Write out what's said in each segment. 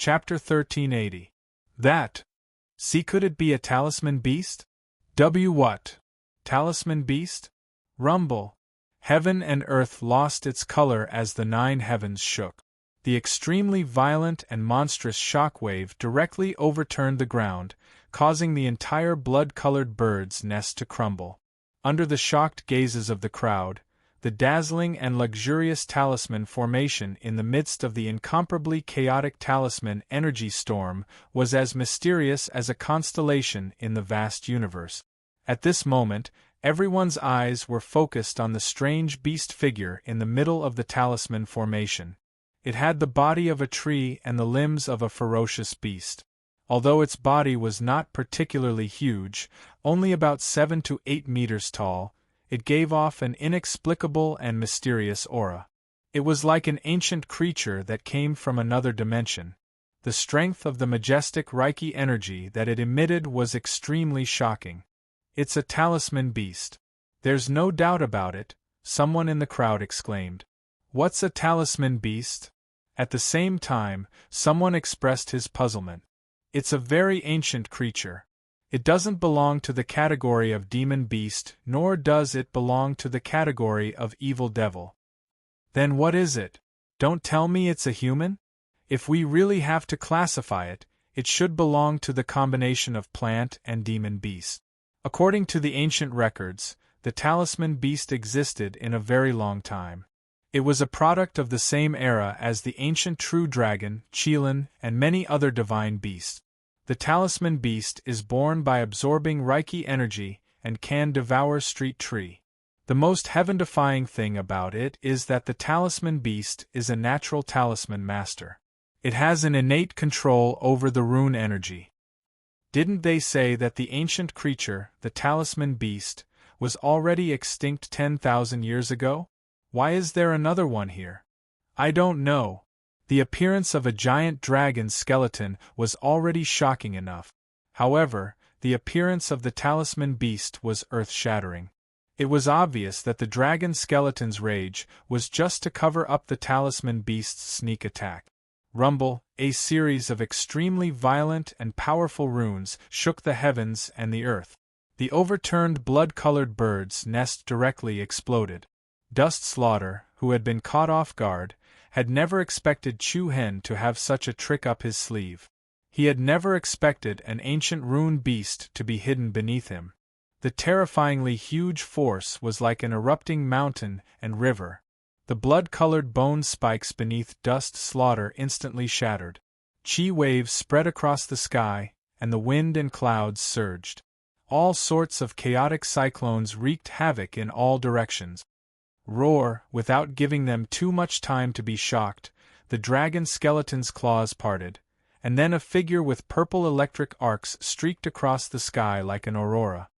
Chapter 1380. That. See, could it be a talisman beast? What? Talisman beast? Rumble. Heaven and earth lost its color as the 9 heavens shook. The extremely violent and monstrous shock wave directly overturned the ground, causing the entire blood-colored bird's nest to crumble. Under the shocked gazes of the crowd, the dazzling and luxurious talisman formation in the midst of the incomparably chaotic talisman energy storm was as mysterious as a constellation in the vast universe. At this moment, everyone's eyes were focused on the strange beast figure in the middle of the talisman formation. It had the body of a tree and the limbs of a ferocious beast. Although its body was not particularly huge, only about 7 to 8 meters tall, it gave off an inexplicable and mysterious aura. It was like an ancient creature that came from another dimension. The strength of the majestic Reiki energy that it emitted was extremely shocking. It's a talisman beast. There's no doubt about it, someone in the crowd exclaimed. What's a talisman beast? At the same time, someone expressed his puzzlement. It's a very ancient creature. It doesn't belong to the category of demon beast, nor does it belong to the category of evil devil. Then what is it? Don't tell me it's a human? If we really have to classify it, it should belong to the combination of plant and demon beast. According to the ancient records, the talisman beast existed in a very long time. It was a product of the same era as the ancient true dragon, Qilin, and many other divine beasts. The talisman beast is born by absorbing Reiki energy and can devour street tree. The most heaven-defying thing about it is that the talisman beast is a natural talisman master. It has an innate control over the rune energy. Didn't they say that the ancient creature, the talisman beast, was already extinct 10,000 years ago? Why is there another one here? I don't know. The appearance of a giant dragon skeleton was already shocking enough. However, the appearance of the talisman beast was earth-shattering. It was obvious that the dragon skeleton's rage was just to cover up the talisman beast's sneak attack. Rumble, a series of extremely violent and powerful runes, shook the heavens and the earth. The overturned blood-colored bird's nest directly exploded. Dust Slaughter, who had been caught off guard, had never expected Chu Hen to have such a trick up his sleeve. He had never expected an ancient rune beast to be hidden beneath him. The terrifyingly huge force was like an erupting mountain and river. The blood-colored bone spikes beneath Dust Slaughter instantly shattered. Chi waves spread across the sky, and the wind and clouds surged. All sorts of chaotic cyclones wreaked havoc in all directions. Roar, without giving them too much time to be shocked, the dragon skeleton's claws parted, and then a figure with purple electric arcs streaked across the sky like an aurora.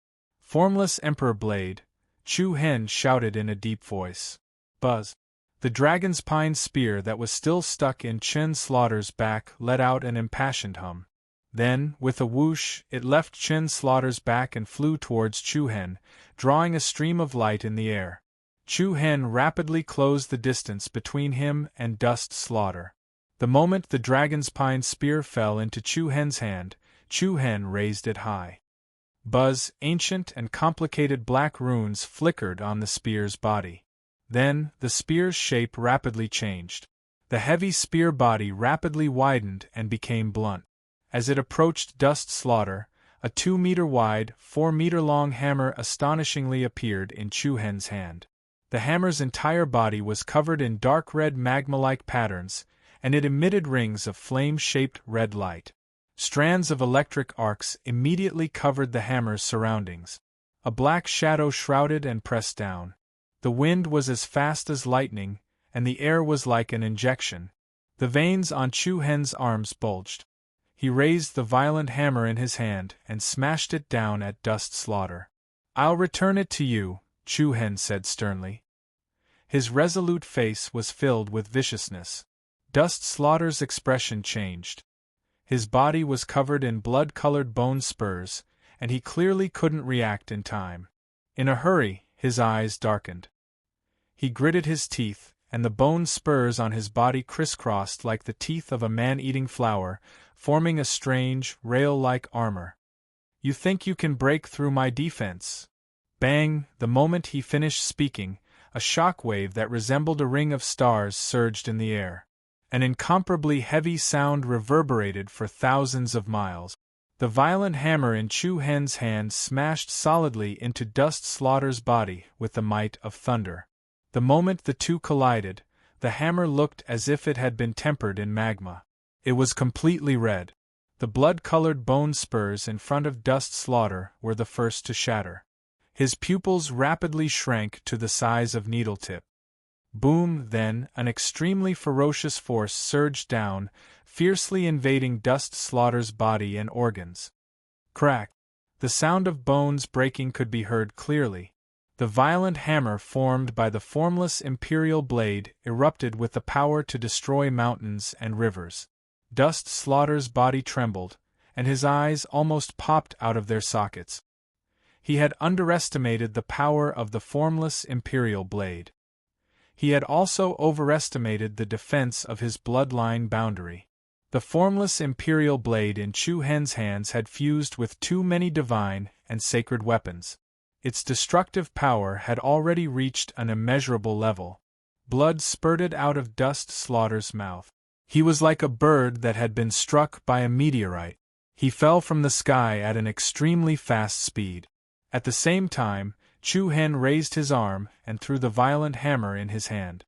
Formless Emperor Blade, Chu Hen shouted in a deep voice. Buzz. The dragon's pine spear that was still stuck in Chen Slaughter's back let out an impassioned hum. Then, with a whoosh, it left Chen Slaughter's back and flew towards Chu Hen, drawing a stream of light in the air. Chu Hen rapidly closed the distance between him and Dust Slaughter. The moment the dragon's pine spear fell into Chu Hen's hand, Chu Hen raised it high. Buzz, ancient and complicated black runes flickered on the spear's body. Then, the spear's shape rapidly changed. The heavy spear body rapidly widened and became blunt. As it approached Dust Slaughter, a 2-meter-wide, 4-meter-long hammer astonishingly appeared in Chu Hen's hand. The hammer's entire body was covered in dark red magma-like patterns, and it emitted rings of flame-shaped red light. Strands of electric arcs immediately covered the hammer's surroundings. A black shadow shrouded and pressed down. The wind was as fast as lightning, and the air was like an injection. The veins on Chu Hen's arms bulged. He raised the violent hammer in his hand and smashed it down at Dust Slaughter. "I'll return it to you," Chu Hen said sternly. His resolute face was filled with viciousness. Dust Slaughter's expression changed. His body was covered in blood-colored bone spurs, and he clearly couldn't react in time. In a hurry, his eyes darkened. He gritted his teeth and the bone spurs on his body crisscrossed like the teeth of a man-eating flower, forming a strange, rail-like armor. "You think you can break through my defense?" Bang! The moment he finished speaking, a shock wave that resembled a ring of stars surged in the air. An incomparably heavy sound reverberated for thousands of miles. The violent hammer in Chu Hen's hand smashed solidly into Dust Slaughter's body with the might of thunder. The moment the two collided, the hammer looked as if it had been tempered in magma. It was completely red. The blood-colored bone spurs in front of Dust Slaughter were the first to shatter. His pupils rapidly shrank to the size of needle-tip. Boom! Then, an extremely ferocious force surged down, fiercely invading Dust Slaughter's body and organs. Crack! The sound of bones breaking could be heard clearly. The violent hammer formed by the formless imperial blade erupted with the power to destroy mountains and rivers. Dust Slaughter's body trembled, and his eyes almost popped out of their sockets. He had underestimated the power of the formless imperial blade. He had also overestimated the defense of his bloodline boundary. The formless imperial blade in Chu Hen's hands had fused with too many divine and sacred weapons. Its destructive power had already reached an immeasurable level. Blood spurted out of Dust Slaughter's mouth. He was like a bird that had been struck by a meteorite. He fell from the sky at an extremely fast speed. At the same time, Chu Hen raised his arm and threw the violent hammer in his hand.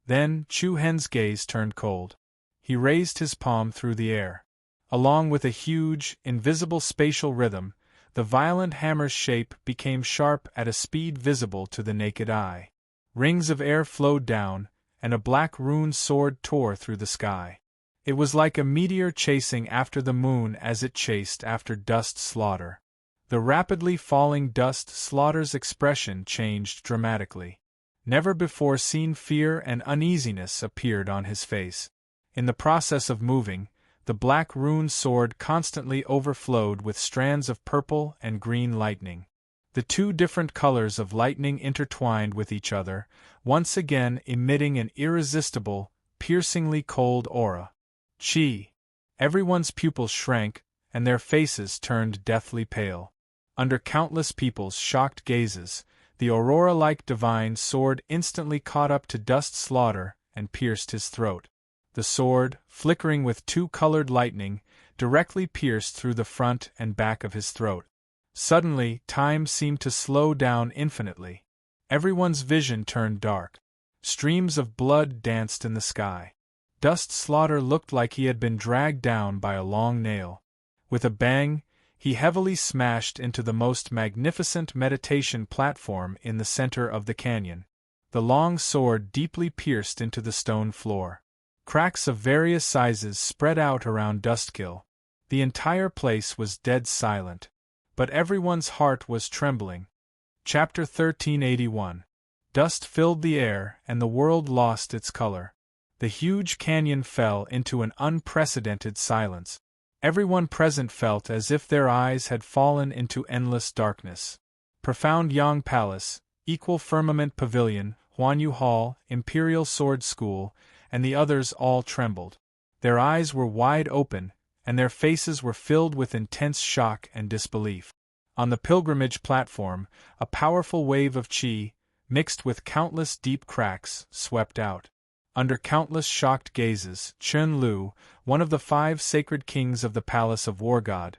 Then, Chu Hen's gaze turned cold. He raised his palm through the air. Along with a huge, invisible spatial rhythm, the violent hammer's shape became sharp at a speed visible to the naked eye. Rings of air flowed down, and a black rune sword tore through the sky. It was like a meteor chasing after the moon as it chased after Dust Slaughter. The rapidly falling Dust Slaughter's expression changed dramatically. Never before seen fear and uneasiness appeared on his face. In the process of moving, the black rune sword constantly overflowed with strands of purple and green lightning. The two different colors of lightning intertwined with each other, once again emitting an irresistible, piercingly cold aura. Chi! Everyone's pupils shrank, and their faces turned deathly pale. Under countless people's shocked gazes, the aurora-like divine sword instantly caught up to Dust Slaughter and pierced his throat. The sword, flickering with two-colored lightning, directly pierced through the front and back of his throat. Suddenly, time seemed to slow down infinitely. Everyone's vision turned dark. Streams of blood danced in the sky. Dust Slaughter looked like he had been dragged down by a long nail. With a bang, he heavily smashed into the most magnificent meditation platform in the center of the canyon. The long sword deeply pierced into the stone floor. Cracks of various sizes spread out around Dustkill. The entire place was dead silent. But everyone's heart was trembling. Chapter 1381. Dust filled the air and the world lost its color. The huge canyon fell into an unprecedented silence. Everyone present felt as if their eyes had fallen into endless darkness. Profound Yang Palace, Equal Firmament Pavilion, Huanyu Hall, Imperial Sword School, and the others all trembled. Their eyes were wide open, and their faces were filled with intense shock and disbelief. On the pilgrimage platform, a powerful wave of qi, mixed with countless deep cracks, swept out. Under countless shocked gazes, Chen Lu, one of the 5 sacred kings of the Palace of War God,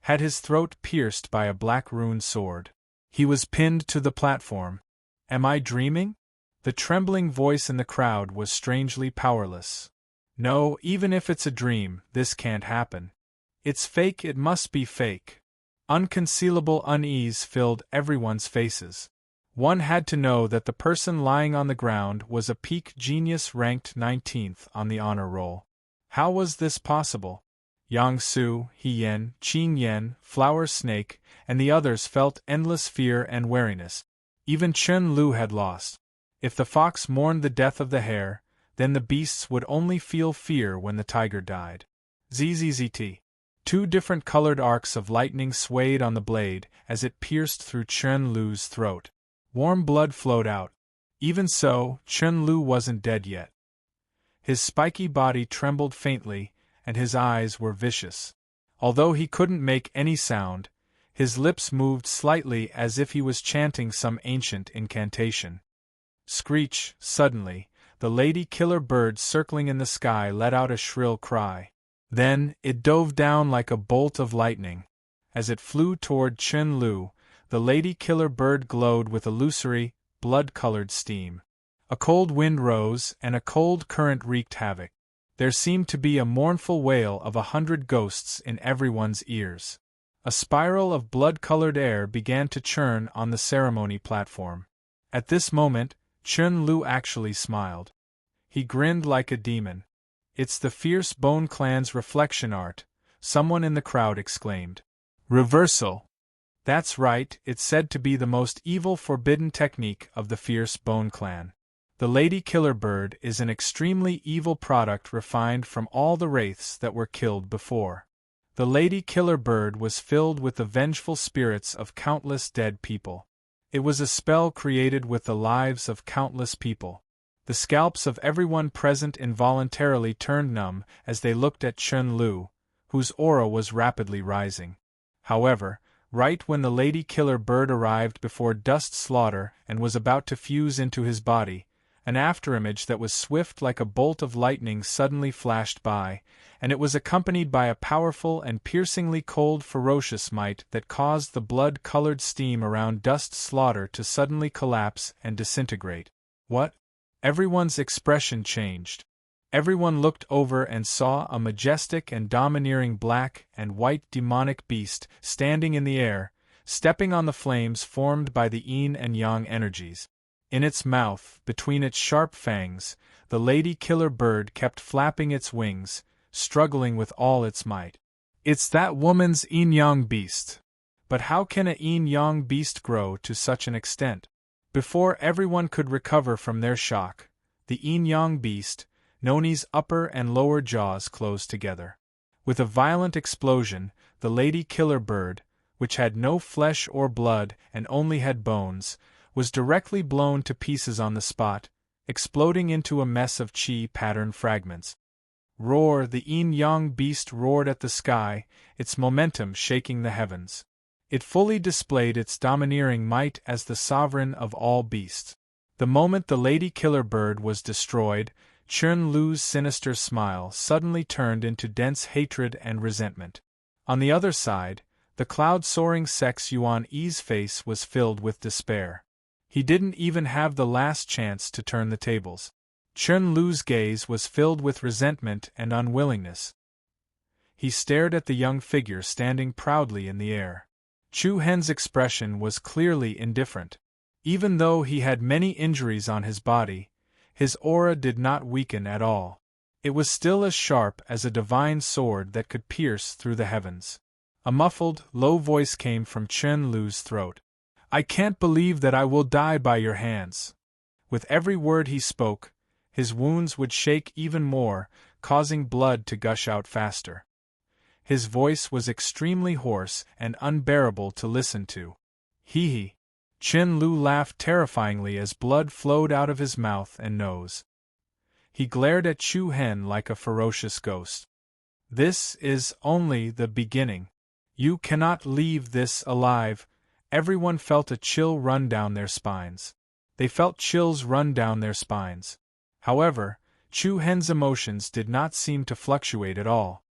had his throat pierced by a black rune sword. He was pinned to the platform. Am I dreaming? The trembling voice in the crowd was strangely powerless. No, even if it's a dream, this can't happen. It's fake, it must be fake. Unconcealable unease filled everyone's faces. One had to know that the person lying on the ground was a peak genius ranked 19th on the honor roll. How was this possible? Yang Su, He Yen, Qin Yen, Flower Snake, and the others felt endless fear and wariness. Even Chen Lu had lost. If the fox mourned the death of the hare, then the beasts would only feel fear when the tiger died. ZZZT. 2 different colored arcs of lightning swayed on the blade as it pierced through Chen Lu's throat. Warm blood flowed out. Even so, Chun Lu wasn't dead yet. His spiky body trembled faintly, and his eyes were vicious. Although he couldn't make any sound, his lips moved slightly as if he was chanting some ancient incantation. Screech! Suddenly, the lady killer bird circling in the sky let out a shrill cry. Then, it dove down like a bolt of lightning. As it flew toward Chun Lu, the lady killer bird glowed with illusory, blood-colored steam. A cold wind rose, and a cold current wreaked havoc. There seemed to be a mournful wail of 100 ghosts in everyone's ears. A spiral of blood-colored air began to churn on the ceremony platform. At this moment, Chun Lu actually smiled. He grinned like a demon. "It's the fierce Bone Clan's reflection art," someone in the crowd exclaimed. "Reversal." That's right, it's said to be the most evil forbidden technique of the fierce Bone Clan. The lady killer bird is an extremely evil product refined from all the wraiths that were killed before. The lady killer bird was filled with the vengeful spirits of countless dead people. It was a spell created with the lives of countless people. The scalps of everyone present involuntarily turned numb as they looked at Chun Lu, whose aura was rapidly rising. However, right when the lady killer bird arrived before Dust Slaughter and was about to fuse into his body, an afterimage that was swift like a bolt of lightning suddenly flashed by, and it was accompanied by a powerful and piercingly cold ferocious might that caused the blood-colored steam around Dust Slaughter to suddenly collapse and disintegrate. What? Everyone's expression changed. Everyone looked over and saw a majestic and domineering black and white demonic beast standing in the air, stepping on the flames formed by the yin and yang energies. In its mouth, between its sharp fangs, the lady killer bird kept flapping its wings, struggling with all its might. "It's that woman's yin-yang beast. But how can a yin-yang beast grow to such an extent?" Before everyone could recover from their shock, the yin-yang beast, Noni's upper and lower jaws closed together. With a violent explosion, the lady killer bird, which had no flesh or blood and only had bones, was directly blown to pieces on the spot, exploding into a mess of chi-pattern fragments. Roar! The yin-yang beast roared at the sky, its momentum shaking the heavens. It fully displayed its domineering might as the sovereign of all beasts. The moment the lady killer bird was destroyed, Chun Lu's sinister smile suddenly turned into dense hatred and resentment. On the other side, the cloud-soaring Sex Yuan Yi's face was filled with despair. He didn't even have the last chance to turn the tables. Chun Lu's gaze was filled with resentment and unwillingness. He stared at the young figure standing proudly in the air. Chu Hen's expression was clearly indifferent. Even though he had many injuries on his body, his aura did not weaken at all. It was still as sharp as a divine sword that could pierce through the heavens. A muffled, low voice came from Chun Lu's throat. "I can't believe that I will die by your hands." With every word he spoke, his wounds would shake even more, causing blood to gush out faster. His voice was extremely hoarse and unbearable to listen to. Hee. Chun Lu laughed terrifyingly as blood flowed out of his mouth and nose. He glared at Chu Hen like a ferocious ghost. "This is only the beginning. You cannot leave this alive." Everyone felt a chill run down their spines. They felt chills run down their spines. However, Chu Hen's emotions did not seem to fluctuate at all.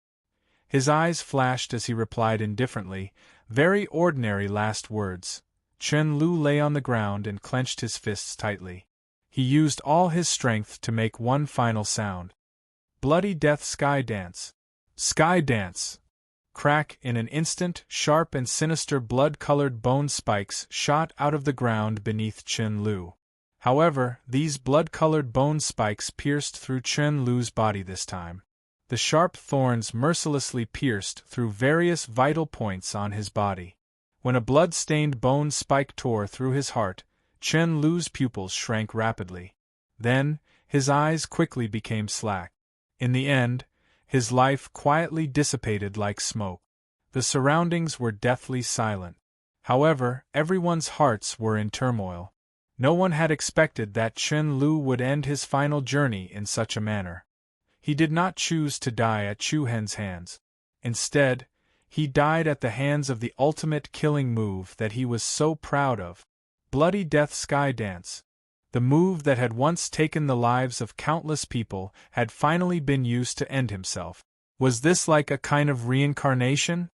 His eyes flashed as he replied indifferently, "Very ordinary last words." Chun Lu lay on the ground and clenched his fists tightly. He used all his strength to make one final sound. "Bloody Death Sky Dance." Sky Dance! Crack! In an instant, sharp and sinister blood-colored bone spikes shot out of the ground beneath Chun Lu. However, these blood-colored bone spikes pierced through Chun Lu's body this time. The sharp thorns mercilessly pierced through various vital points on his body. When a blood-stained bone spike tore through his heart, Chun Lu's pupils shrank rapidly. Then, his eyes quickly became slack. In the end, his life quietly dissipated like smoke. The surroundings were deathly silent. However, everyone's hearts were in turmoil. No one had expected that Chen Lu would end his final journey in such a manner. He did not choose to die at Chu Hen's hands. Instead, he died at the hands of the ultimate killing move that he was so proud of. Bloody Death Sky Dance. The move that had once taken the lives of countless people had finally been used to end himself. Was this like a kind of reincarnation?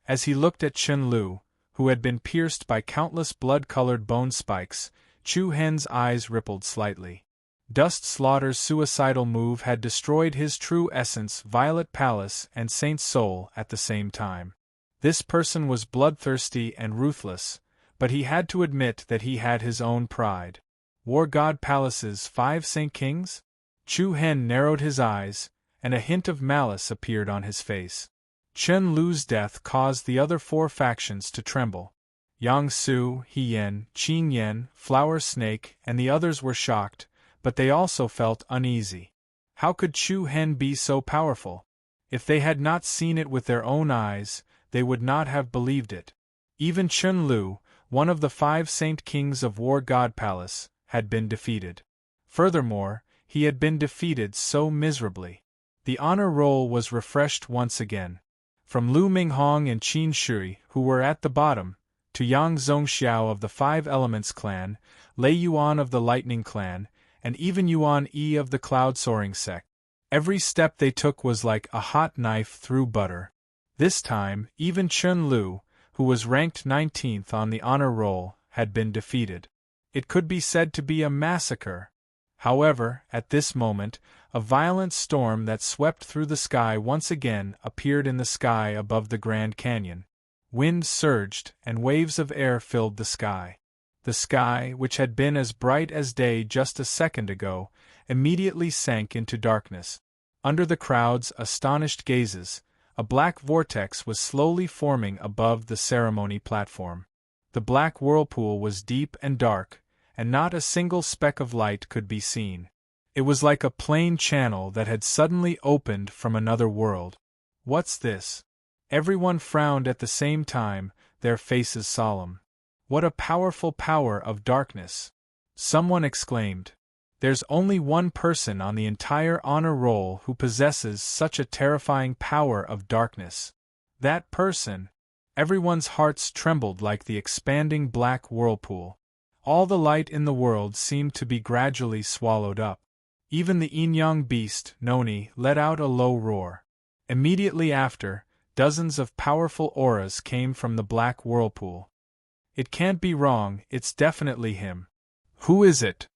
As he looked at Chen Lu, who had been pierced by countless blood-colored bone spikes, Chu Hen's eyes rippled slightly. Dust Slaughter's suicidal move had destroyed his true essence, Violet Palace and Saint's soul at the same time. This person was bloodthirsty and ruthless, but he had to admit that he had his own pride. War God Palace's 5 Saint Kings? Chu Hen narrowed his eyes, and a hint of malice appeared on his face. Chen Lu's death caused the other 4 factions to tremble. Yang Su, He Yen, Qin Yen, Flower Snake, and the others were shocked, but they also felt uneasy. How could Chu Hen be so powerful? If they had not seen it with their own eyes, they would not have believed it. Even Chen Lu, one of the 5 Saint Kings of War God Palace, had been defeated. Furthermore, he had been defeated so miserably. The honor roll was refreshed once again. From Lu Minghong and Qin Shui, who were at the bottom, to Yang Zhongxiao of the 5 Elements clan, Lei Yuan of the Lightning clan, and even Yuan Yi of the Cloud-Soaring sect. Every step they took was like a hot knife through butter. This time, even Chen Lu, who was ranked 19th on the honor roll, had been defeated. It could be said to be a massacre. However, at this moment, a violent storm that swept through the sky once again appeared in the sky above the Grand Canyon. Wind surged, and waves of air filled the sky. The sky, which had been as bright as day just a second ago, immediately sank into darkness. Under the crowd's astonished gazes, a black vortex was slowly forming above the ceremony platform. The black whirlpool was deep and dark, and not a single speck of light could be seen. It was like a plain channel that had suddenly opened from another world. What's this? Everyone frowned at the same time, their faces solemn. What a powerful power of darkness! Someone exclaimed. There's only one person on the entire honor roll who possesses such a terrifying power of darkness. That person! Everyone's hearts trembled like the expanding black whirlpool. All the light in the world seemed to be gradually swallowed up. Even the yin-yang beast, Noni, let out a low roar. Immediately after, dozens of powerful auras came from the black whirlpool. It can't be wrong, it's definitely him. Who is it?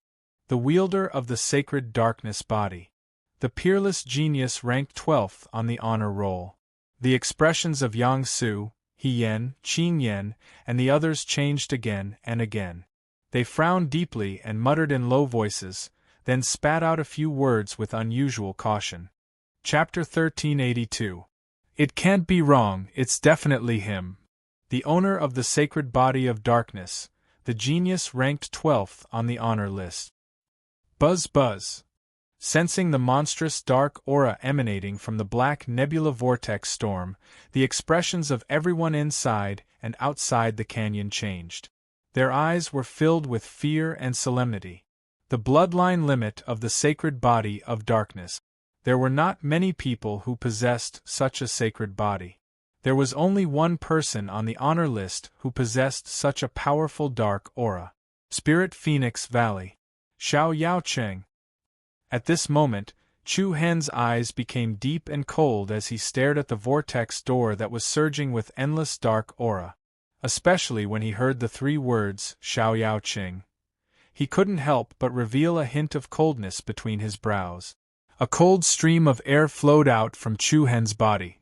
The wielder of the sacred darkness body. The peerless genius ranked 12th on the honor roll. The expressions of Yang Su, He Yen, Qin Yen, and the others changed again and again. They frowned deeply and muttered in low voices, then spat out a few words with unusual caution. Chapter 1382. It can't be wrong, it's definitely him. The owner of the sacred body of darkness, the genius ranked 12th on the honor list. Buzz buzz. Sensing the monstrous dark aura emanating from the black nebula vortex storm, the expressions of everyone inside and outside the canyon changed. Their eyes were filled with fear and solemnity. The bloodline limit of the sacred body of darkness. There were not many people who possessed such a sacred body. There was only one person on the honor list who possessed such a powerful dark aura. Spirit Phoenix Valley. Xiao Yaocheng. At this moment, Chu Hen's eyes became deep and cold as he stared at the vortex door that was surging with endless dark aura. Especially when he heard the 3 words, Xiao Yaocheng. He couldn't help but reveal a hint of coldness between his brows. A cold stream of air flowed out from Chu Hen's body.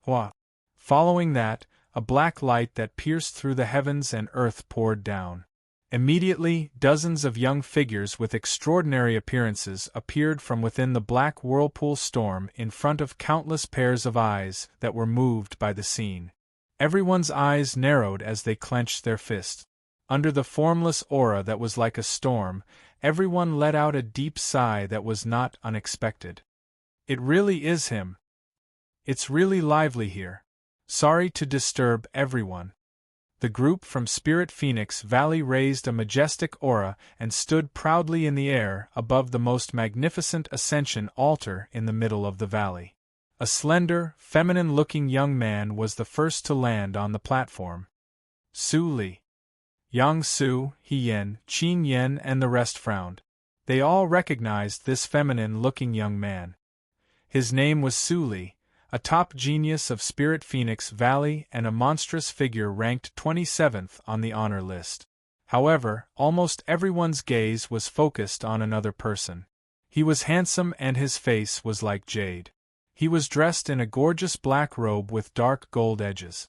Hua. Following that, a black light that pierced through the heavens and earth poured down. Immediately, dozens of young figures with extraordinary appearances appeared from within the black whirlpool storm in front of countless pairs of eyes that were moved by the scene. Everyone's eyes narrowed as they clenched their fists. Under the formless aura that was like a storm, everyone let out a deep sigh that was not unexpected. It really is him. It's really lively here. Sorry to disturb everyone. The group from Spirit Phoenix Valley raised a majestic aura and stood proudly in the air above the most magnificent ascension altar in the middle of the valley. A slender, feminine-looking young man was the first to land on the platform. Su Li. Yang Su, He Yen, Qin Yen and the rest frowned. They all recognized this feminine-looking young man. His name was Su Li, a top genius of Spirit Phoenix Valley and a monstrous figure ranked 27th on the honor list. However, almost everyone's gaze was focused on another person. He was handsome and his face was like jade. He was dressed in a gorgeous black robe with dark gold edges.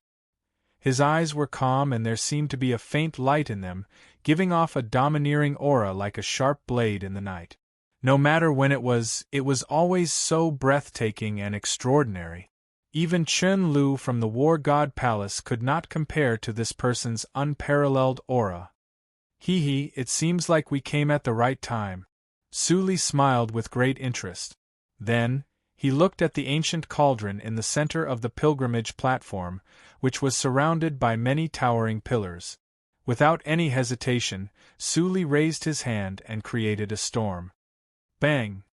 His eyes were calm and there seemed to be a faint light in them, giving off a domineering aura like a sharp blade in the night. No matter when it was always so breathtaking and extraordinary. Even Chen Lu from the War God Palace could not compare to this person's unparalleled aura. Hee, it seems like we came at the right time. Su Li smiled with great interest. Then, he looked at the ancient cauldron in the center of the pilgrimage platform, which was surrounded by many towering pillars. Without any hesitation, Su Li raised his hand and created a storm. Bang!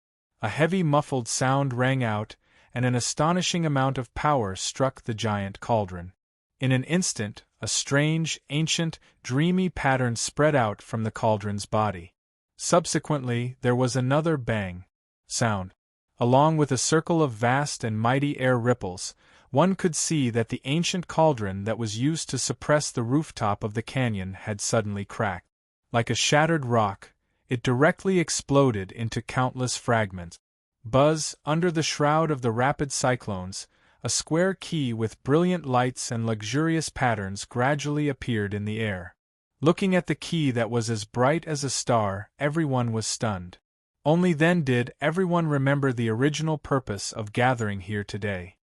A heavy muffled sound rang out, and an astonishing amount of power struck the giant cauldron. In an instant, a strange, ancient, dreamy pattern spread out from the cauldron's body. Subsequently, there was another bang sound. Along with a circle of vast and mighty air ripples, one could see that the ancient cauldron that was used to suppress the rooftop of the canyon had suddenly cracked. Like a shattered rock, it directly exploded into countless fragments. Buzz, under the shroud of the rapid cyclones, a square key with brilliant lights and luxurious patterns gradually appeared in the air. Looking at the key that was as bright as a star, everyone was stunned. Only then did everyone remember the original purpose of gathering here today.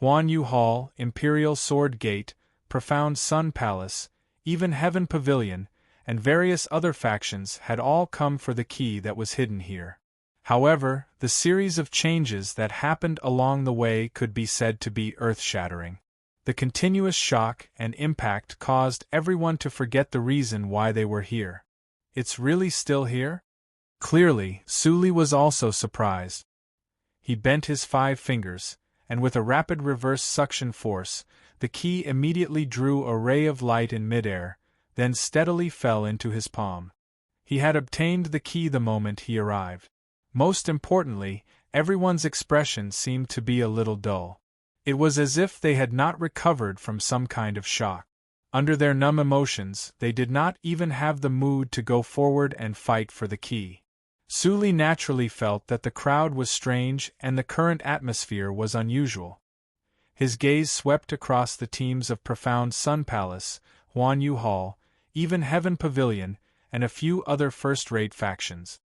Huan Yu Hall, Imperial Sword Gate, Profound Sun Palace, even Heaven Pavilion, and various other factions had all come for the key that was hidden here. However, the series of changes that happened along the way could be said to be earth-shattering. The continuous shock and impact caused everyone to forget the reason why they were here. It's really still here? Clearly, Su Li was also surprised. He bent his 5 fingers, and with a rapid reverse suction force, the key immediately drew a ray of light in midair, then steadily fell into his palm. He had obtained the key the moment he arrived. Most importantly, everyone's expression seemed to be a little dull. It was as if they had not recovered from some kind of shock. Under their numb emotions, they did not even have the mood to go forward and fight for the key. Su Li naturally felt that the crowd was strange and the current atmosphere was unusual. His gaze swept across the teams of Profound Sun Palace, Huan Yu Hall, even Heaven Pavilion, and a few other first-rate factions.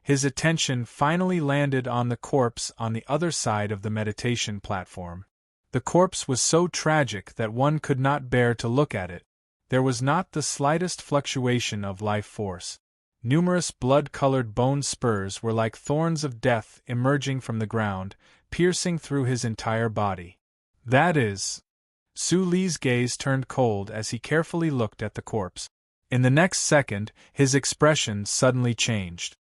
His attention finally landed on the corpse on the other side of the meditation platform. The corpse was so tragic that one could not bear to look at it. There was not the slightest fluctuation of life force. Numerous blood-colored bone spurs were like thorns of death emerging from the ground, piercing through his entire body. That is... Su Li's gaze turned cold as he carefully looked at the corpse. In the next second, his expression suddenly changed.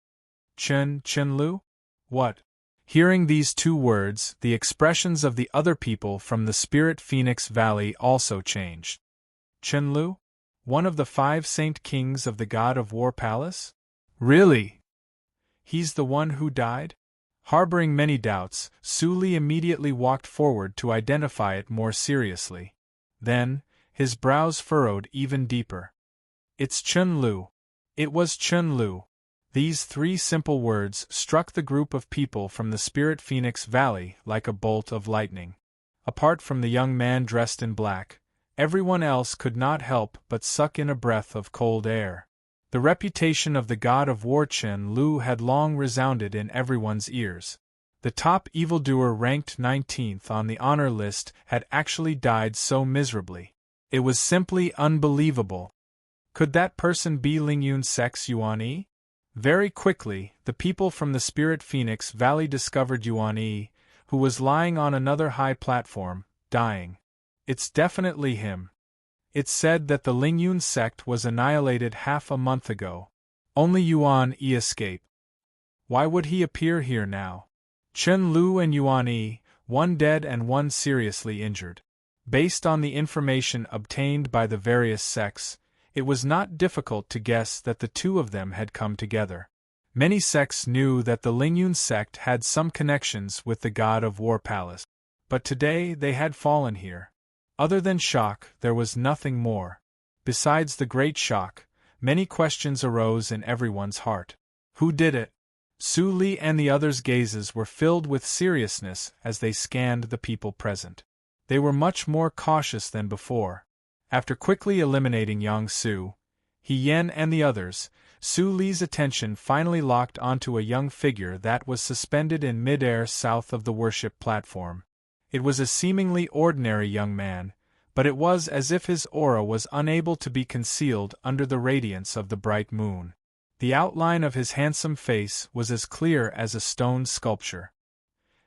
Chen Lu? What? Hearing these 2 words, the expressions of the other people from the Spirit Phoenix Valley also changed. Chen Lu? One of the 5 Saint Kings of the God of War Palace? Really? He's the one who died? Harboring many doubts, Su Li immediately walked forward to identify it more seriously. Then, his brows furrowed even deeper. It's Chen Lu. It was Chen Lu. These 3 simple words struck the group of people from the Spirit Phoenix Valley like a bolt of lightning. Apart from the young man dressed in black, everyone else could not help but suck in a breath of cold air. The reputation of the god of war Chen Lu had long resounded in everyone's ears. The top evildoer ranked 19th on the honor list had actually died so miserably. It was simply unbelievable. Could that person be Lingyun Sek's Yuan Yi? Very quickly, the people from the Spirit Phoenix Valley discovered Yuan Yi, who was lying on another high platform, dying. It's definitely him. It's said that the Lingyun sect was annihilated half a month ago. Only Yuan Yi escaped. Why would he appear here now? Chen Lu and Yuan Yi, one dead and one seriously injured. Based on the information obtained by the various sects, it was not difficult to guess that the two of them had come together. Many sects knew that the Lingyun sect had some connections with the god of War Palace, but today they had fallen here. Other than shock, there was nothing more. Besides the great shock, many questions arose in everyone's heart. Who did it? Su Li and the others' gazes were filled with seriousness as they scanned the people present. They were much more cautious than before. After quickly eliminating Yang Su, He Yen and the others, Su Li's attention finally locked onto a young figure that was suspended in midair south of the worship platform. It was a seemingly ordinary young man, but it was as if his aura was unable to be concealed under the radiance of the bright moon. The outline of his handsome face was as clear as a stone sculpture.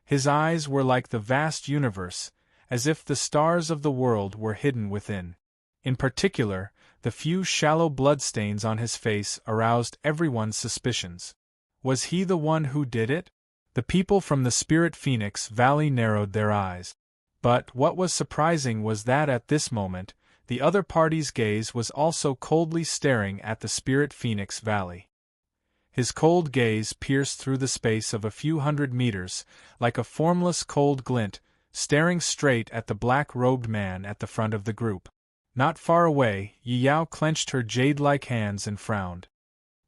His eyes were like the vast universe, as if the stars of the world were hidden within. In particular, the few shallow bloodstains on his face aroused everyone's suspicions. Was he the one who did it? The people from the Spirit Phoenix Valley narrowed their eyes. But what was surprising was that at this moment, the other party's gaze was also coldly staring at the Spirit Phoenix Valley. His cold gaze pierced through the space of a few hundred meters, like a formless cold glint, staring straight at the black-robed man at the front of the group. Not far away, Yi Yao clenched her jade-like hands and frowned.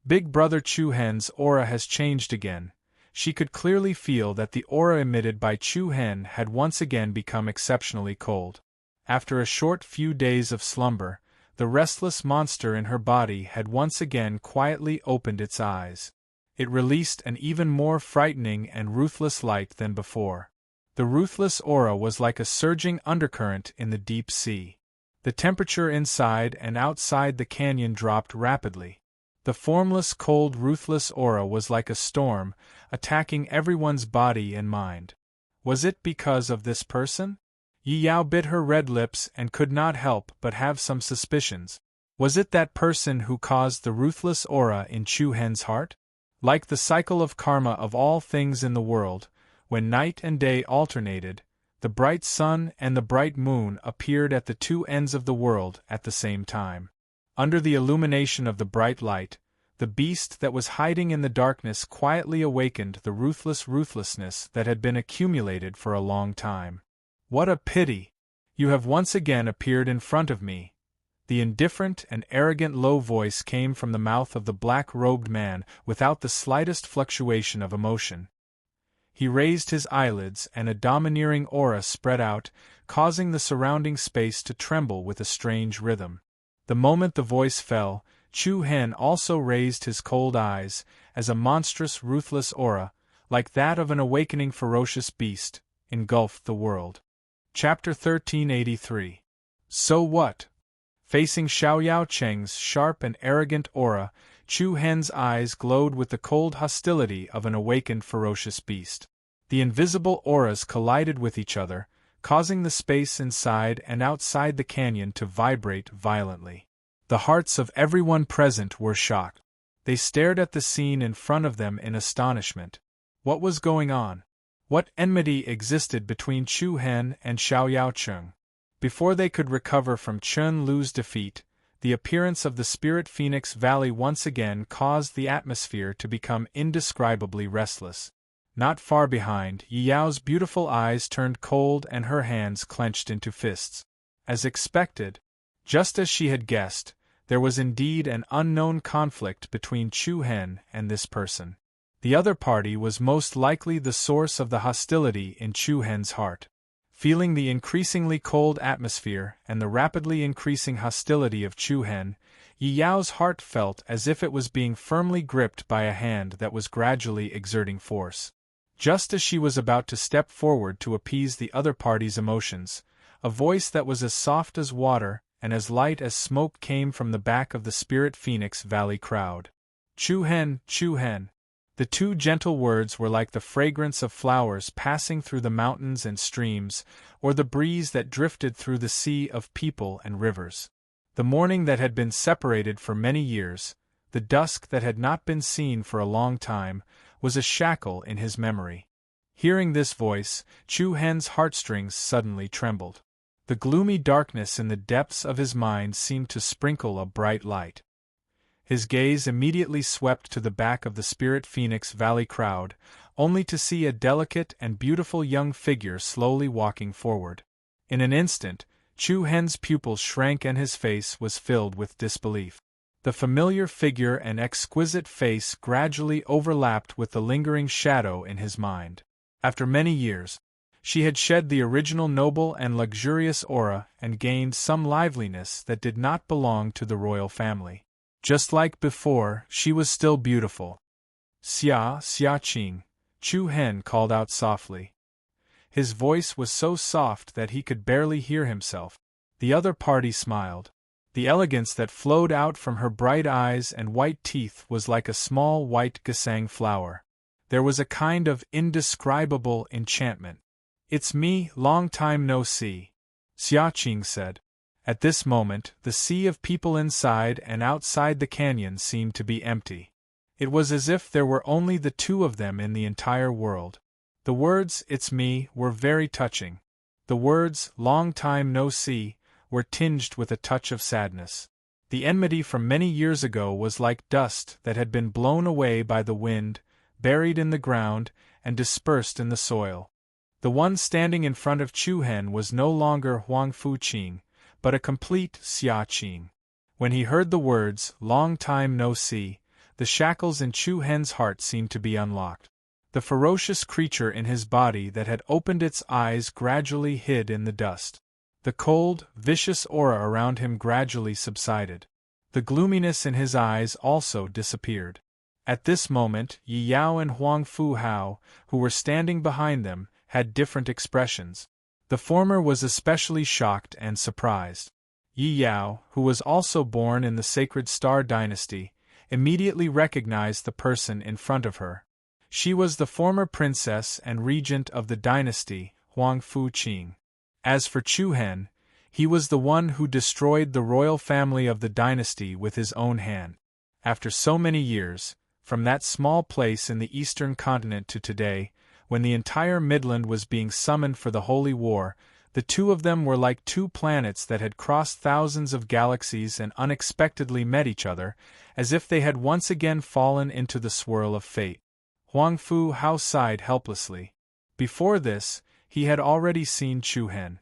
Big Brother Chu Hen's aura has changed again. She could clearly feel that the aura emitted by Chu Hen had once again become exceptionally cold. After a short few days of slumber, the restless monster in her body had once again quietly opened its eyes. It released an even more frightening and ruthless light than before. The ruthless aura was like a surging undercurrent in the deep sea. The temperature inside and outside the canyon dropped rapidly. The formless, cold, ruthless aura was like a storm, attacking everyone's body and mind. Was it because of this person? Yi Yao bit her red lips and could not help but have some suspicions. Was it that person who caused the ruthless aura in Chu Hen's heart? Like the cycle of karma of all things in the world, when night and day alternated, the bright sun and the bright moon appeared at the two ends of the world at the same time. Under the illumination of the bright light, the beast that was hiding in the darkness quietly awakened the ruthlessness that had been accumulated for a long time. What a pity! You have once again appeared in front of me. The indifferent and arrogant low voice came from the mouth of the black-robed man without the slightest fluctuation of emotion. He raised his eyelids and a domineering aura spread out, causing the surrounding space to tremble with a strange rhythm. The moment the voice fell, Chu Hen also raised his cold eyes, as a monstrous, ruthless aura, like that of an awakening ferocious beast, engulfed the world. Chapter 1383. So what? Facing Xiaoyao Cheng's sharp and arrogant aura, Chu Hen's eyes glowed with the cold hostility of an awakened ferocious beast. The invisible auras collided with each other, causing the space inside and outside the canyon to vibrate violently. The hearts of everyone present were shocked. They stared at the scene in front of them in astonishment. What was going on? What enmity existed between Chu Hen and Xiaoyao Cheng? Before they could recover from Chen Lu's defeat, the appearance of the Spirit Phoenix Valley once again caused the atmosphere to become indescribably restless. Not far behind, Yi Yao's beautiful eyes turned cold and her hands clenched into fists. As expected, just as she had guessed, there was indeed an unknown conflict between Chu Hen and this person. The other party was most likely the source of the hostility in Chu Hen's heart. Feeling the increasingly cold atmosphere and the rapidly increasing hostility of Chu Hen, Yi Yao's heart felt as if it was being firmly gripped by a hand that was gradually exerting force. Just as she was about to step forward to appease the other party's emotions, a voice that was as soft as water and as light as smoke came from the back of the Spirit Phoenix Valley crowd. Chu Hen, Chu Hen. The two gentle words were like the fragrance of flowers passing through the mountains and streams, or the breeze that drifted through the sea of people and rivers. The morning that had been separated for many years, the dusk that had not been seen for a long time, was a shackle in his memory. Hearing this voice, Chu Hen's heartstrings suddenly trembled. The gloomy darkness in the depths of his mind seemed to sprinkle a bright light. His gaze immediately swept to the back of the Spirit Phoenix Valley crowd, only to see a delicate and beautiful young figure slowly walking forward. In an instant, Chu Hen's pupils shrank and his face was filled with disbelief. The familiar figure and exquisite face gradually overlapped with the lingering shadow in his mind. After many years, she had shed the original noble and luxurious aura and gained some liveliness that did not belong to the royal family. Just like before, she was still beautiful. Xia Qing, Chu Hen called out softly. His voice was so soft that he could barely hear himself. The other party smiled. The elegance that flowed out from her bright eyes and white teeth was like a small white gesang flower. There was a kind of indescribable enchantment. "It's me, long time no see," Xia Qing said. At this moment, the sea of people inside and outside the canyon seemed to be empty. It was as if there were only the two of them in the entire world. The words, "It's me," were very touching. The words, "Long time no see," were tinged with a touch of sadness. The enmity from many years ago was like dust that had been blown away by the wind, buried in the ground, and dispersed in the soil. The one standing in front of Chu Hen was no longer Huang Fu Qing, but a complete Xia Qing. When he heard the words, "Long time no see," the shackles in Chu Hen's heart seemed to be unlocked. The ferocious creature in his body that had opened its eyes gradually hid in the dust. The cold, vicious aura around him gradually subsided. The gloominess in his eyes also disappeared. At this moment, Yi Yao and Huang Fu Hao, who were standing behind them, had different expressions. The former was especially shocked and surprised. Yi Yao, who was also born in the Sacred Star Dynasty, immediately recognized the person in front of her. She was the former princess and regent of the dynasty, Huang Fu Qing. As for Chu Hen, he was the one who destroyed the royal family of the dynasty with his own hand. After so many years, from that small place in the eastern continent to today, when the entire Midland was being summoned for the Holy War, the two of them were like two planets that had crossed thousands of galaxies and unexpectedly met each other, as if they had once again fallen into the swirl of fate. Huang Fu Hao sighed helplessly. Before this, he had already seen Chu Hen.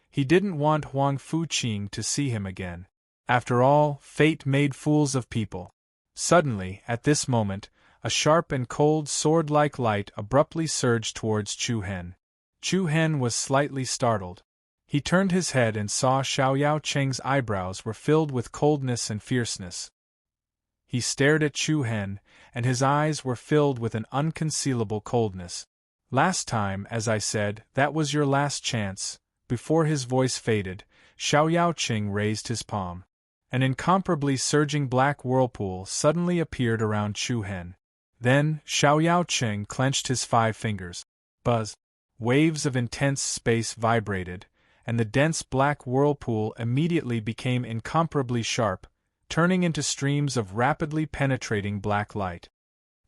He didn't want Huang Fu Qing to see him again. After all, fate made fools of people. Suddenly, at this moment, a sharp and cold sword-like light abruptly surged towards Chu Hen. Chu Hen was slightly startled. He turned his head and saw Xiaoyao Cheng's eyebrows were filled with coldness and fierceness. He stared at Chu Hen, and his eyes were filled with an unconcealable coldness. "Last time, as I said, that was your last chance." Before his voice faded, Xiaoyao Cheng raised his palm. An incomparably surging black whirlpool suddenly appeared around Chu Hen. Then, Xiaoyao Cheng clenched his 5 fingers. Buzz! Waves of intense space vibrated, and the dense black whirlpool immediately became incomparably sharp, turning into streams of rapidly penetrating black light.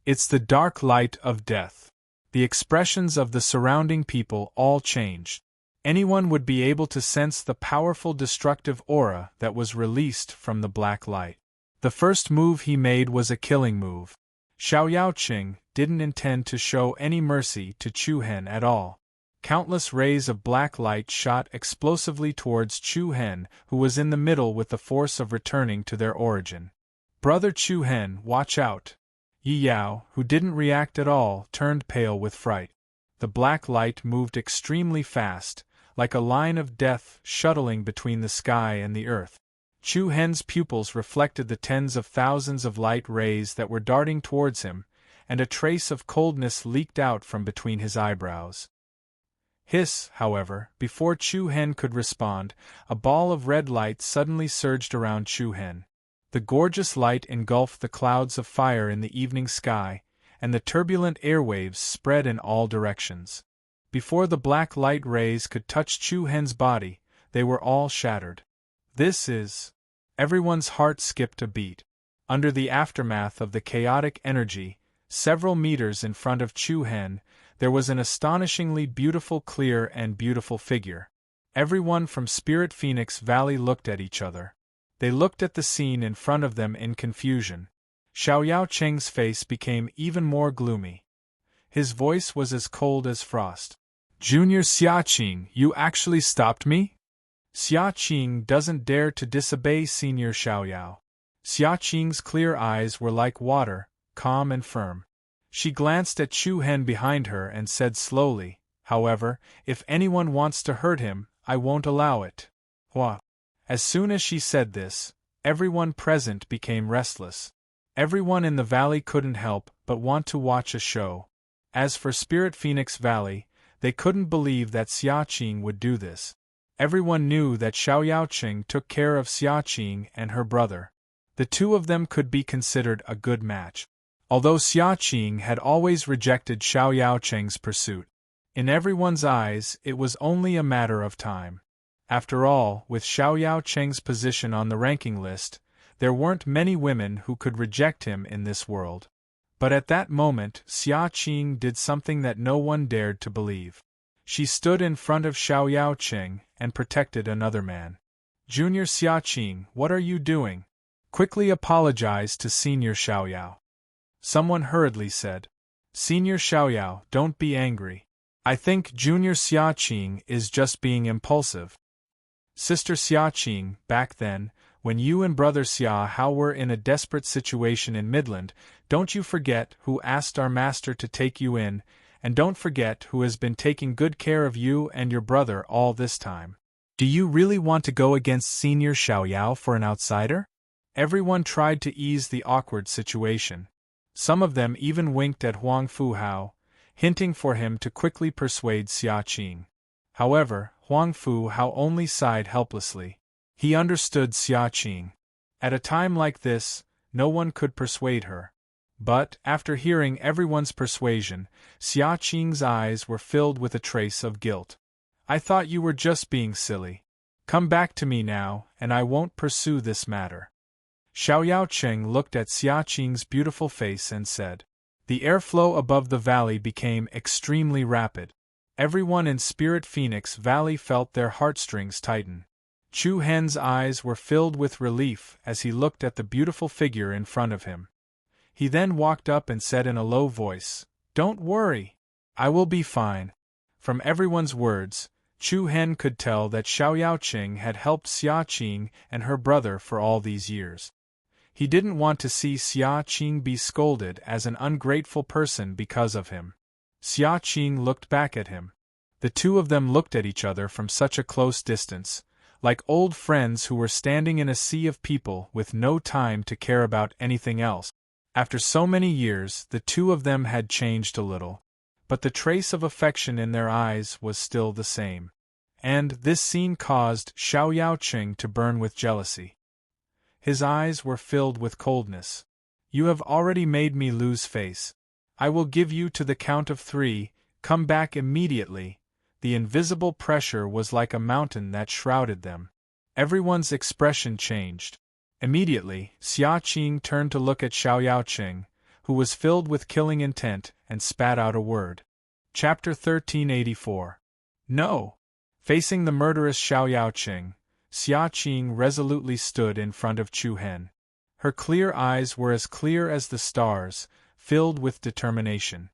"It's the dark light of death." The expressions of the surrounding people all changed. Anyone would be able to sense the powerful destructive aura that was released from the black light. The first move he made was a killing move. Xiaoyao Qing didn't intend to show any mercy to Chu Hen at all. Countless rays of black light shot explosively towards Chu Hen, who was in the middle with the force of returning to their origin. "Brother Chu Hen, watch out!" Yi Yao, who didn't react at all, turned pale with fright. The black light moved extremely fast, like a line of death shuttling between the sky and the earth. Chu Hen's pupils reflected the tens of thousands of light rays that were darting towards him, and a trace of coldness leaked out from between his eyebrows. Hiss, however, before Chu Hen could respond, a ball of red light suddenly surged around Chu Hen. The gorgeous light engulfed the clouds of fire in the evening sky, and the turbulent airwaves spread in all directions. Before the black light rays could touch Chu Hen's body, they were all shattered. "This is Everyone's heart skipped a beat. Under the aftermath of the chaotic energy, several meters in front of Chu Hen, there was an astonishingly beautiful, clear and beautiful figure. Everyone from Spirit Phoenix Valley looked at each other. They looked at the scene in front of them in confusion. Xiaoyao Cheng's face became even more gloomy. His voice was as cold as frost. Junior Xiaqing, you actually stopped me? Xiaqing doesn't dare to disobey Senior Xiaoyao. Xiaqing's clear eyes were like water, calm and firm. She glanced at Chu Hen behind her and said slowly, however, if anyone wants to hurt him, I won't allow it. Hua. As soon as she said this, everyone present became restless. Everyone in the valley couldn't help but want to watch a show. As for Spirit Phoenix Valley, they couldn't believe that Xiaqing would do this. Everyone knew that Xiaoyaoqing took care of Xiaqing and her brother. The two of them could be considered a good match. Although Xiaqing had always rejected Xiaoyaoqing's pursuit, in everyone's eyes it was only a matter of time. After all, with Xiaoyaoqing's position on the ranking list, there weren't many women who could reject him in this world. But at that moment, Xiaqing did something that no one dared to believe. She stood in front of Xiaoyaoqing and protected another man. Junior Xiaqing, what are you doing? Quickly apologize to Senior Xiaoyao. Someone hurriedly said. Senior Xiaoyao, don't be angry. I think Junior Xiaqing is just being impulsive. Sister Xiaqing, back then, when you and Brother Xiahao were in a desperate situation in Midland, don't you forget who asked our master to take you in, and don't forget who has been taking good care of you and your brother all this time. Do you really want to go against Senior Xiaoyao for an outsider? Everyone tried to ease the awkward situation. Some of them even winked at Huang Fuhao, hinting for him to quickly persuade Xiaqing. However, Huang Fuhao only sighed helplessly. He understood Xiaqing. At a time like this, no one could persuade her. But, after hearing everyone's persuasion, Xiaqing's eyes were filled with a trace of guilt. I thought you were just being silly. Come back to me now, and I won't pursue this matter. Xiaoyaoqing looked at Xiaqing's beautiful face and said. The airflow above the valley became extremely rapid. Everyone in Spirit Phoenix Valley felt their heartstrings tighten. Chu Hen's eyes were filled with relief as he looked at the beautiful figure in front of him. He then walked up and said in a low voice, Don't worry. I will be fine. From everyone's words, Chu Hen could tell that Xiaoyaoqing had helped Xiaqing and her brother for all these years. He didn't want to see Xiaqing be scolded as an ungrateful person because of him. Xiaqing looked back at him. The two of them looked at each other from such a close distance, like old friends who were standing in a sea of people with no time to care about anything else. After so many years, the two of them had changed a little, but the trace of affection in their eyes was still the same. And this scene caused Xiaoyaoqing to burn with jealousy. His eyes were filled with coldness. You have already made me lose face. I will give you to the count of 3, come back immediately. The invisible pressure was like a mountain that shrouded them. Everyone's expression changed. Immediately, Xiaqing turned to look at Xiaoyaoqing, who was filled with killing intent, and spat out a word. Chapter 1384. No! Facing the murderous Xiaoyaoqing, Xiaqing resolutely stood in front of Chu Hen. Her clear eyes were as clear as the stars, filled with determination.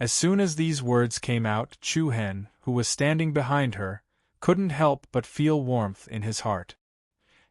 As soon as these words came out, Chu Hen, who was standing behind her, couldn't help but feel warmth in his heart.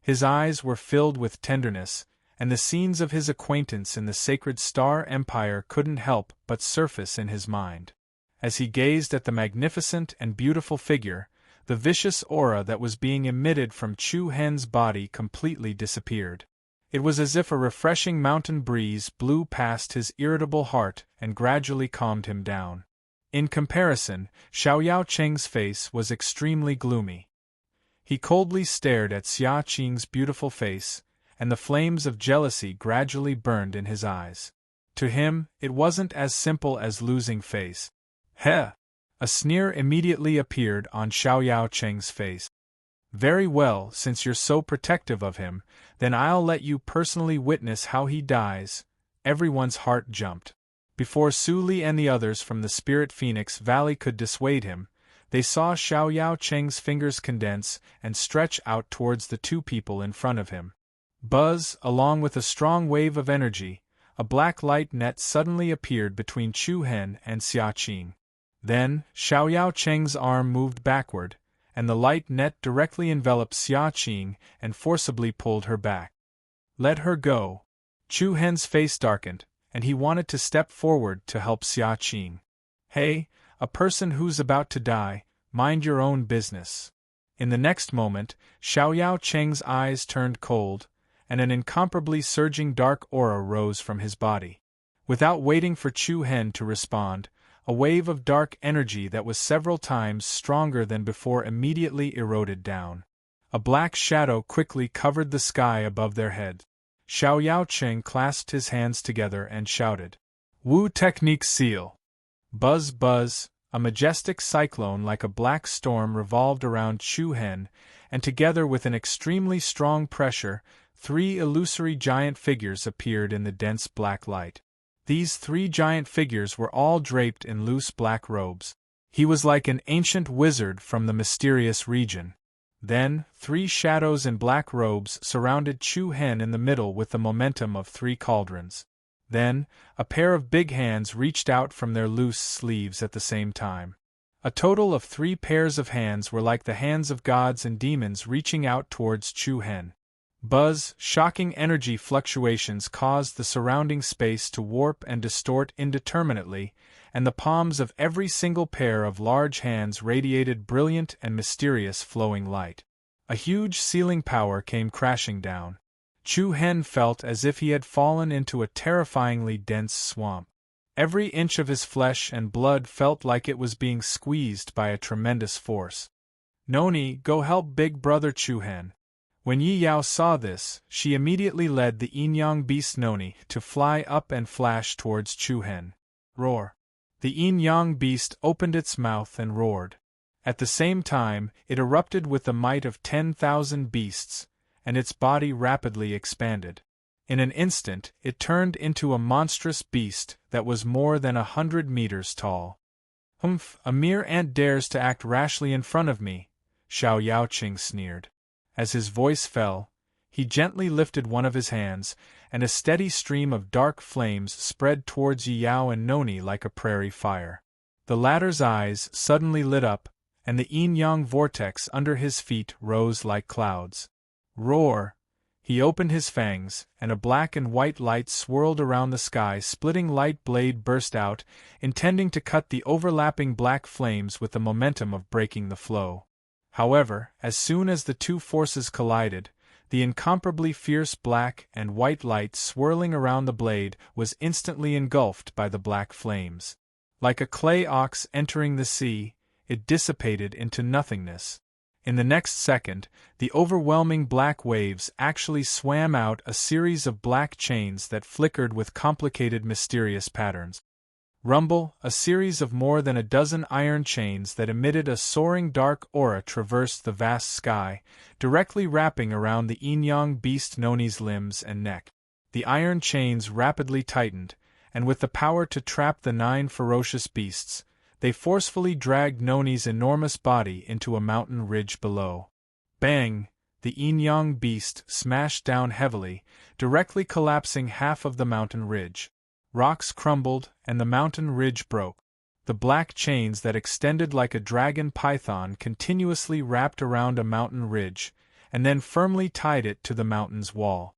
His eyes were filled with tenderness, and the scenes of his acquaintance in the sacred Star Empire couldn't help but surface in his mind. As he gazed at the magnificent and beautiful figure, the vicious aura that was being emitted from Chu Hen's body completely disappeared. It was as if a refreshing mountain breeze blew past his irritable heart and gradually calmed him down. In comparison, Xiaoyaoqing's face was extremely gloomy. He coldly stared at Xiaqing's beautiful face, and the flames of jealousy gradually burned in his eyes. To him, it wasn't as simple as losing face. Heh! A sneer immediately appeared on Xiaoyaoqing's face. Very well, since you're so protective of him, then I'll let you personally witness how he dies. Everyone's heart jumped. Before Su Li and the others from the Spirit Phoenix Valley could dissuade him, they saw Xiaoyao Cheng's fingers condense and stretch out towards the two people in front of him. Buzz, along with a strong wave of energy, a black light net suddenly appeared between Chu Hen and Xia Qing. Then, Xiaoyao Cheng's arm moved backward, and the light net directly enveloped Xia Qing and forcibly pulled her back. Let her go. Chu Hen's face darkened, and he wanted to step forward to help Xia Qing. Hey, a person who's about to die, mind your own business. In the next moment, Xiaoyao Cheng's eyes turned cold, and an incomparably surging dark aura rose from his body. Without waiting for Chu Hen to respond, a wave of dark energy that was several times stronger than before immediately eroded down. A black shadow quickly covered the sky above their heads. Xiaoyao Cheng clasped his hands together and shouted, "Wu Technique Seal!" Buzz buzz, a majestic cyclone like a black storm revolved around Chu Hen, and together with an extremely strong pressure, 3 illusory giant figures appeared in the dense black light. These 3 giant figures were all draped in loose black robes. He was like an ancient wizard from the mysterious region. Then, 3 shadows in black robes surrounded Chu Hen in the middle with the momentum of 3 cauldrons. Then, a pair of big hands reached out from their loose sleeves at the same time. A total of 3 pairs of hands were like the hands of gods and demons reaching out towards Chu Hen. Buzz, shocking energy fluctuations caused the surrounding space to warp and distort indeterminately, and the palms of every single pair of large hands radiated brilliant and mysterious flowing light. A huge sealing power came crashing down. Chu Hen felt as if he had fallen into a terrifyingly dense swamp. Every inch of his flesh and blood felt like it was being squeezed by a tremendous force. "Noni, go help big brother Chu Hen." When Yi Yao saw this, she immediately led the yin-yang beast Noni to fly up and flash towards Chu Hen. Roar! The yin-yang beast opened its mouth and roared. At the same time, it erupted with the might of 10,000 beasts, and its body rapidly expanded. In an instant, it turned into a monstrous beast that was more than 100 meters tall. "Humph, a mere ant dares to act rashly in front of me," Xiaoyao Qing sneered. As his voice fell, he gently lifted one of his hands, and a steady stream of dark flames spread towards Yi Yao and Noni like a prairie fire. The latter's eyes suddenly lit up, and the yin-yang vortex under his feet rose like clouds. Roar! He opened his fangs, and a black and white light swirled around the sky. Splitting light blade burst out, intending to cut the overlapping black flames with the momentum of breaking the flow. However, as soon as the two forces collided, the incomparably fierce black and white light swirling around the blade was instantly engulfed by the black flames. Like a clay ox entering the sea, it dissipated into nothingness. In the next second, the overwhelming black waves actually swam out a series of black chains that flickered with complicated mysterious patterns. Rumble, a series of more than a dozen iron chains that emitted a soaring dark aura traversed the vast sky, directly wrapping around the yin-yang beast Noni's limbs and neck. The iron chains rapidly tightened, and with the power to trap the 9 ferocious beasts, they forcefully dragged Noni's enormous body into a mountain ridge below. Bang! The yin-yang beast smashed down heavily, directly collapsing half of the mountain ridge. Rocks crumbled, and the mountain ridge broke. The black chains that extended like a dragon python continuously wrapped around a mountain ridge, and then firmly tied it to the mountain's wall.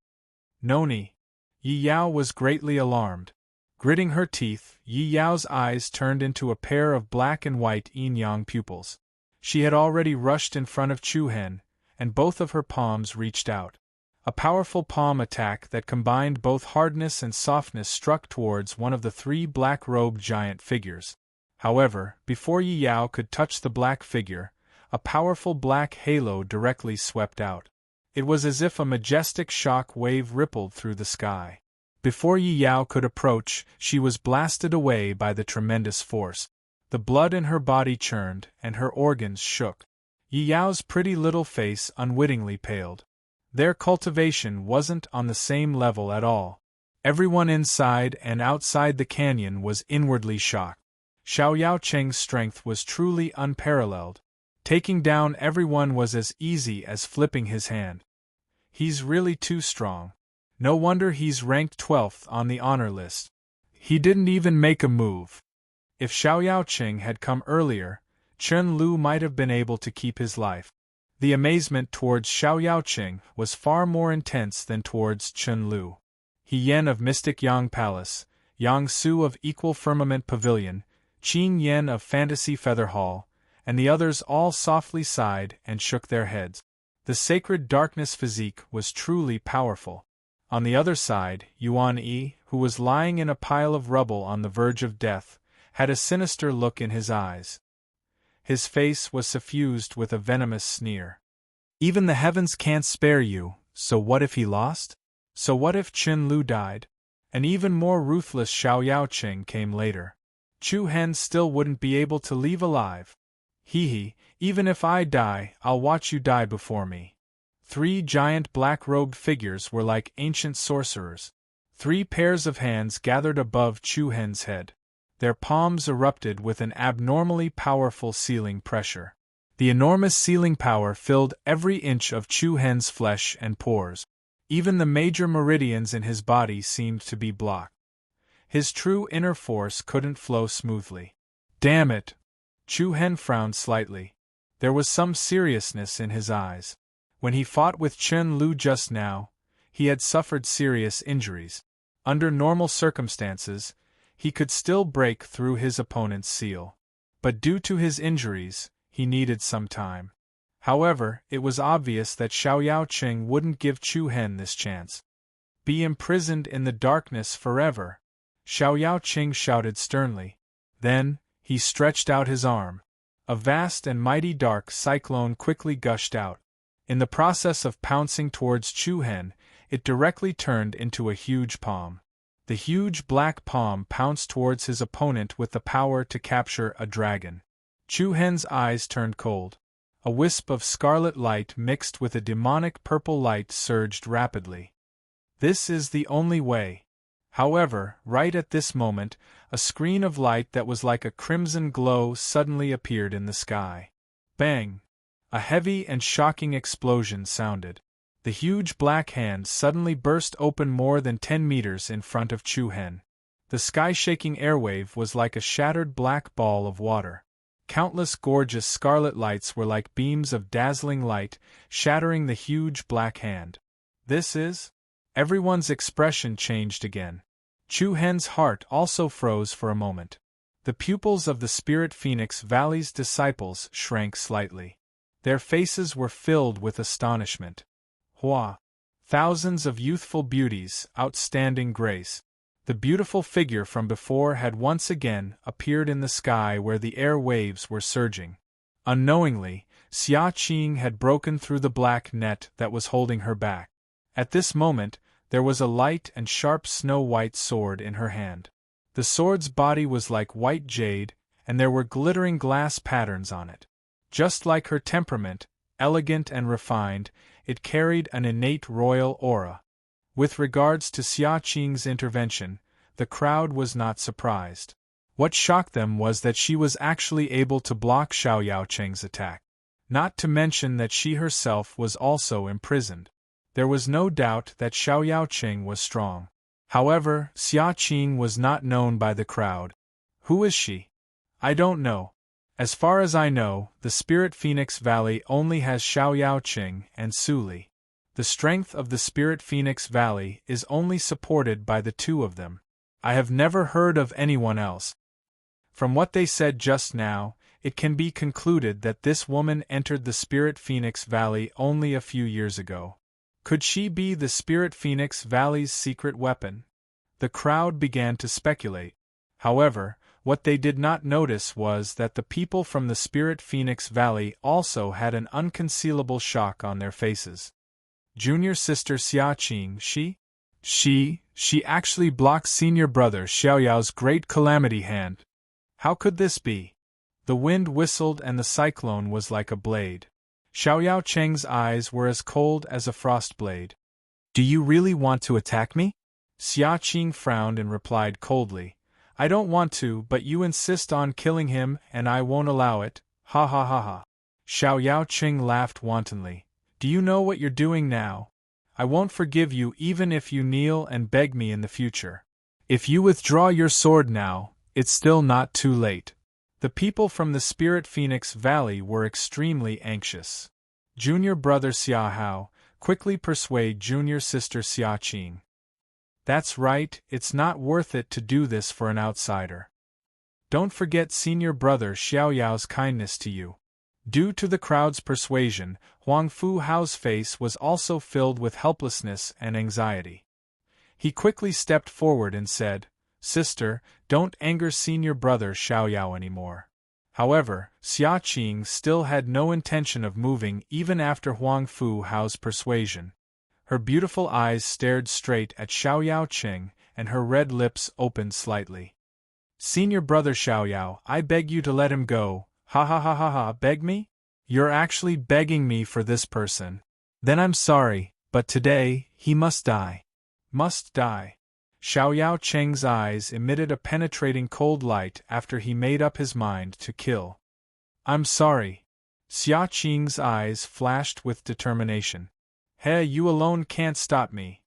Noni! Yi Yao was greatly alarmed. Gritting her teeth, Yi Yao's eyes turned into a pair of black and white yin-yang pupils. She had already rushed in front of Chu Hen, and both of her palms reached out. A powerful palm attack that combined both hardness and softness struck towards one of the 3 black-robed giant figures. However, before Yi Yao could touch the black figure, a powerful black halo directly swept out. It was as if a majestic shock wave rippled through the sky. Before Yi Yao could approach, she was blasted away by the tremendous force. The blood in her body churned, and her organs shook. Yi Yao's pretty little face unwittingly paled. Their cultivation wasn't on the same level at all. Everyone inside and outside the canyon was inwardly shocked. Xiao Yaocheng's strength was truly unparalleled. Taking down everyone was as easy as flipping his hand. He's really too strong. No wonder he's ranked 12th on the honor list. He didn't even make a move. If Xiao Yaocheng had come earlier, Chen Lu might have been able to keep his life. The amazement towards Xiao Yaocheng was far more intense than towards Chen Lu. He Yen of Mystic Yang Palace, Yang Su of Equal Firmament Pavilion, Qing Yen of Fantasy Feather Hall, and the others all softly sighed and shook their heads. The sacred darkness physique was truly powerful. On the other side, Yuan Yi, who was lying in a pile of rubble on the verge of death, had a sinister look in his eyes. His face was suffused with a venomous sneer. Even the heavens can't spare you, so what if he lost? So what if Chen Lu died? An even more ruthless Xiao Yaocheng came later. Chu Hen still wouldn't be able to leave alive. Hee, even if I die, I'll watch you die before me. 3 giant black-robed figures were like ancient sorcerers. 3 pairs of hands gathered above Chu Hen's head. Their palms erupted with an abnormally powerful sealing pressure. The enormous sealing power filled every inch of Chu Hen's flesh and pores. Even the major meridians in his body seemed to be blocked. His true inner force couldn't flow smoothly. Damn it! Chu Hen frowned slightly. There was some seriousness in his eyes. When he fought with Chen Lu just now, he had suffered serious injuries. Under normal circumstances, he could still break through his opponent's seal. But due to his injuries, he needed some time. However, it was obvious that Xiao Yaocheng wouldn't give Chu Hen this chance. Be imprisoned in the darkness forever, Xiao Yaocheng shouted sternly. Then, he stretched out his arm. A vast and mighty dark cyclone quickly gushed out. In the process of pouncing towards Chu Hen, it directly turned into a huge palm. The huge black palm pounced towards his opponent with the power to capture a dragon. Chu Hen's eyes turned cold. A wisp of scarlet light mixed with a demonic purple light surged rapidly. This is the only way. However, right at this moment, a screen of light that was like a crimson glow suddenly appeared in the sky. Bang! A heavy and shocking explosion sounded. The huge black hand suddenly burst open more than 10 meters in front of Chu Hen. The sky-shaking airwave was like a shattered black ball of water. Countless gorgeous scarlet lights were like beams of dazzling light, shattering the huge black hand. This is? Everyone's expression changed again. Chu Hen's heart also froze for a moment. The pupils of the Spirit Phoenix Valley's disciples shrank slightly. Their faces were filled with astonishment. Hua! Thousands of youthful beauties, outstanding grace. The beautiful figure from before had once again appeared in the sky where the air waves were surging. Unknowingly, Xia Qing had broken through the black net that was holding her back. At this moment, there was a light and sharp snow-white sword in her hand. The sword's body was like white jade, and there were glittering glass patterns on it. Just like her temperament, elegant and refined, it carried an innate royal aura. With regards to Xia Qing's intervention, the crowd was not surprised. What shocked them was that she was actually able to block Xiao Yaocheng's attack. Not to mention that she herself was also imprisoned. There was no doubt that Xiao Yaocheng was strong. However, Xia Qing was not known by the crowd. Who is she? I don't know. As far as I know, the Spirit Phoenix Valley only has Xiao Yaocheng and Su Li. The strength of the Spirit Phoenix Valley is only supported by the 2 of them. I have never heard of anyone else. From what they said just now, it can be concluded that this woman entered the Spirit Phoenix Valley only a few years ago. Could she be the Spirit Phoenix Valley's secret weapon? The crowd began to speculate. However, what they did not notice was that the people from the Spirit Phoenix Valley also had an unconcealable shock on their faces. Junior sister Xia Qing, she actually blocked senior brother Xiaoyao's great calamity hand. How could this be? The wind whistled and the cyclone was like a blade. Xiao Cheng's eyes were as cold as a frost blade. Do you really want to attack me? Xia Qing frowned and replied coldly. I don't want to, but you insist on killing him, and I won't allow it. Ha ha ha ha. Xiao Qing laughed wantonly. Do you know what you're doing now? I won't forgive you even if you kneel and beg me in the future. If you withdraw your sword now, it's still not too late. The people from the Spirit Phoenix Valley were extremely anxious. Junior brother Xia Hao, quickly persuade junior sister Xia Qing. That's right, it's not worth it to do this for an outsider. Don't forget senior brother Xiao Yao's kindness to you. Due to the crowd's persuasion, Huang Fu Hao's face was also filled with helplessness and anxiety. He quickly stepped forward and said, Sister, don't anger senior brother Xiao Yao anymore. However, Xia Qing still had no intention of moving even after Huang Fu Hao's persuasion. Her beautiful eyes stared straight at Xiao Qing, and her red lips opened slightly. Senior brother Xiao Yao, I beg you to let him go. Ha ha ha ha ha, beg me? You're actually begging me for this person. Then I'm sorry, but today, he must die. Must die. Xiao Cheng's eyes emitted a penetrating cold light after he made up his mind to kill. I'm sorry. Xia Qing's eyes flashed with determination. Hey, you alone can't stop me.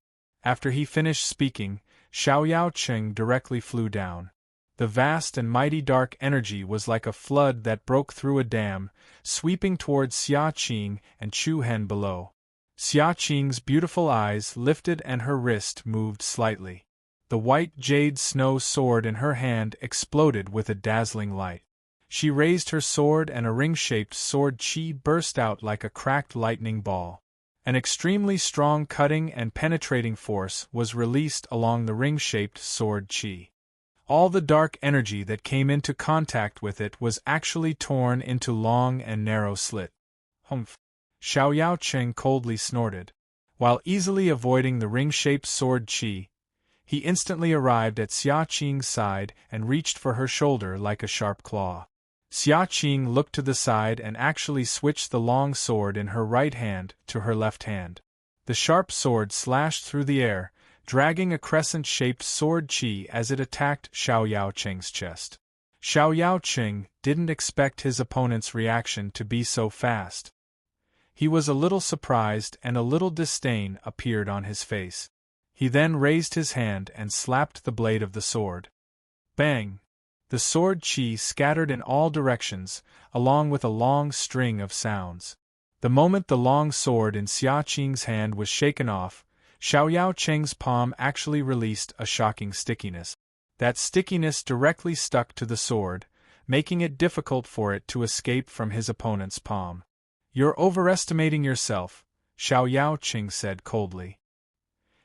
After he finished speaking, Xiao Qing directly flew down. The vast and mighty dark energy was like a flood that broke through a dam, sweeping towards Xia Qing and Chu Hen below. Xia Qing's beautiful eyes lifted and her wrist moved slightly. The white jade snow sword in her hand exploded with a dazzling light. She raised her sword and a ring-shaped sword chi burst out like a cracked lightning ball. An extremely strong cutting and penetrating force was released along the ring-shaped sword chi. All the dark energy that came into contact with it was actually torn into long and narrow slits. Humph! Xiao Qing coldly snorted. While easily avoiding the ring-shaped sword chi, he instantly arrived at Xia Qing's side and reached for her shoulder like a sharp claw. Xia Qing looked to the side and actually switched the long sword in her right hand to her left hand. The sharp sword slashed through the air, dragging a crescent-shaped sword chi as it attacked Xiao Qing's chest. Xiao Qing didn't expect his opponent's reaction to be so fast. He was a little surprised and a little disdain appeared on his face. He then raised his hand and slapped the blade of the sword. Bang! The sword chi scattered in all directions, along with a long string of sounds. The moment the long sword in Xia Qing's hand was shaken off, Xiao Qing's palm actually released a shocking stickiness. That stickiness directly stuck to the sword, making it difficult for it to escape from his opponent's palm. You're overestimating yourself, Xiao Qing said coldly.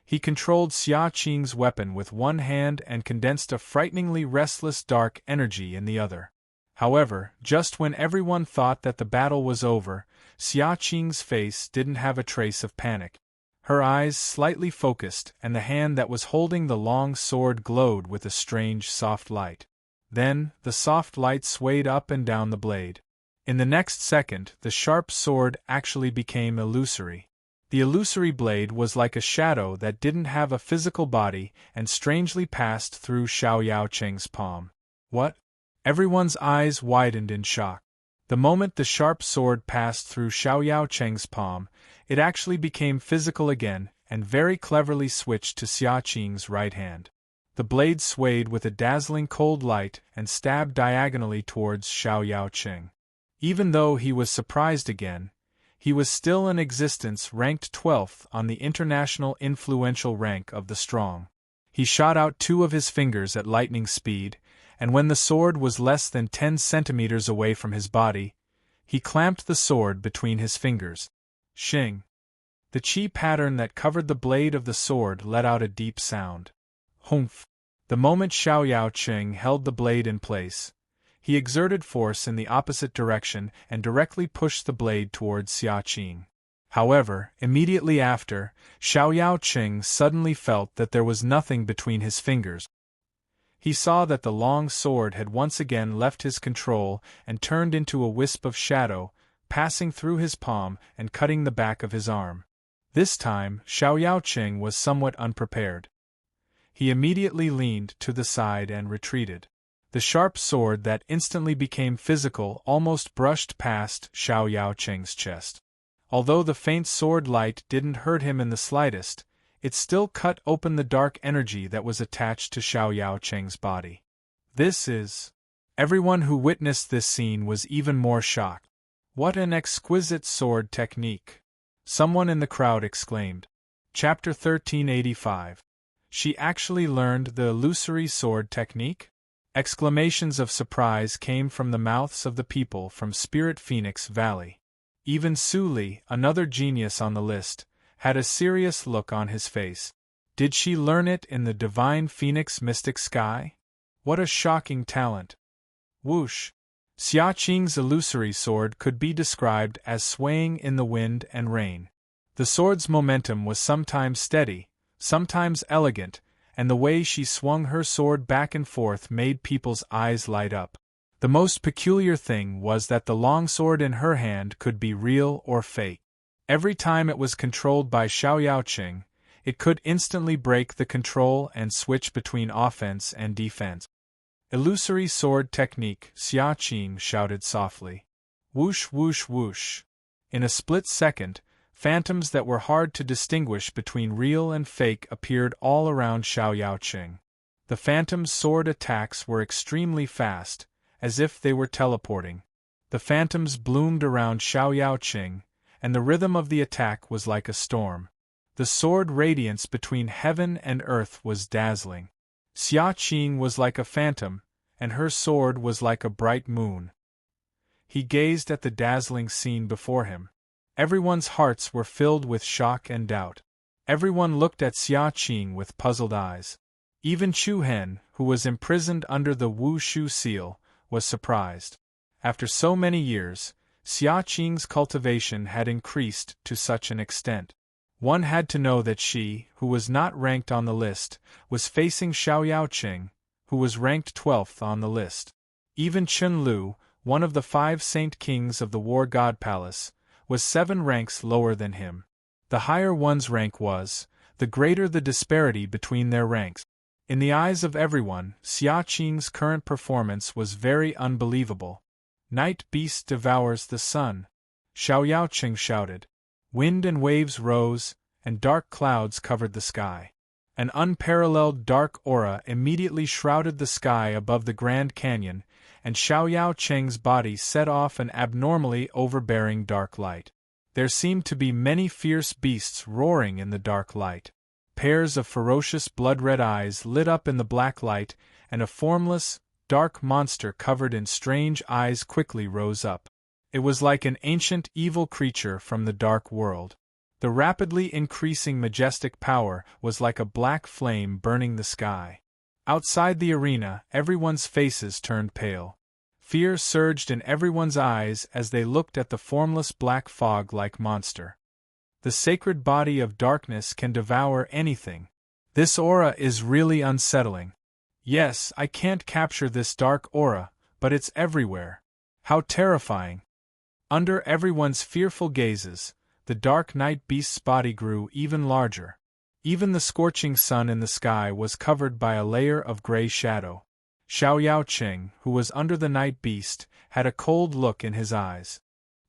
He controlled Xia Qing's weapon with one hand and condensed a frighteningly restless dark energy in the other. However, just when everyone thought that the battle was over, Xia Qing's face didn't have a trace of panic. Her eyes slightly focused and the hand that was holding the long sword glowed with a strange soft light. Then, the soft light swayed up and down the blade. In the next second, the sharp sword actually became illusory. The illusory blade was like a shadow that didn't have a physical body and strangely passed through Xiao Qing's palm. What? Everyone's eyes widened in shock. The moment the sharp sword passed through Xiao Qing's palm, it actually became physical again and very cleverly switched to Xia Qing's right hand. The blade swayed with a dazzling cold light and stabbed diagonally towards Xiao Qing. Even though he was surprised again, he was still in existence, ranked 12th on the international influential rank of the strong. He shot out two of his fingers at lightning speed, and when the sword was less than 10 centimeters away from his body, he clamped the sword between his fingers. Shing! The chi pattern that covered the blade of the sword let out a deep sound. Humph! The moment Xiao Qing held the blade in place, he exerted force in the opposite direction and directly pushed the blade towards Xia Qing. However, immediately after, Xiao Qing suddenly felt that there was nothing between his fingers. He saw that the long sword had once again left his control and turned into a wisp of shadow, passing through his palm and cutting the back of his arm. This time, Xiao Yaoqing was somewhat unprepared. He immediately leaned to the side and retreated. The sharp sword that instantly became physical almost brushed past Xiao Yaoqing's chest. Although the faint sword light didn't hurt him in the slightest, it still cut open the dark energy that was attached to Xiao Yaoqing's body. This is... Everyone who witnessed this scene was even more shocked. What an exquisite sword technique! Someone in the crowd exclaimed. Chapter 1385. She actually learned the illusory sword technique? Exclamations of surprise came from the mouths of the people from Spirit Phoenix Valley. Even Su Li, another genius on the list, had a serious look on his face. Did she learn it in the divine Phoenix mystic sky? What a shocking talent! Whoosh! Xia Qing's illusory sword could be described as swaying in the wind and rain. The sword's momentum was sometimes steady, sometimes elegant, and the way she swung her sword back and forth made people's eyes light up. The most peculiar thing was that the long sword in her hand could be real or fake. Every time it was controlled by Xiao Yaoqing, it could instantly break the control and switch between offense and defense. Illusory sword technique, Xia Qing shouted softly. Whoosh whoosh whoosh. In a split second, phantoms that were hard to distinguish between real and fake appeared all around Xiao Yaoqing. The phantom's sword attacks were extremely fast, as if they were teleporting. The phantoms bloomed around Xiao Yaoqing, and the rhythm of the attack was like a storm. The sword radiance between heaven and earth was dazzling. Xia Qing was like a phantom, and her sword was like a bright moon. He gazed at the dazzling scene before him. Everyone's hearts were filled with shock and doubt. Everyone looked at Xia Qing with puzzled eyes. Even Chu Hen, who was imprisoned under the Wu Shu seal, was surprised. After so many years, Xia Qing's cultivation had increased to such an extent. One had to know that she, who was not ranked on the list, was facing Xiao Yaoqing, who was ranked 12th on the list. Even Chun Lu, one of the 5 Saint Kings of the War God Palace, was 7 ranks lower than him. The higher one's rank was, the greater the disparity between their ranks. In the eyes of everyone, Xia Qing's current performance was very unbelievable. Night beast devours the sun, Xiao Yaoqing shouted. Wind and waves rose, and dark clouds covered the sky. An unparalleled dark aura immediately shrouded the sky above the Grand Canyon, and Xiao Yaoqing's body set off an abnormally overbearing dark light. There seemed to be many fierce beasts roaring in the dark light. Pairs of ferocious blood-red eyes lit up in the black light, and a formless, dark monster covered in strange eyes quickly rose up. It was like an ancient evil creature from the dark world. The rapidly increasing majestic power was like a black flame burning the sky. Outside the arena, everyone's faces turned pale. Fear surged in everyone's eyes as they looked at the formless black fog-like monster. The sacred body of darkness can devour anything. This aura is really unsettling. Yes, I can't capture this dark aura, but it's everywhere. How terrifying! Under everyone's fearful gazes, the dark night beast's body grew even larger. Even the scorching sun in the sky was covered by a layer of gray shadow. Xiao Yaoqing, who was under the night beast, had a cold look in his eyes.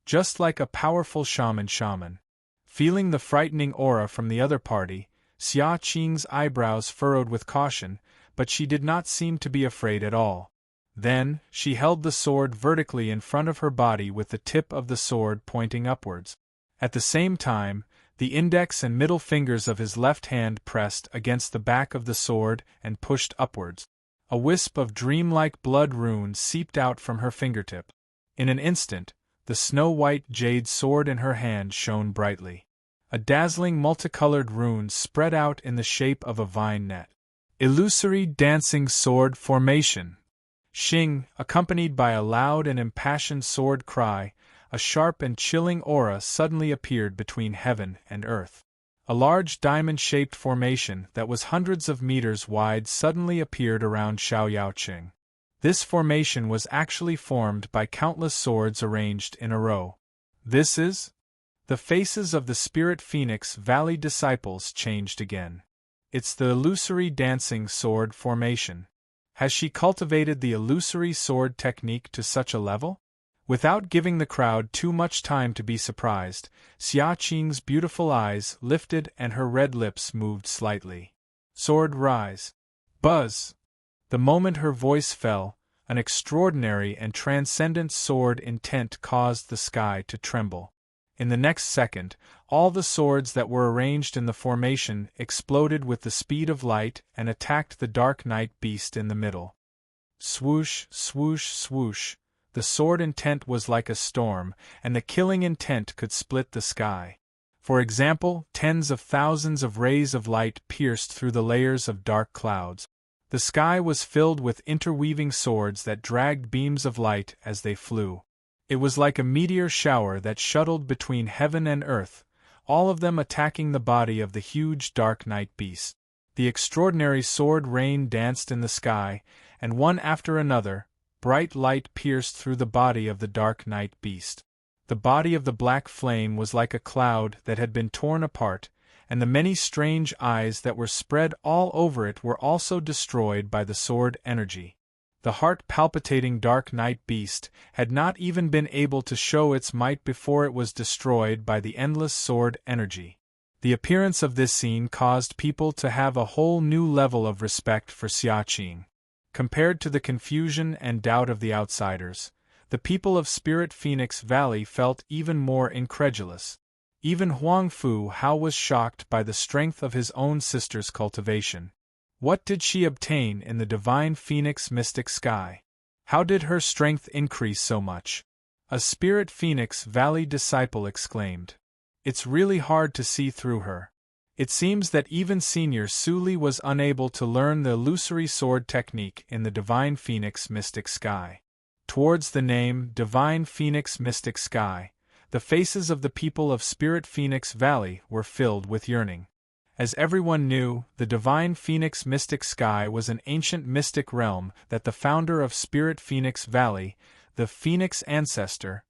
Just like a powerful shaman. Feeling the frightening aura from the other party, Xia Qing's eyebrows furrowed with caution, but she did not seem to be afraid at all. Then, she held the sword vertically in front of her body with the tip of the sword pointing upwards. At the same time, the index and middle fingers of his left hand pressed against the back of the sword and pushed upwards. A wisp of dreamlike blood runes seeped out from her fingertip. In an instant, the snow-white jade sword in her hand shone brightly. A dazzling multicolored rune spread out in the shape of a vine net. Illusory dancing sword formation. Xing, accompanied by a loud and impassioned sword cry, a sharp and chilling aura suddenly appeared between heaven and earth. A large diamond-shaped formation that was hundreds of meters wide suddenly appeared around Xiao Yaoqing. This formation was actually formed by countless swords arranged in a row. This is? The faces of the Spirit Phoenix Valley disciples changed again. It's the illusory dancing sword formation. Has she cultivated the illusory sword technique to such a level? Without giving the crowd too much time to be surprised, Xia Qing's beautiful eyes lifted and her red lips moved slightly. Sword rise. Buzz! The moment her voice fell, an extraordinary and transcendent sword intent caused the sky to tremble. In the next second, all the swords that were arranged in the formation exploded with the speed of light and attacked the dark night beast in the middle. Swoosh, swoosh, swoosh. The sword intent was like a storm, and the killing intent could split the sky. For example, tens of thousands of rays of light pierced through the layers of dark clouds. The sky was filled with interweaving swords that dragged beams of light as they flew. It was like a meteor shower that shuttled between heaven and earth, all of them attacking the body of the huge dark night beast. The extraordinary sword rain danced in the sky, and one after another, bright light pierced through the body of the dark night beast. The body of the black flame was like a cloud that had been torn apart, and the many strange eyes that were spread all over it were also destroyed by the sword energy. The heart-palpitating dark night beast had not even been able to show its might before it was destroyed by the endless sword energy. The appearance of this scene caused people to have a whole new level of respect for Xia Qing. Compared to the confusion and doubt of the outsiders, the people of Spirit Phoenix Valley felt even more incredulous. Even Huang Fu Hao was shocked by the strength of his own sister's cultivation. What did she obtain in the divine Phoenix mystic sky? How did her strength increase so much? A Spirit Phoenix Valley disciple exclaimed. It's really hard to see through her. It seems that even Senior Su Li was unable to learn the illusory sword technique in the Divine Phoenix Mystic Sky. Towards the name Divine Phoenix Mystic Sky, the faces of the people of Spirit Phoenix Valley were filled with yearning. As everyone knew, the Divine Phoenix Mystic Sky was an ancient mystic realm that the founder of Spirit Phoenix Valley, the Phoenix Ancestor,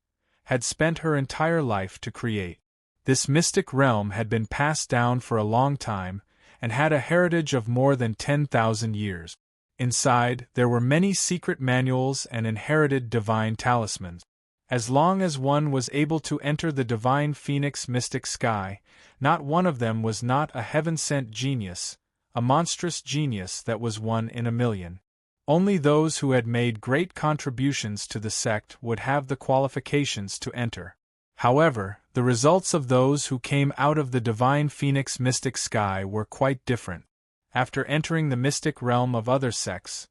had spent her entire life to create. This mystic realm had been passed down for a long time, and had a heritage of more than 10,000 years. Inside, there were many secret manuals and inherited divine talismans. As long as one was able to enter the Divine Phoenix Mystic Sky, not one of them was not a heaven-sent genius, a monstrous genius that was one in a million. Only those who had made great contributions to the sect would have the qualifications to enter. However, the results of those who came out of the Divine Phoenix Mystic Sky were quite different. After entering the mystic realm of other sects,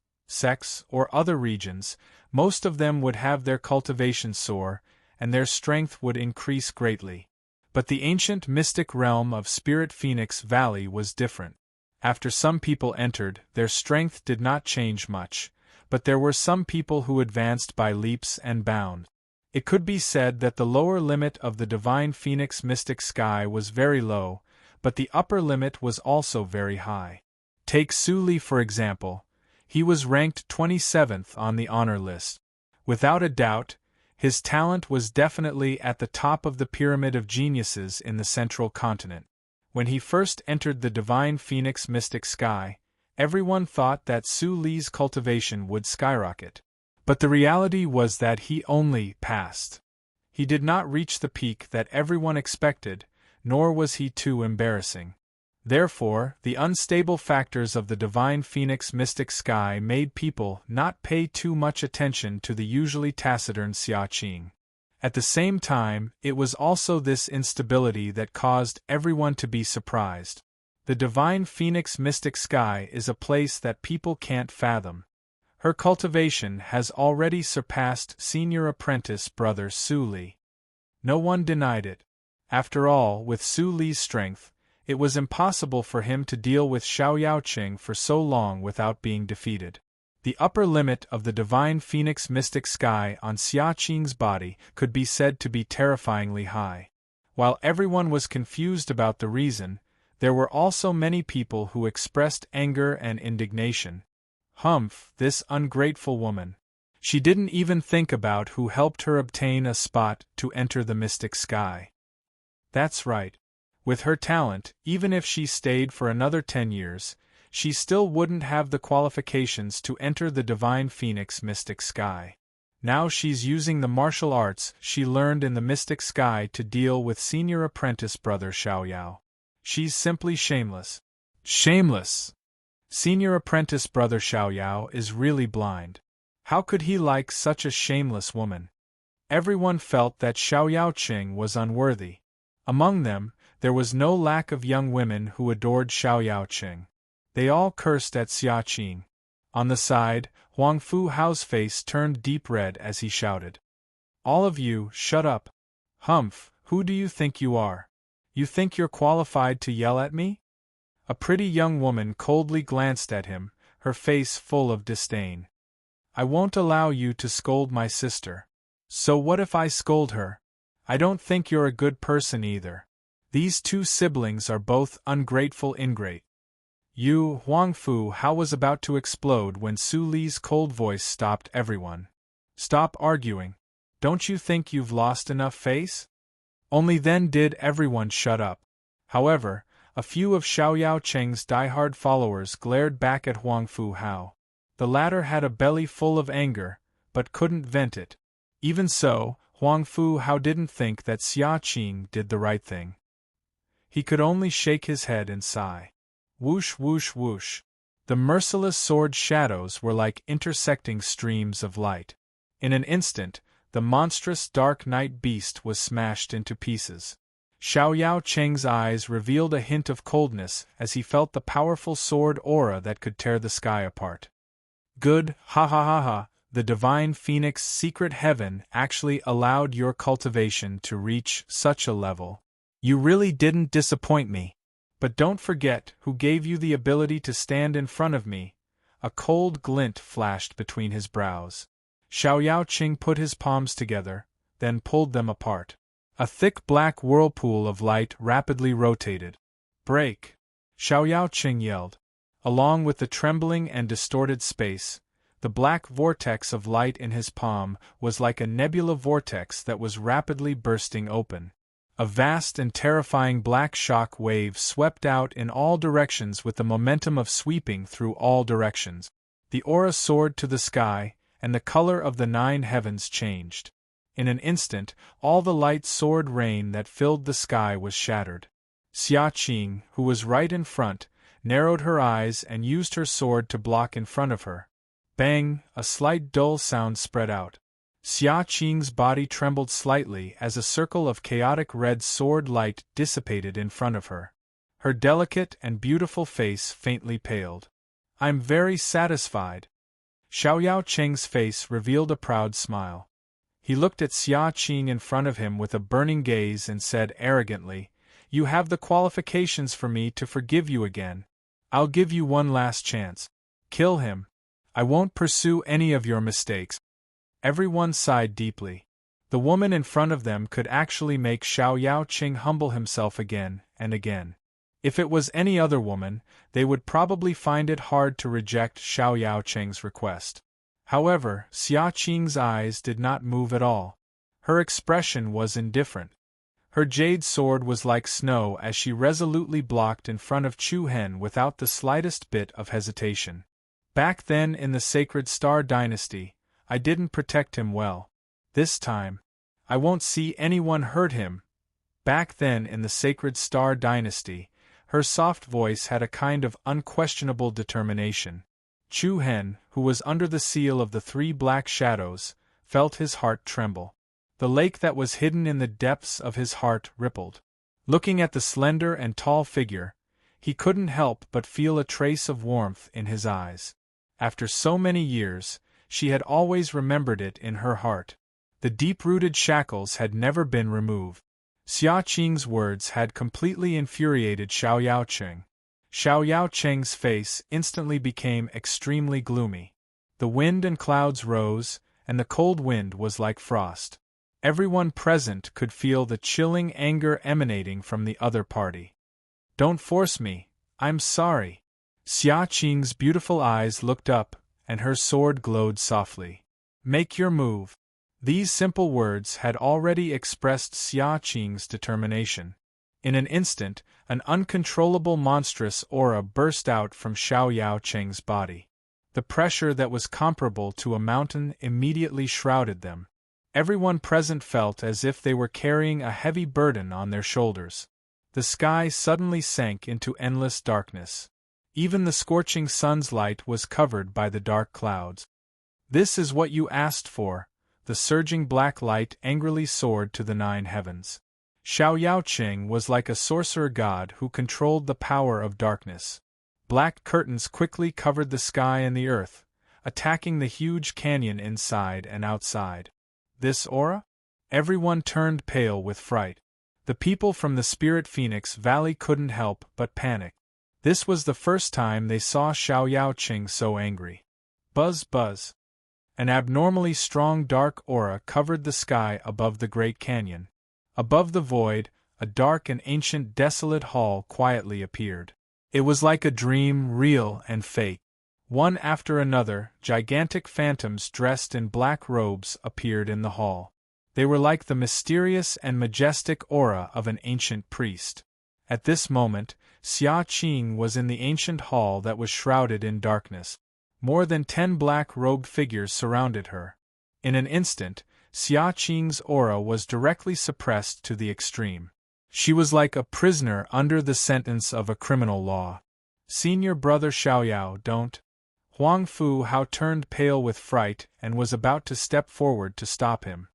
or other regions, most of them would have their cultivation soar, and their strength would increase greatly. But the ancient mystic realm of Spirit Phoenix Valley was different. After some people entered, their strength did not change much, but there were some people who advanced by leaps and bounds. It could be said that the lower limit of the Divine Phoenix Mystic Sky was very low, but the upper limit was also very high. Take Su Li for example. He was ranked 27th on the honor list. Without a doubt, his talent was definitely at the top of the pyramid of geniuses in the central continent. When he first entered the Divine Phoenix Mystic Sky, everyone thought that Su Li's cultivation would skyrocket. But the reality was that he only passed. He did not reach the peak that everyone expected, nor was he too embarrassing. Therefore, the unstable factors of the Divine Phoenix Mystic Sky made people not pay too much attention to the usually taciturn Xia Qing. At the same time, it was also this instability that caused everyone to be surprised. The Divine Phoenix Mystic Sky is a place that people can't fathom. Her cultivation has already surpassed senior apprentice brother Su Li. No one denied it. After all, with Su Li's strength, it was impossible for him to deal with Xiao Yaoqing for so long without being defeated. The upper limit of the Divine Phoenix Mystic Sky on Xia Qing's body could be said to be terrifyingly high. While everyone was confused about the reason, there were also many people who expressed anger and indignation. Humph, this ungrateful woman. She didn't even think about who helped her obtain a spot to enter the mystic sky. That's right. With her talent, even if she stayed for another 10 years, she still wouldn't have the qualifications to enter the divine phoenix mystic sky. Now she's using the martial arts she learned in the mystic sky to deal with senior apprentice brother Xiaoyao. She's simply shameless. Shameless! Senior apprentice brother Xiaoyao is really blind. How could he like such a shameless woman? Everyone felt that Xiaoyao Qing was unworthy. Among them, there was no lack of young women who adored Xiaoyao Qing. They all cursed at Xia Qing. On the side, Huang Fu Hao's face turned deep red as he shouted. All of you, shut up. Humph, who do you think you are? You think you're qualified to yell at me? A pretty young woman coldly glanced at him, her face full of disdain. I won't allow you to scold my sister. So what if I scold her? I don't think you're a good person either. These two siblings are both ungrateful ingrate. You, Huang Fu Hao was about to explode when Su Li's cold voice stopped everyone. Stop arguing. Don't you think you've lost enough face? Only then did everyone shut up. However, a few of Xiaoyao Cheng's diehard followers glared back at Huang Fu Hao. The latter had a belly full of anger, but couldn't vent it. Even so, Huang Fu Hao didn't think that Xia Qing did the right thing. He could only shake his head and sigh. Whoosh whoosh whoosh. The merciless sword shadows were like intersecting streams of light. In an instant, the monstrous dark night beast was smashed into pieces. Xiaoyao Cheng's eyes revealed a hint of coldness as he felt the powerful sword aura that could tear the sky apart. Good, ha ha ha ha, the divine phoenix secret heaven actually allowed your cultivation to reach such a level. You really didn't disappoint me. But don't forget who gave you the ability to stand in front of me. A cold glint flashed between his brows. Xiaoyao Qing put his palms together, then pulled them apart. A thick black whirlpool of light rapidly rotated. Break! Xiaoyao Qing yelled. Along with the trembling and distorted space, the black vortex of light in his palm was like a nebula vortex that was rapidly bursting open. A vast and terrifying black shock wave swept out in all directions with the momentum of sweeping through all directions. The aura soared to the sky, and the color of the 9 heavens changed. In an instant, all the light sword rain that filled the sky was shattered. Xia Qing, who was right in front, narrowed her eyes and used her sword to block in front of her. Bang! A slight dull sound spread out. Xia Qing's body trembled slightly as a circle of chaotic red sword light dissipated in front of her. Her delicate and beautiful face faintly paled. I'm very satisfied. Xiaoyao Cheng's face revealed a proud smile. He looked at Xia Qing in front of him with a burning gaze and said arrogantly, You have the qualifications for me to forgive you again. I'll give you one last chance. Kill him. I won't pursue any of your mistakes. Everyone sighed deeply. The woman in front of them could actually make Xiaoyao Qing humble himself again and again. If it was any other woman, they would probably find it hard to reject Xiaoyao Qing's request. However, Xia Qing's eyes did not move at all. Her expression was indifferent. Her jade sword was like snow as she resolutely blocked in front of Chu Hen without the slightest bit of hesitation. Back then in the Sacred Star Dynasty, I didn't protect him well. This time, I won't see anyone hurt him. Back then in the Sacred Star Dynasty, her soft voice had a kind of unquestionable determination. Chu Hen, who was under the seal of the 3 black shadows, felt his heart tremble. The lake that was hidden in the depths of his heart rippled. Looking at the slender and tall figure, he couldn't help but feel a trace of warmth in his eyes. After so many years, she had always remembered it in her heart. The deep-rooted shackles had never been removed. Xia Qing's words had completely infuriated Xiaoyao Qing. Xiaoyao Qing's face instantly became extremely gloomy. The wind and clouds rose, and the cold wind was like frost. Everyone present could feel the chilling anger emanating from the other party. Don't force me, I'm sorry. Xia Qing's beautiful eyes looked up, and her sword glowed softly. Make your move. These simple words had already expressed Xia Qing's determination. In an instant, an uncontrollable monstrous aura burst out from Xiao Yao Cheng's body. The pressure that was comparable to a mountain immediately shrouded them. Everyone present felt as if they were carrying a heavy burden on their shoulders. The sky suddenly sank into endless darkness. Even the scorching sun's light was covered by the dark clouds. "This is what you asked for," the surging black light angrily soared to the 9 heavens. Xiao Yao Cheng was like a sorcerer god who controlled the power of darkness. Black curtains quickly covered the sky and the earth, attacking the huge canyon inside and outside. This aura? Everyone turned pale with fright. The people from the Spirit Phoenix Valley couldn't help but panic. This was the first time they saw Xiao Yao Cheng so angry. Buzz buzz. An abnormally strong dark aura covered the sky above the Great Canyon. Above the void, a dark and ancient desolate hall quietly appeared. It was like a dream, real and fake. One after another, gigantic phantoms dressed in black robes appeared in the hall. They were like the mysterious and majestic aura of an ancient priest. At this moment, Xia Qing was in the ancient hall that was shrouded in darkness. More than 10 black-robed figures surrounded her. In an instant, Xia Qing's aura was directly suppressed to the extreme. She was like a prisoner under the sentence of a criminal law. "Senior brother Xiaoyao, don't." Huang Fu Hao turned pale with fright and was about to step forward to stop him.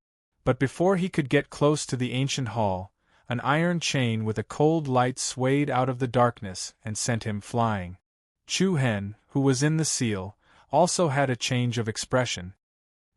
But before he could get close to the ancient hall, an iron chain with a cold light swayed out of the darkness and sent him flying. Chu Hen, who was in the seal, also had a change of expression.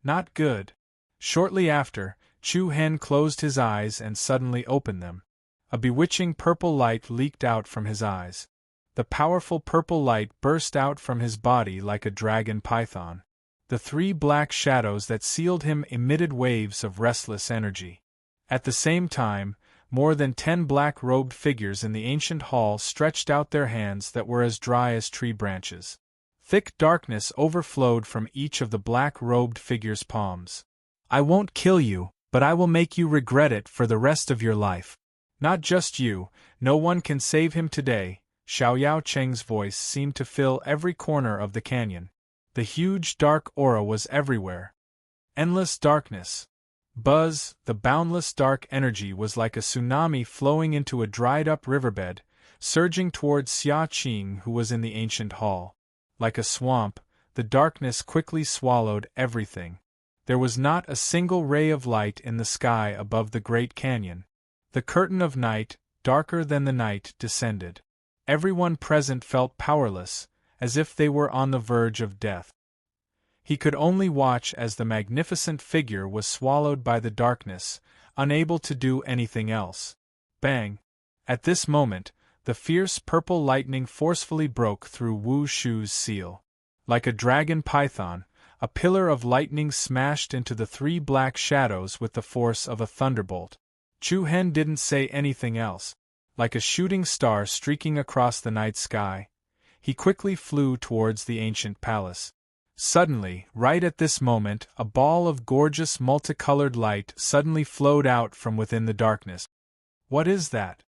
Not good. Shortly after, Chu Hen closed his eyes and suddenly opened them. A bewitching purple light leaked out from his eyes. The powerful purple light burst out from his body like a dragon python. The 3 black shadows that sealed him emitted waves of restless energy. At the same time, more than 10 black-robed figures in the ancient hall stretched out their hands that were as dry as tree branches. Thick darkness overflowed from each of the black-robed figures' palms. "I won't kill you, but I will make you regret it for the rest of your life. Not just you, no one can save him today." Xiao Yao Cheng's voice seemed to fill every corner of the canyon. The huge dark aura was everywhere. Endless darkness. Buzz, the boundless dark energy was like a tsunami flowing into a dried-up riverbed, surging towards Xia Qing who was in the ancient hall. Like a swamp, the darkness quickly swallowed everything. There was not a single ray of light in the sky above the Great Canyon. The curtain of night, darker than the night, descended. Everyone present felt powerless, as if they were on the verge of death. He could only watch as the magnificent figure was swallowed by the darkness, unable to do anything else. Bang! At this moment, the fierce purple lightning forcefully broke through Wu Shu's seal. Like a dragon python, a pillar of lightning smashed into the 3 black shadows with the force of a thunderbolt. Chu Hen didn't say anything else. Like a shooting star streaking across the night sky, he quickly flew towards the ancient palace. Suddenly, right at this moment, a ball of gorgeous multicolored light suddenly flowed out from within the darkness. "What is that?"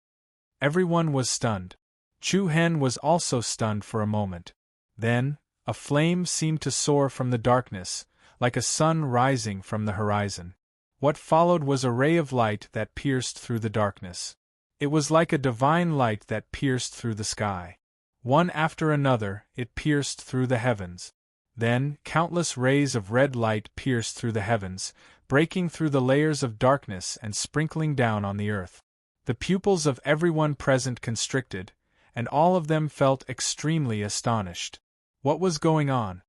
Everyone was stunned. Chu Hen was also stunned for a moment. Then, a flame seemed to soar from the darkness, like a sun rising from the horizon. What followed was a ray of light that pierced through the darkness. It was like a divine light that pierced through the sky. One after another, it pierced through the heavens. Then, countless rays of red light pierced through the heavens, breaking through the layers of darkness and sprinkling down on the earth. The pupils of everyone present constricted, and all of them felt extremely astonished. What was going on?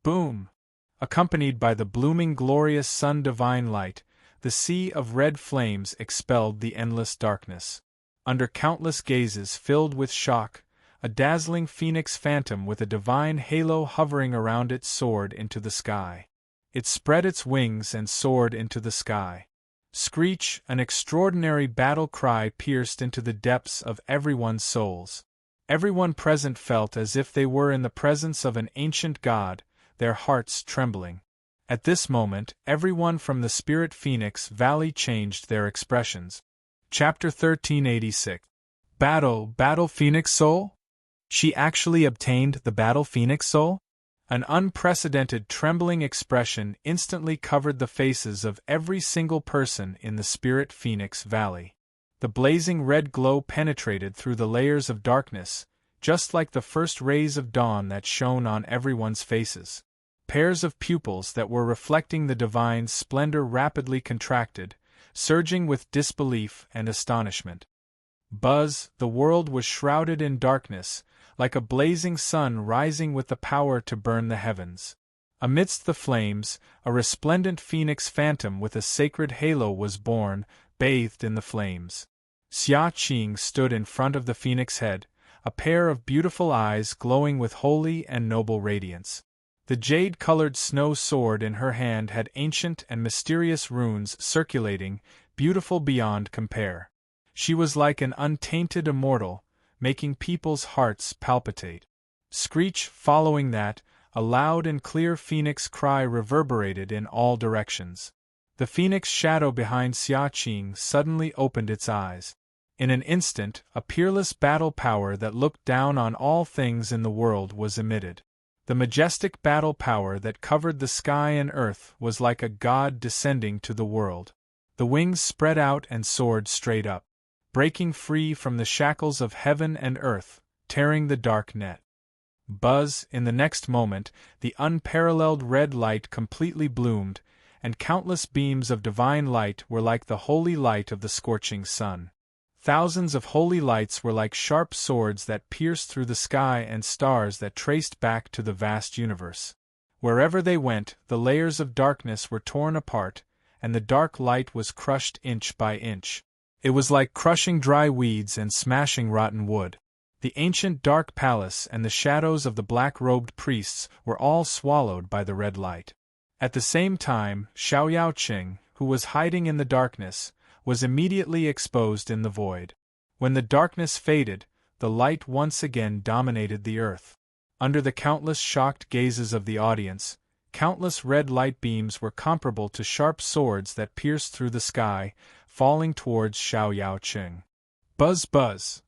Boom! Accompanied by the blooming glorious sun divine light, the sea of red flames expelled the endless darkness. Under countless gazes filled with shock, a dazzling phoenix phantom with a divine halo hovering around it soared into the sky. It spread its wings and soared into the sky. Screech, an extraordinary battle cry pierced into the depths of everyone's souls. Everyone present felt as if they were in the presence of an ancient god, their hearts trembling. At this moment, everyone from the Spirit Phoenix Valley changed their expressions. Chapter 1386. Battle Phoenix Soul? She actually obtained the Battle Phoenix Soul? An unprecedented trembling expression instantly covered the faces of every single person in the Spirit Phoenix Valley. The blazing red glow penetrated through the layers of darkness, just like the first rays of dawn that shone on everyone's faces. Pairs of pupils that were reflecting the divine splendor rapidly contracted, surging with disbelief and astonishment. Buzz, the world was shrouded in darkness, like a blazing sun rising with the power to burn the heavens. Amidst the flames, a resplendent phoenix phantom with a sacred halo was born, bathed in the flames. Xia Qing stood in front of the phoenix head, a pair of beautiful eyes glowing with holy and noble radiance. The jade-colored snow sword in her hand had ancient and mysterious runes circulating, beautiful beyond compare. She was like an untainted immortal, making people's hearts palpitate. Screech following that, a loud and clear phoenix cry reverberated in all directions. The phoenix shadow behind Xia Qing suddenly opened its eyes. In an instant, a peerless battle power that looked down on all things in the world was emitted. The majestic battle power that covered the sky and earth was like a god descending to the world. The wings spread out and soared straight up, breaking free from the shackles of heaven and earth, tearing the dark net. Buzz, in the next moment, the unparalleled red light completely bloomed, and countless beams of divine light were like the holy light of the scorching sun. Thousands of holy lights were like sharp swords that pierced through the sky and stars that traced back to the vast universe. Wherever they went, the layers of darkness were torn apart, and the dark light was crushed inch by inch. It was like crushing dry weeds and smashing rotten wood. The ancient dark palace and the shadows of the black-robed priests were all swallowed by the red light. At the same time, Xiao Qing, who was hiding in the darkness, was immediately exposed in the void. When the darkness faded, the light once again dominated the earth. Under the countless shocked gazes of the audience, countless red light beams were comparable to sharp swords that pierced through the sky, falling towards Xiao Qing. Buzz buzz!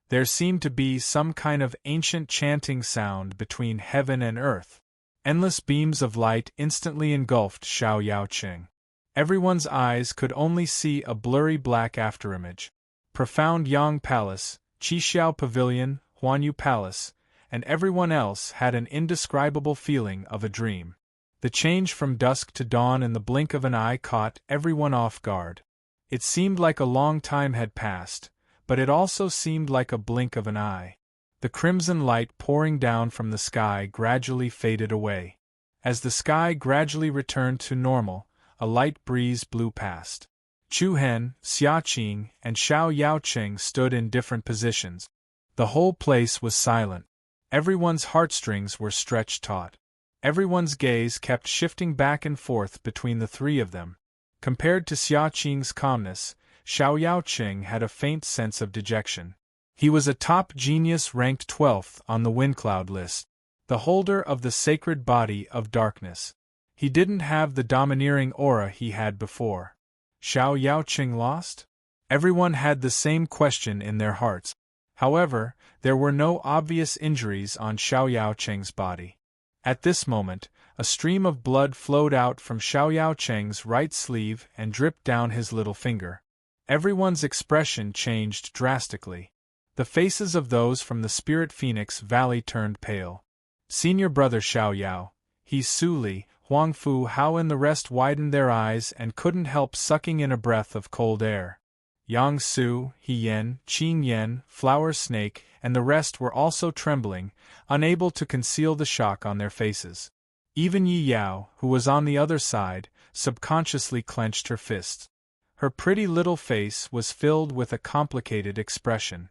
There seemed to be some kind of ancient chanting sound between heaven and earth. Endless beams of light instantly engulfed Xiao Qing. Everyone's eyes could only see a blurry black afterimage. Profound Yang Palace, Qixiao Pavilion, Huanyu Palace, and everyone else had an indescribable feeling of a dream. The change from dusk to dawn in the blink of an eye caught everyone off guard. It seemed like a long time had passed, but it also seemed like a blink of an eye. The crimson light pouring down from the sky gradually faded away. As the sky gradually returned to normal, a light breeze blew past. Chu Hen, Xia Qing, and Xiao Qing stood in different positions. The whole place was silent. Everyone's heartstrings were stretched taut. Everyone's gaze kept shifting back and forth between the three of them. Compared to Xia Qing's calmness, Xiao Qing had a faint sense of dejection. He was a top genius ranked 12th on the Windcloud list, the holder of the sacred body of darkness. He didn't have the domineering aura he had before. Xiao Qing lost? Everyone had the same question in their hearts. However, there were no obvious injuries on Xiao Qing's body. At this moment, a stream of blood flowed out from Xiao Qing's right sleeve and dripped down his little finger. Everyone's expression changed drastically. The faces of those from the Spirit Phoenix Valley turned pale. Senior brother Xiao, He Su Li, Huang Fu Hao and the rest widened their eyes and couldn't help sucking in a breath of cold air. Yang Su, He Yen, Qing Yen, Flower Snake, and the rest were also trembling, unable to conceal the shock on their faces. Even Yi Yao, who was on the other side, subconsciously clenched her fists. Her pretty little face was filled with a complicated expression.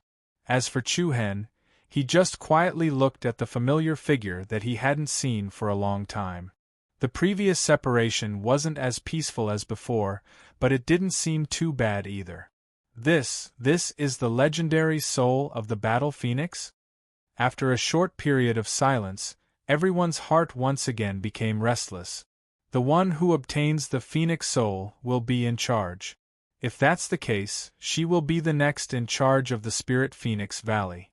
As for Chu Hen, he just quietly looked at the familiar figure that he hadn't seen for a long time. The previous separation wasn't as peaceful as before, but it didn't seem too bad either. This is the legendary soul of the Battle Phoenix? After a short period of silence, everyone's heart once again became restless. The one who obtains the phoenix soul will be in charge. If that's the case, she will be the next in charge of the Spirit Phoenix Valley.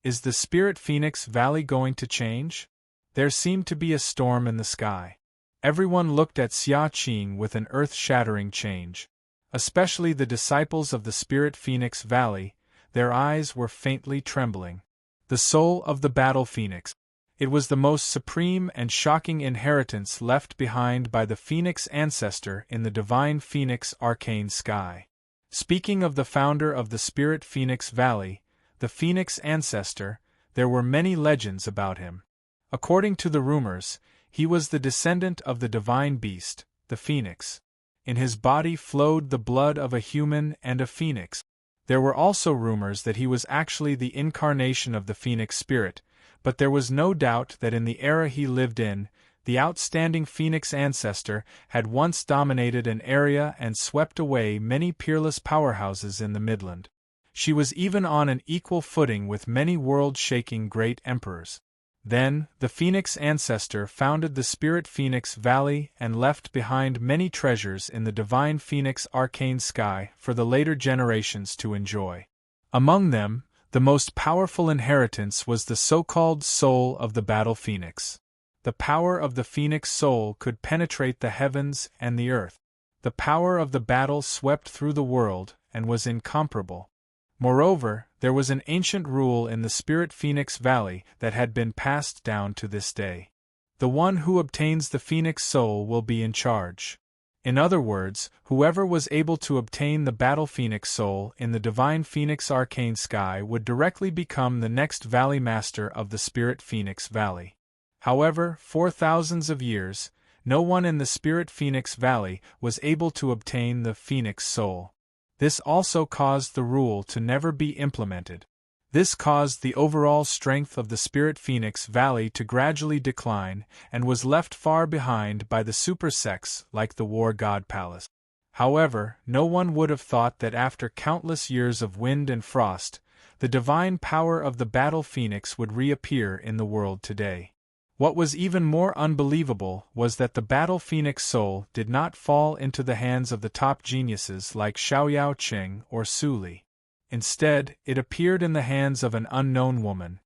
Is the Spirit Phoenix Valley going to change? There seemed to be a storm in the sky. Everyone looked at Xia Qing with an earth-shattering change. Especially the disciples of the Spirit Phoenix Valley, their eyes were faintly trembling. The soul of the battle phoenix. It was the most supreme and shocking inheritance left behind by the phoenix ancestor in the divine phoenix arcane sky. Speaking of the founder of the Spirit Phoenix Valley, the phoenix ancestor, there were many legends about him. According to the rumors, he was the descendant of the divine beast, the phoenix. In his body flowed the blood of a human and a phoenix. There were also rumors that he was actually the incarnation of the phoenix spirit, but there was no doubt that in the era he lived in, the outstanding phoenix ancestor had once dominated an area and swept away many peerless powerhouses in the Midland. She was even on an equal footing with many world-shaking great emperors. Then, the phoenix ancestor founded the Spirit Phoenix Valley and left behind many treasures in the divine phoenix arcane sky for the later generations to enjoy. Among them, the most powerful inheritance was the so-called soul of the battle phoenix. The power of the phoenix soul could penetrate the heavens and the earth. The power of the battle swept through the world and was incomparable. Moreover, there was an ancient rule in the Spirit Phoenix Valley that had been passed down to this day. The one who obtains the phoenix soul will be in charge. In other words, whoever was able to obtain the battle phoenix soul in the divine phoenix arcane sky would directly become the next valley master of the Spirit Phoenix Valley. However, for thousands of years, no one in the Spirit Phoenix Valley was able to obtain the phoenix soul. This also caused the rule to never be implemented. This caused the overall strength of the Spirit Phoenix Valley to gradually decline and was left far behind by the super sects like the War God Palace. However, no one would have thought that after countless years of wind and frost, the divine power of the battle phoenix would reappear in the world today. What was even more unbelievable was that the battle phoenix soul did not fall into the hands of the top geniuses like Xiaoyao Qing or Su Li. Instead, it appeared in the hands of an unknown woman.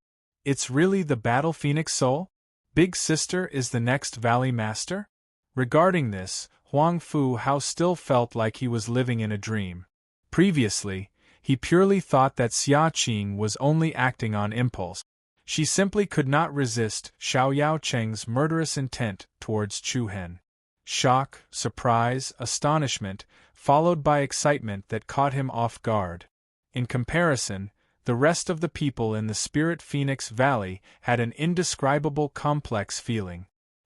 It's really the battle phoenix soul? Big Sister is the next valley master? Regarding this, Huang Fu Hao still felt like he was living in a dream. Previously, he purely thought that Xia Qing was only acting on impulse. She simply could not resist Xiaoyao Cheng's murderous intent towards Chu Hen. Shock, surprise, astonishment, followed by excitement that caught him off guard. In comparison, the rest of the people in the Spirit Phoenix Valley had an indescribable complex feeling.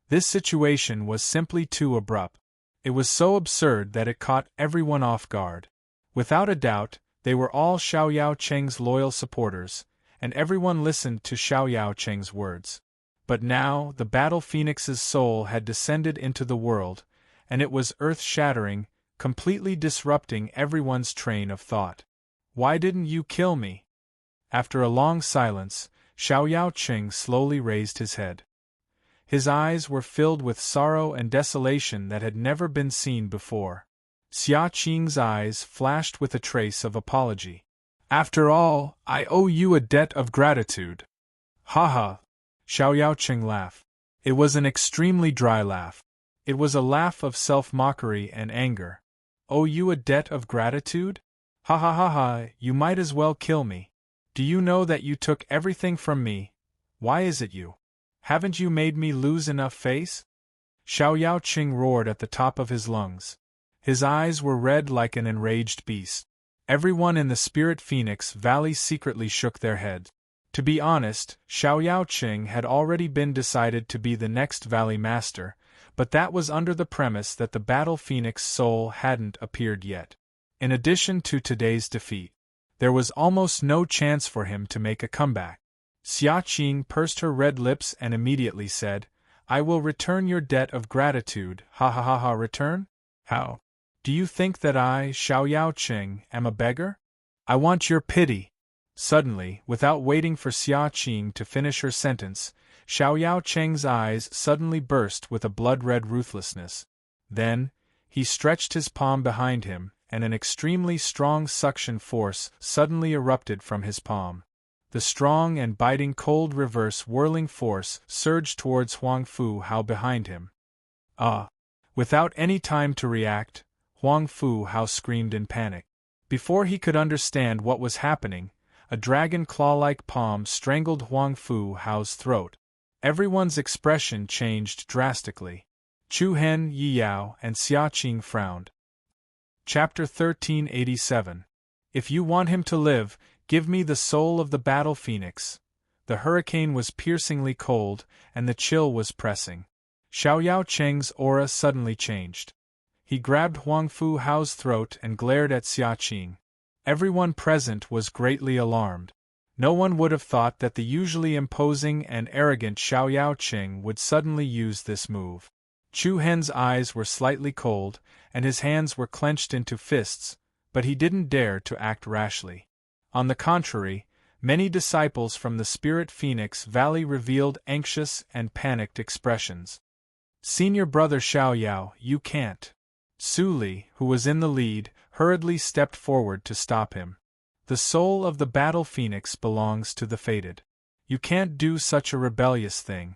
This situation was simply too abrupt. It was so absurd that it caught everyone off guard. Without a doubt, they were all Xiaoyao Cheng's loyal supporters, and everyone listened to Xiaoyao Cheng's words. But now, the battle phoenix's soul had descended into the world, and it was earth-shattering, completely disrupting everyone's train of thought. Why didn't you kill me? After a long silence, Xiaoyao Qing slowly raised his head. His eyes were filled with sorrow and desolation that had never been seen before. Xia Qing's eyes flashed with a trace of apology. After all, I owe you a debt of gratitude. Ha ha! Xiaoyao Qing laughed. It was an extremely dry laugh. It was a laugh of self-mockery and anger. Owe you a debt of gratitude? Ha ha ha ha, you might as well kill me. Do you know that you took everything from me? Why is it you? Haven't you made me lose enough face? Xiaoyao Qing roared at the top of his lungs. His eyes were red like an enraged beast. Everyone in the Spirit Phoenix Valley secretly shook their heads. To be honest, Xiaoyao Qing had already been decided to be the next Valley Master, but that was under the premise that the Battle Phoenix soul hadn't appeared yet. In addition to today's defeat, there was almost no chance for him to make a comeback. Xia Qing pursed her red lips and immediately said, I will return your debt of gratitude, ha ha ha ha, return? How? Do you think that I, Xiaoyao Qing, am a beggar? I want your pity. Suddenly, without waiting for Xia Qing to finish her sentence, Xiao Cheng's eyes suddenly burst with a blood-red ruthlessness. Then, he stretched his palm behind him, and an extremely strong suction force suddenly erupted from his palm. The strong and biting cold reverse whirling force surged towards Huang Fu Hao behind him. Ah! Without any time to react, Huang Fu Hao screamed in panic. Before he could understand what was happening, a dragon claw-like palm strangled Huang Fu Hao's throat. Everyone's expression changed drastically. Chu Hen, Yi Yao, and Xia Qing frowned. Chapter 1387. If you want him to live, give me the soul of the battle phoenix. The hurricane was piercingly cold, and the chill was pressing. Xiao Cheng's aura suddenly changed. He grabbed Huang Fu Hao's throat and glared at Xia Qing. Everyone present was greatly alarmed. No one would have thought that the usually imposing and arrogant Xiao Qing would suddenly use this move. Chu Hen's eyes were slightly cold, and his hands were clenched into fists, but he didn't dare to act rashly. On the contrary, many disciples from the Spirit Phoenix Valley revealed anxious and panicked expressions. Senior brother Xiao, you can't. Su Li, who was in the lead, hurriedly stepped forward to stop him. The soul of the battle phoenix belongs to the fated. You can't do such a rebellious thing.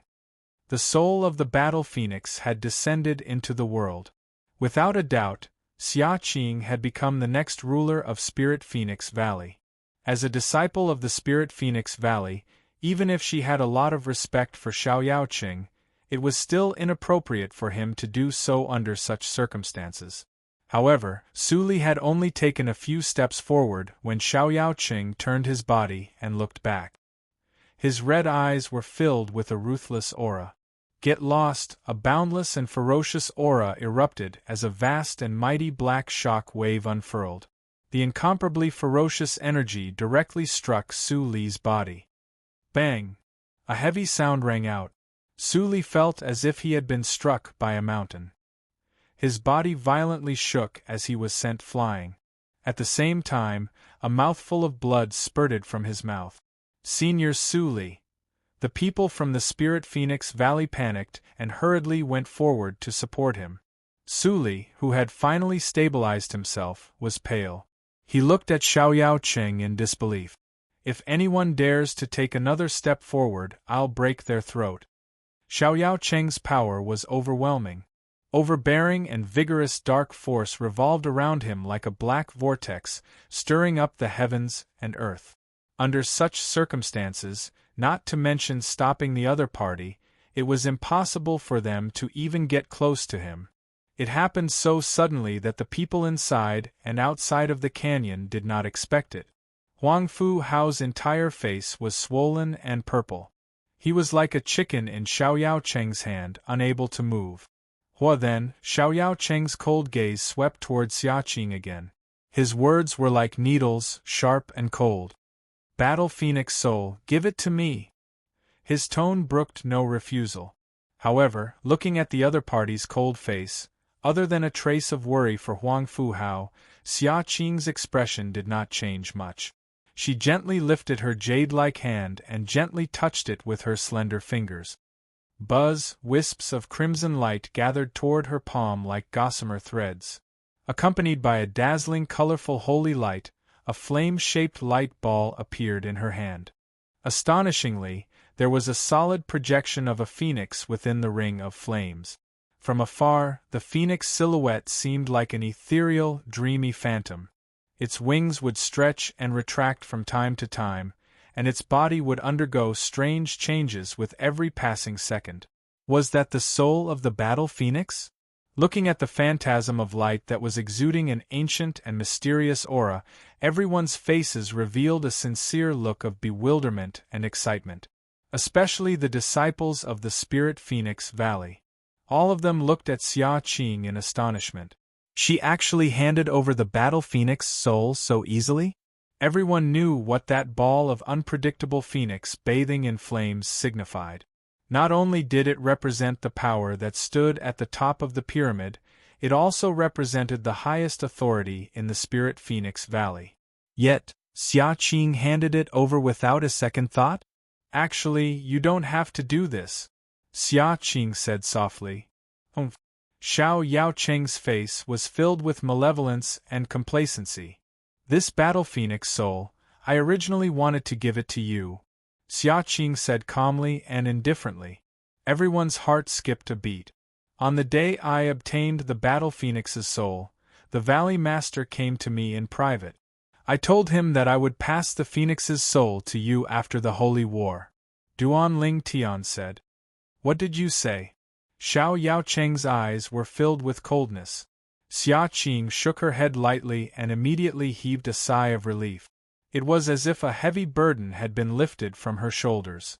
The soul of the battle phoenix had descended into the world. Without a doubt, Xia Qing had become the next ruler of Spirit Phoenix Valley. As a disciple of the Spirit Phoenix Valley, even if she had a lot of respect for Xiao Qing, it was still inappropriate for him to do so under such circumstances. However, Su Li had only taken a few steps forward when Xiao Qing turned his body and looked back. His red eyes were filled with a ruthless aura. Get lost! A boundless and ferocious aura erupted as a vast and mighty black shock wave unfurled. The incomparably ferocious energy directly struck Su Li's body. Bang! A heavy sound rang out. Su Li felt as if he had been struck by a mountain. His body violently shook as he was sent flying. At the same time, a mouthful of blood spurted from his mouth. Senior Su Li. The people from the Spirit Phoenix Valley panicked and hurriedly went forward to support him. Su Li, who had finally stabilized himself, was pale. He looked at Xiao Qing in disbelief. If anyone dares to take another step forward, I'll break their throat. Xiao Qing's power was overwhelming. Overbearing and vigorous dark force revolved around him like a black vortex, stirring up the heavens and earth. Under such circumstances, not to mention stopping the other party, it was impossible for them to even get close to him. It happened so suddenly that the people inside and outside of the canyon did not expect it. Huang Fu Hao's entire face was swollen and purple. He was like a chicken in Xiao Cheng's hand, unable to move. Then, Xiao Cheng's cold gaze swept towards Xia Qing again. His words were like needles, sharp and cold. Battle Phoenix Soul, give it to me. His tone brooked no refusal. However, looking at the other party's cold face, other than a trace of worry for Huang Fu Hao, Xia Qing's expression did not change much. She gently lifted her jade-like hand and gently touched it with her slender fingers. Buzz, wisps of crimson light gathered toward her palm like gossamer threads. Accompanied by a dazzling colorful holy light, a flame-shaped light ball appeared in her hand. Astonishingly, there was a solid projection of a phoenix within the ring of flames. From afar, the phoenix silhouette seemed like an ethereal, dreamy phantom. Its wings would stretch and retract from time to time, and its body would undergo strange changes with every passing second. Was that the soul of the battle phoenix? Looking at the phantasm of light that was exuding an ancient and mysterious aura, everyone's faces revealed a sincere look of bewilderment and excitement. Especially the disciples of the Spirit Phoenix Valley. All of them looked at Xia Qing in astonishment. She actually handed over the battle phoenix soul so easily? Everyone knew what that ball of unpredictable phoenix bathing in flames signified. Not only did it represent the power that stood at the top of the pyramid, it also represented the highest authority in the Spirit Phoenix Valley. Yet, Xia Qing handed it over without a second thought? Actually, you don't have to do this, Xia Qing said softly. Humph. Xiao Yao Cheng's face was filled with malevolence and complacency. This battle phoenix soul, I originally wanted to give it to you, Xia Qing said calmly and indifferently. Everyone's heart skipped a beat. On the day I obtained the battle phoenix's soul, the Valley Master came to me in private. I told him that I would pass the phoenix's soul to you after the Holy War. Duan Ling Tian said. What did you say? Xiao Yao Cheng's eyes were filled with coldness. Xia Qing shook her head lightly and immediately heaved a sigh of relief. It was as if a heavy burden had been lifted from her shoulders.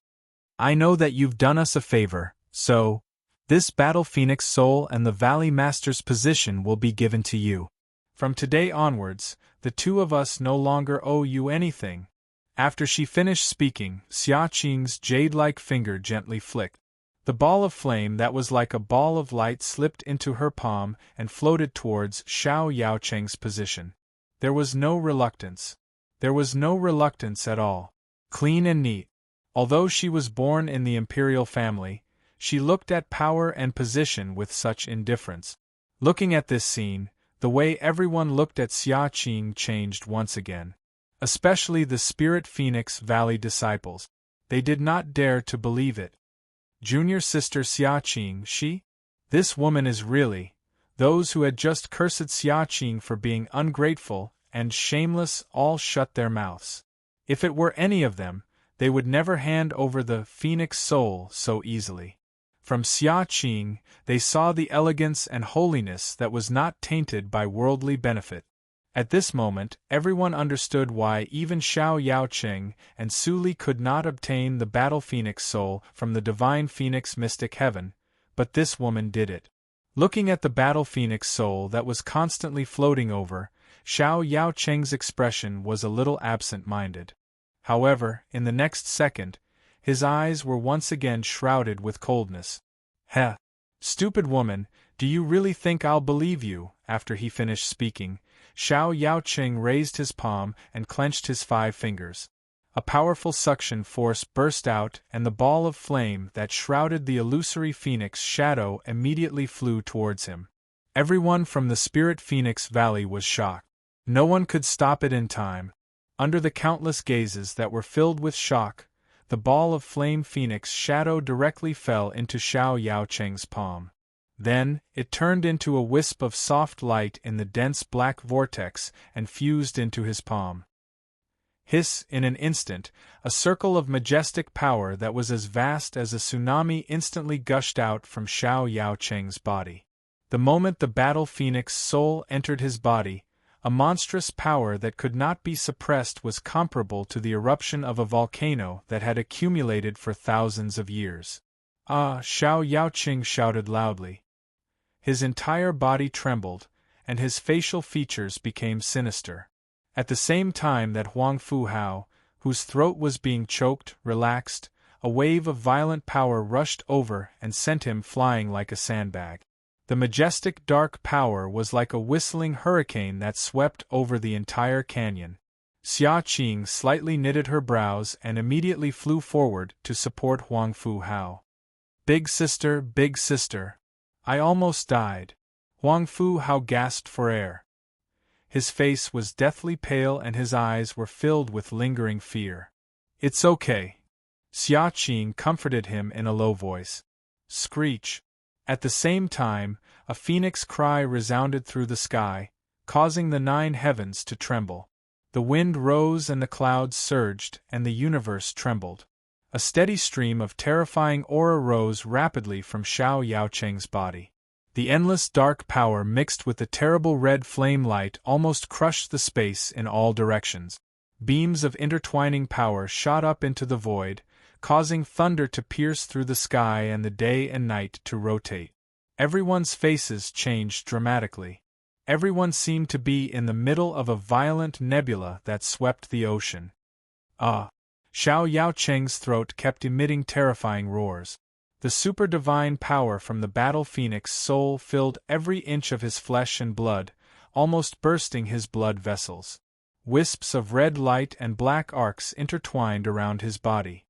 I know that you've done us a favor, so this battle phoenix soul and the Valley Master's position will be given to you. From today onwards, the two of us no longer owe you anything. After she finished speaking, Xia Qing's jade-like finger gently flicked. The ball of flame that was like a ball of light slipped into her palm and floated towards Xiao Yaocheng's position. There was no reluctance. There was no reluctance at all. Clean and neat. Although she was born in the imperial family, she looked at power and position with such indifference. Looking at this scene, the way everyone looked at Xia Qing changed once again. Especially the Spirit Phoenix Valley disciples. They did not dare to believe it. Junior sister Xia Qing, she? This woman is really. Those who had just cursed Xia Qing for being ungrateful and shameless all shut their mouths. If it were any of them, they would never hand over the phoenix soul so easily. From Xia Qing, they saw the elegance and holiness that was not tainted by worldly benefit. At this moment, everyone understood why even Xiao Yaocheng and Su Li could not obtain the battle phoenix soul from the divine phoenix mystic heaven, but this woman did it. Looking at the battle phoenix soul that was constantly floating over, Xiao Yaocheng's expression was a little absent-minded. However, in the next second, his eyes were once again shrouded with coldness. Heh! Stupid woman, do you really think I'll believe you? After he finished speaking, Xiao Yaocheng raised his palm and clenched his 5 fingers. A powerful suction force burst out and the ball of flame that shrouded the illusory phoenix shadow immediately flew towards him. Everyone from the Spirit Phoenix Valley was shocked. No one could stop it in time. Under the countless gazes that were filled with shock, the ball of flame phoenix shadow directly fell into Xiao Yaocheng's palm. Then, it turned into a wisp of soft light in the dense black vortex and fused into his palm. Hiss, in an instant, a circle of majestic power that was as vast as a tsunami instantly gushed out from Xiao Yaocheng's body. The moment the battle phoenix soul entered his body, a monstrous power that could not be suppressed was comparable to the eruption of a volcano that had accumulated for thousands of years. Ah! Xiao Yaocheng shouted loudly. His entire body trembled, and his facial features became sinister. At the same time that Huang Fu Hao, whose throat was being choked, relaxed, a wave of violent power rushed over and sent him flying like a sandbag. The majestic dark power was like a whistling hurricane that swept over the entire canyon. Xia Qing slightly knitted her brows and immediately flew forward to support Huang Fu Hao. Big sister, I almost died. Huang Fu Hao gasped for air. His face was deathly pale and his eyes were filled with lingering fear. It's okay. Xia Qing comforted him in a low voice. Screech. At the same time, a phoenix cry resounded through the sky, causing the 9 heavens to tremble. The wind rose and the clouds surged and the universe trembled. A steady stream of terrifying aura rose rapidly from Xiao Yaocheng's body. The endless dark power mixed with the terrible red flame light almost crushed the space in all directions. Beams of intertwining power shot up into the void, causing thunder to pierce through the sky and the day and night to rotate. Everyone's faces changed dramatically. Everyone seemed to be in the middle of a violent nebula that swept the ocean. Ah! Xiao Yaocheng's throat kept emitting terrifying roars. The super-divine power from the battle phoenix soul filled every inch of his flesh and blood, almost bursting his blood vessels. Wisps of red light and black arcs intertwined around his body.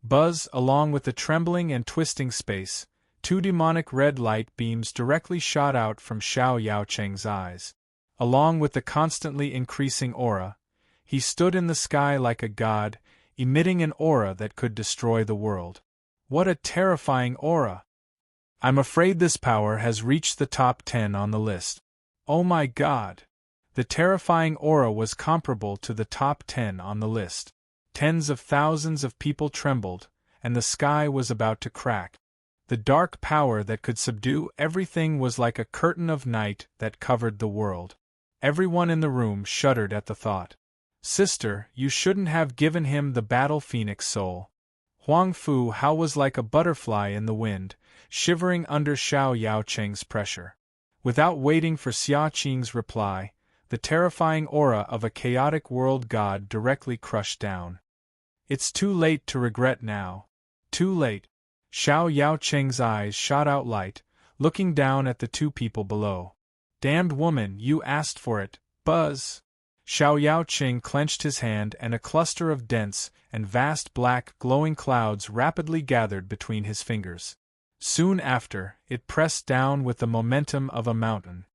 Buzz, along with the trembling and twisting space, two demonic red light beams directly shot out from Xiao Yaocheng's eyes. Along with the constantly increasing aura, he stood in the sky like a god, emitting an aura that could destroy the world. What a terrifying aura! I'm afraid this power has reached the top 10 on the list. Oh my god! The terrifying aura was comparable to the top 10 on the list. Tens of thousands of people trembled, and the sky was about to crack. The dark power that could subdue everything was like a curtain of night that covered the world. Everyone in the room shuddered at the thought. Sister, you shouldn't have given him the battle phoenix soul. Huang Fu Hao was like a butterfly in the wind, shivering under Xiao Yaocheng's pressure. Without waiting for Xia Qing's reply, the terrifying aura of a chaotic world god directly crushed down. It's too late to regret now. Too late. Xiao Yaocheng's eyes shot out light, looking down at the two people below. Damned woman, you asked for it, Buzz! Xiao Yaocheng clenched his hand and a cluster of dense and vast black glowing clouds rapidly gathered between his fingers. Soon after, it pressed down with the momentum of a mountain.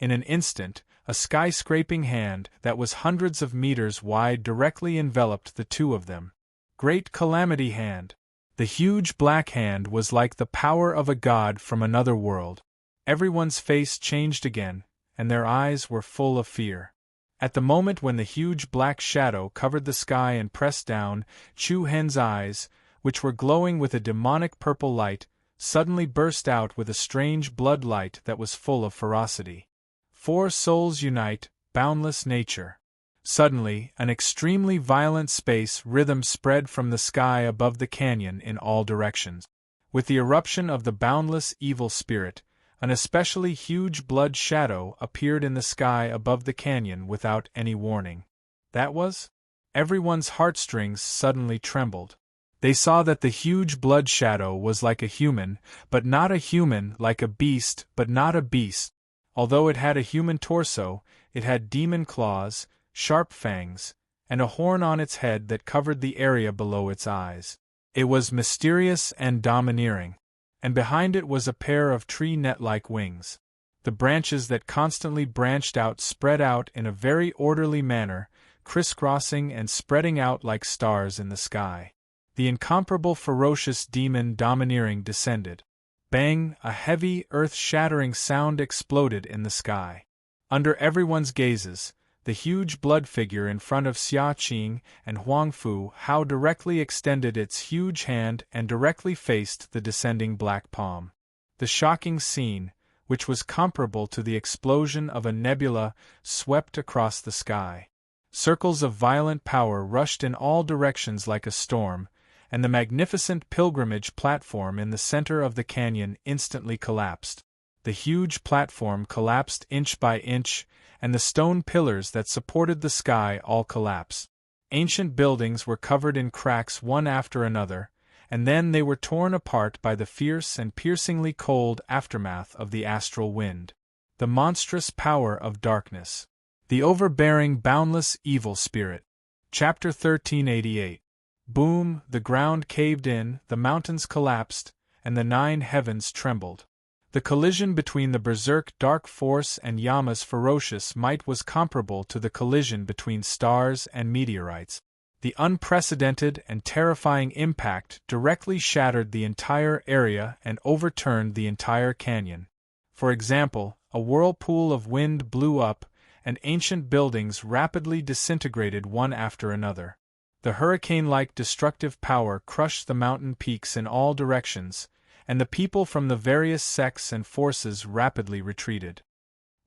In an instant, a skyscraping hand that was hundreds of meters wide directly enveloped the two of them. Great Calamity Hand! The huge black hand was like the power of a god from another world. Everyone's face changed again, and their eyes were full of fear. At the moment when the huge black shadow covered the sky and pressed down, Chu Hen's eyes, which were glowing with a demonic purple light, suddenly burst out with a strange blood light that was full of ferocity. Four souls unite, boundless nature. Suddenly, an extremely violent space rhythm spread from the sky above the canyon in all directions. With the eruption of the boundless evil spirit, an especially huge blood shadow appeared in the sky above the canyon without any warning. That was? Everyone's heartstrings suddenly trembled. They saw that the huge blood shadow was like a human, but not a human, like a beast, but not a beast. Although it had a human torso, it had demon claws, sharp fangs, and a horn on its head that covered the area below its eyes. It was mysterious and domineering, and behind it was a pair of tree net-like wings. The branches that constantly branched out spread out in a very orderly manner, crisscrossing and spreading out like stars in the sky. The incomparable ferocious demon domineering descended. Bang! A heavy, earth-shattering sound exploded in the sky. Under everyone's gazes, the huge blood figure in front of Xia Qing and Huang Fu Hao directly extended its huge hand and directly faced the descending black palm. The shocking scene, which was comparable to the explosion of a nebula, swept across the sky. Circles of violent power rushed in all directions like a storm, and the magnificent pilgrimage platform in the center of the canyon instantly collapsed. The huge platform collapsed inch by inch, and the stone pillars that supported the sky all collapsed. Ancient buildings were covered in cracks one after another, and then they were torn apart by the fierce and piercingly cold aftermath of the astral wind. The monstrous power of darkness. The overbearing boundless evil spirit. Chapter 1388. Boom! The ground caved in, the mountains collapsed, and the 9 heavens trembled. The collision between the berserk dark force and Yama's ferocious might was comparable to the collision between stars and meteorites. The unprecedented and terrifying impact directly shattered the entire area and overturned the entire canyon. For example, a whirlpool of wind blew up, and ancient buildings rapidly disintegrated one after another. The hurricane-like destructive power crushed the mountain peaks in all directions, and the people from the various sects and forces rapidly retreated.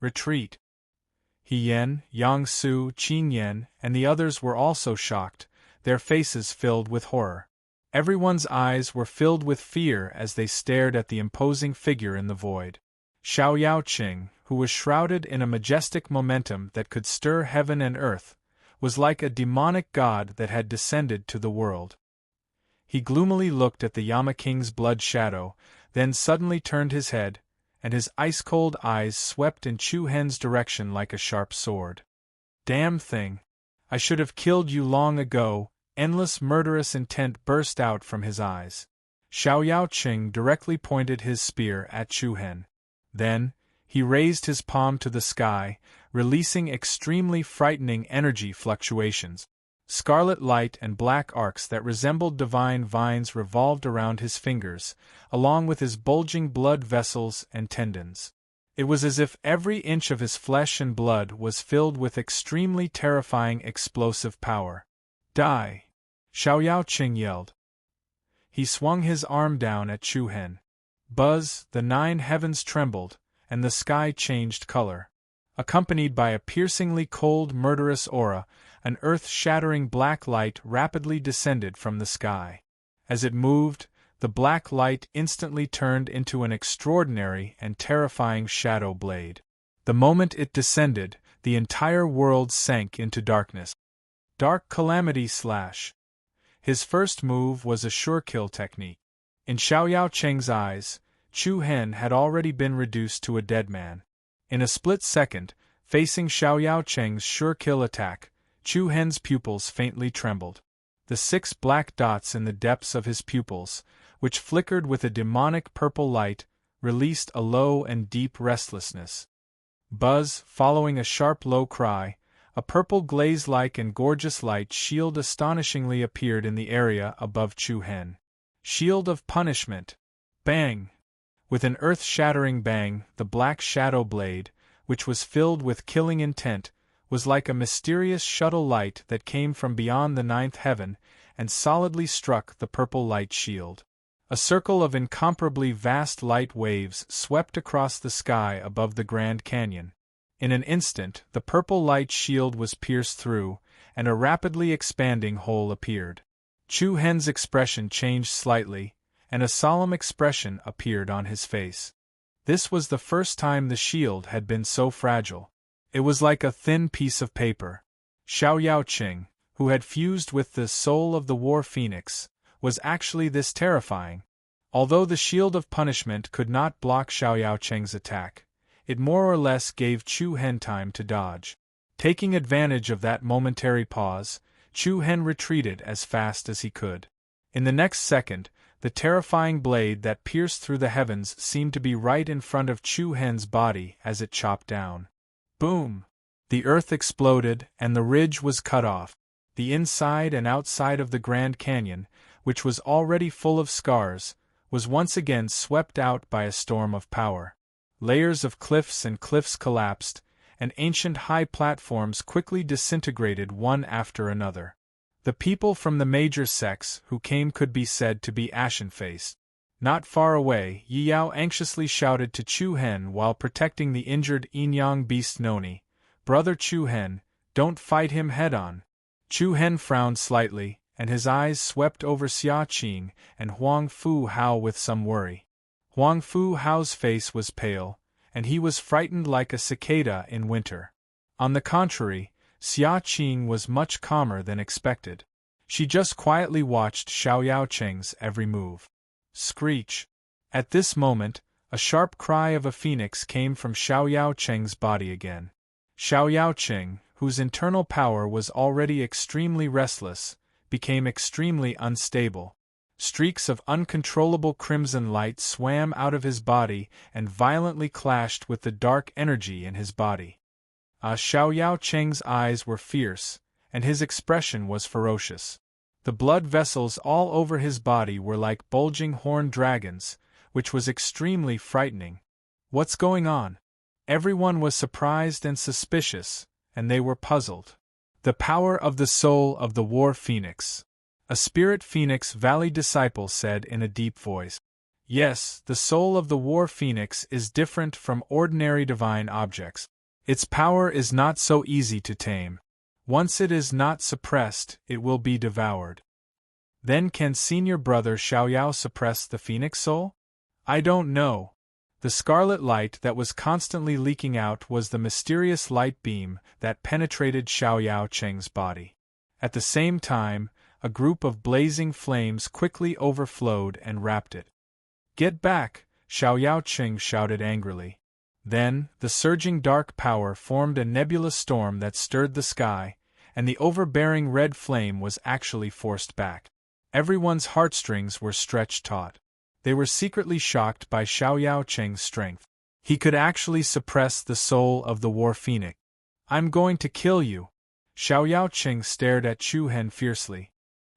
Retreat. He Yen, Yang Su, Qin Yen, and the others were also shocked, their faces filled with horror. Everyone's eyes were filled with fear as they stared at the imposing figure in the void. Xiao Yaoqing, who was shrouded in a majestic momentum that could stir heaven and earth, was like a demonic god that had descended to the world. He gloomily looked at the Yama King's blood shadow, then suddenly turned his head, and his ice-cold eyes swept in Chu Hen's direction like a sharp sword. Damn thing! I should have killed you long ago, Endless murderous intent burst out from his eyes. Xiao Yaoqing directly pointed his spear at Chu Hen. Then, he raised his palm to the sky, releasing extremely frightening energy fluctuations. Scarlet light and black arcs that resembled divine vines revolved around his fingers, along with his bulging blood vessels and tendons. It was as if every inch of his flesh and blood was filled with extremely terrifying explosive power. Die! Xiao Yaoqing yelled. He swung his arm down at Chu Hen. Buzz, the 9 heavens trembled, and the sky changed color. Accompanied by a piercingly cold murderous aura, an earth-shattering black light rapidly descended from the sky. As it moved, the black light instantly turned into an extraordinary and terrifying shadow blade. The moment it descended, the entire world sank into darkness. Dark Calamity Slash. His first move was a sure-kill technique. In Xiao Yaoqing's eyes, Chu Hen had already been reduced to a dead man. In a split second, facing Xiao Yaoqing's sure-kill attack, Chu Hen's pupils faintly trembled. The 6 black dots in the depths of his pupils, which flickered with a demonic purple light, released a low and deep restlessness. Buzz, following a sharp low cry, a purple glaze-like and gorgeous light shield astonishingly appeared in the area above Chu Hen. Shield of Punishment. Bang! With an earth-shattering bang, the black shadow blade, which was filled with killing intent, was like a mysterious shuttle light that came from beyond the 9th heaven and solidly struck the purple light shield. A circle of incomparably vast light waves swept across the sky above the Grand Canyon. In an instant, the purple light shield was pierced through, and a rapidly expanding hole appeared. Chu Hen's expression changed slightly, and a solemn expression appeared on his face. This was the first time the shield had been so fragile. It was like a thin piece of paper. Xiao Yaoqing, who had fused with the soul of the war phoenix, was actually this terrifying. Although the shield of punishment could not block Xiao Yaoqing's attack, it more or less gave Chu Hen time to dodge. Taking advantage of that momentary pause, Chu Hen retreated as fast as he could. In the next second, the terrifying blade that pierced through the heavens seemed to be right in front of Chu Hen's body as it chopped down. Boom! The earth exploded and the ridge was cut off. The inside and outside of the Grand Canyon, which was already full of scars, was once again swept out by a storm of power. Layers of cliffs and cliffs collapsed, and ancient high platforms quickly disintegrated one after another. The people from the major sects who came could be said to be ashen-faced. Not far away, Yi Yao anxiously shouted to Chu Hen while protecting the injured Yinyang beast Noni, "Brother Chu Hen, don't fight him head-on." Chu Hen frowned slightly, and his eyes swept over Xia Qing and Huang Fu Hao with some worry. Huang Fu Hao's face was pale, and he was frightened like a cicada in winter. On the contrary, Xia Qing was much calmer than expected. She just quietly watched Xiao Yaoqing's every move. Screech! At this moment, a sharp cry of a phoenix came from Xiao Yaoqing's body again. Xiao Yaoqing, whose internal power was already extremely restless, became extremely unstable. Streaks of uncontrollable crimson light swam out of his body and violently clashed with the dark energy in his body. Xiao Yaoqing's eyes were fierce, and his expression was ferocious. The blood vessels all over his body were like bulging horned dragons, which was extremely frightening. What's going on? Everyone was surprised and suspicious, and they were puzzled. The power of the soul of the war phoenix. A spirit phoenix valley disciple said in a deep voice. Yes, the soul of the war phoenix is different from ordinary divine objects. Its power is not so easy to tame. Once it is not suppressed, it will be devoured. Then can senior brother Xiao Yao suppress the phoenix soul? I don't know. The scarlet light that was constantly leaking out was the mysterious light beam that penetrated Xiao Yaoqing's body. At the same time, a group of blazing flames quickly overflowed and wrapped it. Get back! Xiao Yaoqing shouted angrily. Then, the surging dark power formed a nebulous storm that stirred the sky, and the overbearing red flame was actually forced back. Everyone's heartstrings were stretched taut. They were secretly shocked by Xiao Yaocheng's strength. He could actually suppress the soul of the war phoenix. "I'm going to kill you!" Xiao Yaocheng stared at Chu Hen fiercely.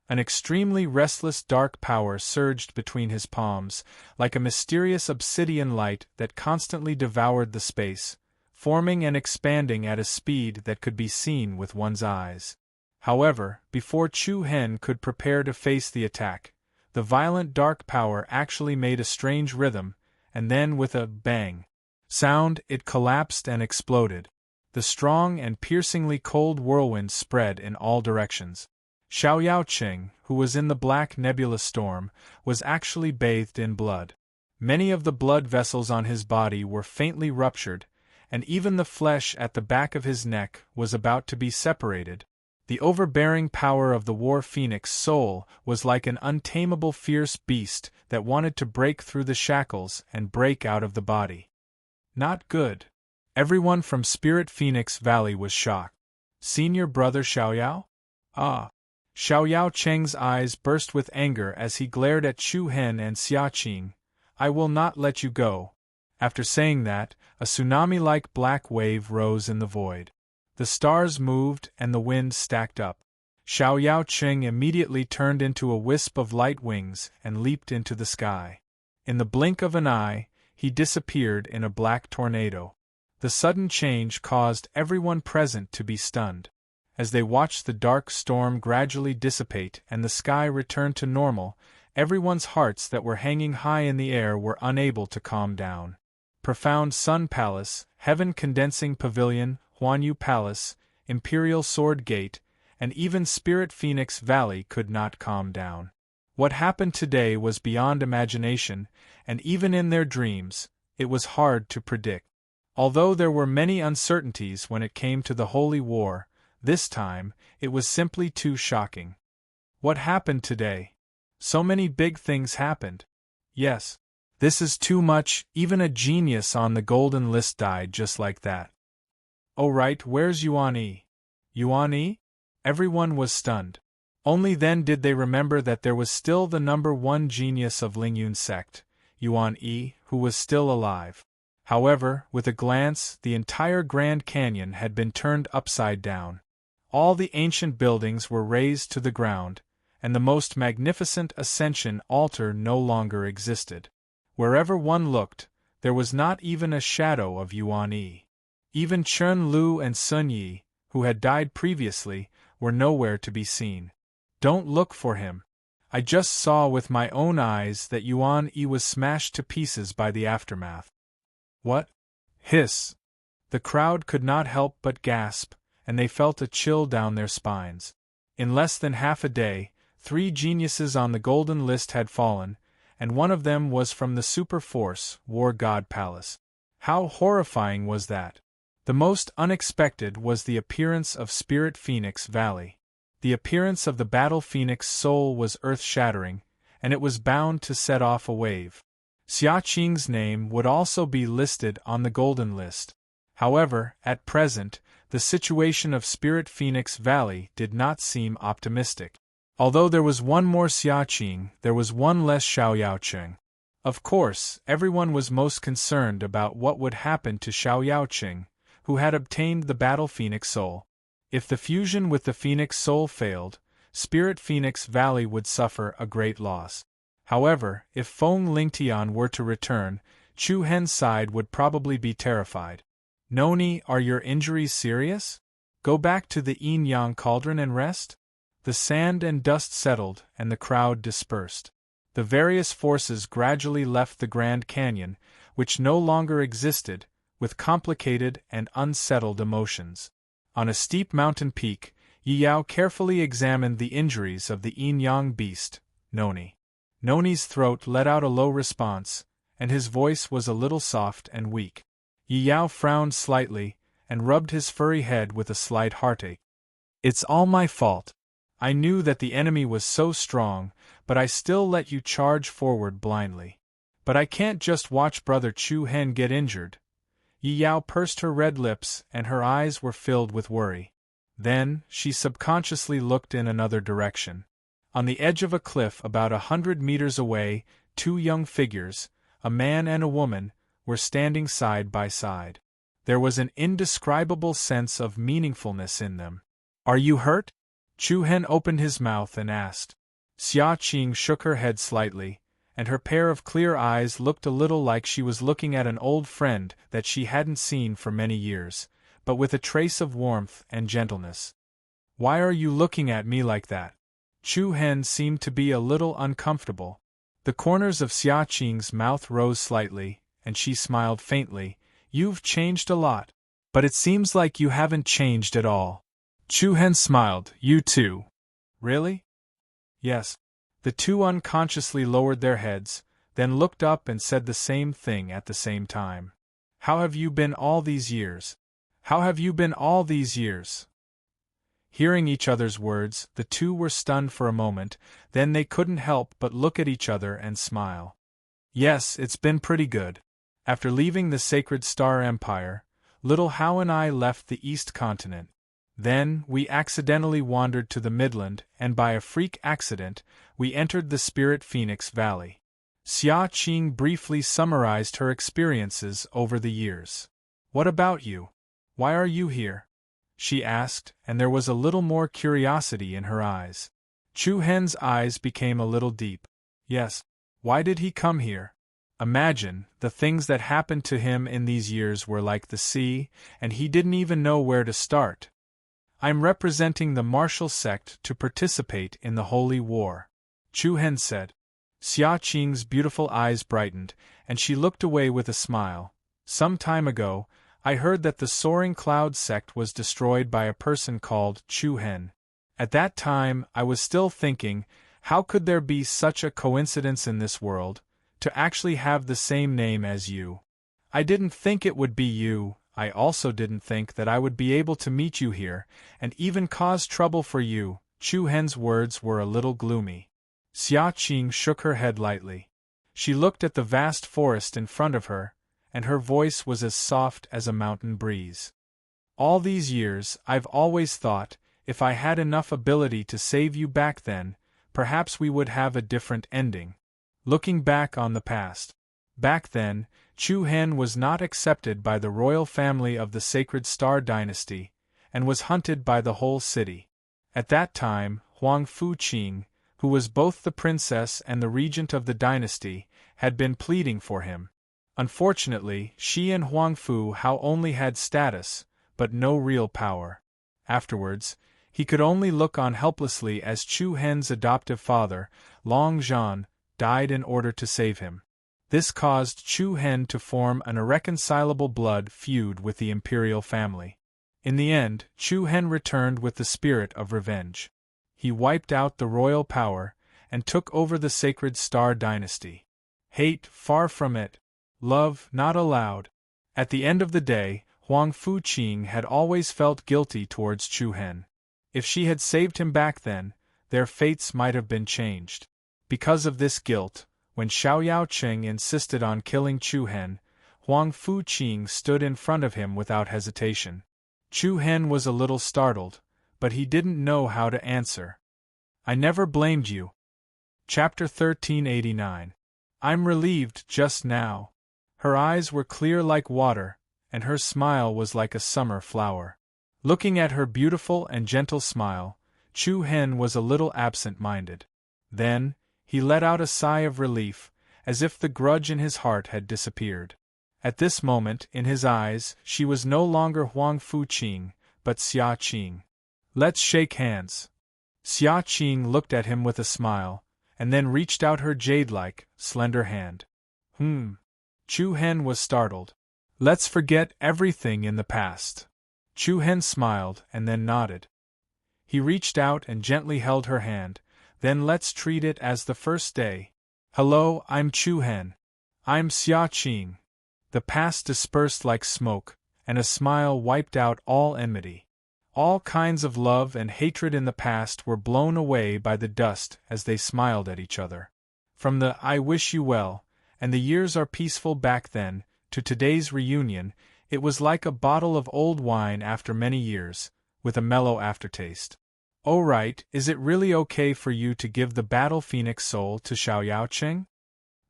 An extremely restless dark power surged between his palms, like a mysterious obsidian light that constantly devoured the space, forming and expanding at a speed that could be seen with one's eyes. However, before Chu Hen could prepare to face the attack, the violent dark power actually made a strange rhythm, and then with a bang sound, it collapsed and exploded. The strong and piercingly cold whirlwind spread in all directions. Xiao Yaocheng, who was in the black nebula storm, was actually bathed in blood. Many of the blood vessels on his body were faintly ruptured, and even the flesh at the back of his neck was about to be separated. The overbearing power of the war phoenix soul was like an untamable fierce beast that wanted to break through the shackles and break out of the body. Not good. Everyone from Spirit Phoenix Valley was shocked. "Senior brother Xiaoyao? Ah!" Xiao Yaocheng's eyes burst with anger as he glared at Chu Hen and Xiaqing. "I will not let you go." After saying that, a tsunami-like black wave rose in the void. The stars moved and the wind stacked up. Xiao Yaocheng immediately turned into a wisp of light wings and leaped into the sky. In the blink of an eye, he disappeared in a black tornado. The sudden change caused everyone present to be stunned. As they watched the dark storm gradually dissipate and the sky return to normal, everyone's hearts that were hanging high in the air were unable to calm down. Profound Sun Palace, Heaven Condensing Pavilion, Huanyu Palace, Imperial Sword Gate, and even Spirit Phoenix Valley could not calm down. What happened today was beyond imagination, and even in their dreams, it was hard to predict. Although there were many uncertainties when it came to the Holy War, this time, it was simply too shocking. What happened today? So many big things happened. Yes. This is too much, even a genius on the golden list died just like that. Oh right, where's Yuan Yi? Yuan Yi? Everyone was stunned. Only then did they remember that there was still the number one genius of Lingyun sect, Yuan Yi, who was still alive. However, with a glance, the entire Grand Canyon had been turned upside down. All the ancient buildings were razed to the ground, and the most magnificent ascension altar no longer existed. Wherever one looked, there was not even a shadow of Yuan Yi. Even Chen Lu and Sun Yi, who had died previously, were nowhere to be seen. Don't look for him. I just saw with my own eyes that Yuan Yi was smashed to pieces by the aftermath. What? Hiss! The crowd could not help but gasp, and they felt a chill down their spines. In less than half a day, 3 geniuses on the golden list had fallen, and one of them was from the Super Force, War God Palace. How horrifying was that? The most unexpected was the appearance of Spirit Phoenix Valley. The appearance of the Battle Phoenix soul was earth-shattering, and it was bound to set off a wave. Xiaqing's name would also be listed on the golden list. However, at present, the situation of Spirit Phoenix Valley did not seem optimistic. Although there was one more Xiaqing, there was one less Xiao Yaocheng. Of course, everyone was most concerned about what would happen to Xiao Yaocheng, who had obtained the Battle Phoenix Soul. If the fusion with the Phoenix Soul failed, Spirit Phoenix Valley would suffer a great loss. However, if Feng Lingtian were to return, Chu Hen's side would probably be terrified. Noni, are your injuries serious? Go back to the Yin-Yang cauldron and rest? The sand and dust settled, and the crowd dispersed. The various forces gradually left the Grand Canyon, which no longer existed, with complicated and unsettled emotions. On a steep mountain peak, Yi Yao carefully examined the injuries of the Yin-Yang beast, Noni. Noni's throat let out a low response, and his voice was a little soft and weak. Yi Yao frowned slightly, and rubbed his furry head with a slight heartache. It's all my fault. I knew that the enemy was so strong, but I still let you charge forward blindly. But I can't just watch Brother Chu Hen get injured. Yi Yao pursed her red lips, and her eyes were filled with worry. Then, she subconsciously looked in another direction. On the edge of a cliff about 100 meters away, two young figures, a man and a woman, were standing side by side. There was an indescribable sense of meaningfulness in them. "Are you hurt?" Chu Hen opened his mouth and asked. Xia Qing shook her head slightly, and her pair of clear eyes looked a little like she was looking at an old friend that she hadn't seen for many years, but with a trace of warmth and gentleness. "Why are you looking at me like that?" Chu Hen seemed to be a little uncomfortable. The corners of Xia Qing's mouth rose slightly, and she smiled faintly. "You've changed a lot. But it seems like you haven't changed at all." Chu Hen smiled. "You too." "Really?" "Yes." The two unconsciously lowered their heads, then looked up and said the same thing at the same time. "How have you been all these years? How have you been all these years?" Hearing each other's words, the two were stunned for a moment, then they couldn't help but look at each other and smile. "Yes, it's been pretty good. After leaving the Sacred Star Empire, little Hao and I left the East Continent. Then, we accidentally wandered to the Midland, and by a freak accident, we entered the Spirit Phoenix Valley." Xia Qing briefly summarized her experiences over the years. "What about you? Why are you here?" she asked, and there was a little more curiosity in her eyes. Chu Hen's eyes became a little deep. "Yes. Why did he come here? Imagine, the things that happened to him in these years were like the sea, and he didn't even know where to start. I'm representing the martial sect to participate in the Holy War," Chu Hen said. Xia Qing's beautiful eyes brightened, and she looked away with a smile. "Some time ago, I heard that the Soaring Cloud sect was destroyed by a person called Chu Hen. At that time, I was still thinking, how could there be such a coincidence in this world, to actually have the same name as you? I didn't think it would be you. I also didn't think that I would be able to meet you here, and even cause trouble for you." Chu Hen's words were a little gloomy. Xia Qing shook her head lightly. She looked at the vast forest in front of her, and her voice was as soft as a mountain breeze. "All these years, I've always thought, if I had enough ability to save you back then, perhaps we would have a different ending." Looking back on the past. Back then, Chu Hen was not accepted by the royal family of the Sacred Star Dynasty, and was hunted by the whole city. At that time, Huang Fuqing, who was both the princess and the regent of the dynasty, had been pleading for him. Unfortunately, she and Huang Fu Hao only had status, but no real power. Afterwards, he could only look on helplessly as Chu Hen's adoptive father, Long Zhan, died in order to save him. This caused Chu Hen to form an irreconcilable blood feud with the imperial family. In the end, Chu Hen returned with the spirit of revenge. He wiped out the royal power, and took over the Sacred Star Dynasty. Hate, far from it. Love, not allowed. At the end of the day, Huang Fuqing had always felt guilty towards Chu Hen. If she had saved him back then, their fates might have been changed. Because of this guilt, when Xiao Yaocheng insisted on killing Chu Hen, Huang Fuqing stood in front of him without hesitation. Chu Hen was a little startled, but he didn't know how to answer. "I never blamed you." Chapter 1389. "I'm relieved just now." Her eyes were clear like water, and her smile was like a summer flower. Looking at her beautiful and gentle smile, Chu Hen was a little absent-minded. Then, he let out a sigh of relief, as if the grudge in his heart had disappeared. At this moment, in his eyes, she was no longer Huang Fuqing, but Xia Qing. "Let's shake hands." Xia Qing looked at him with a smile, and then reached out her jade-like, slender hand. Chu Hen was startled. "Let's forget everything in the past." Chu Hen smiled and then nodded. He reached out and gently held her hand. "Then let's treat it as the first day. Hello, I'm Chu Hen." "I'm Xia Qing." The past dispersed like smoke, and a smile wiped out all enmity. All kinds of love and hatred in the past were blown away by the dust as they smiled at each other. From the "I wish you well," and the years are peaceful back then, to today's reunion, it was like a bottle of old wine after many years, with a mellow aftertaste. "Oh right, is it really okay for you to give the battle phoenix soul to Xiao Yaoqing?"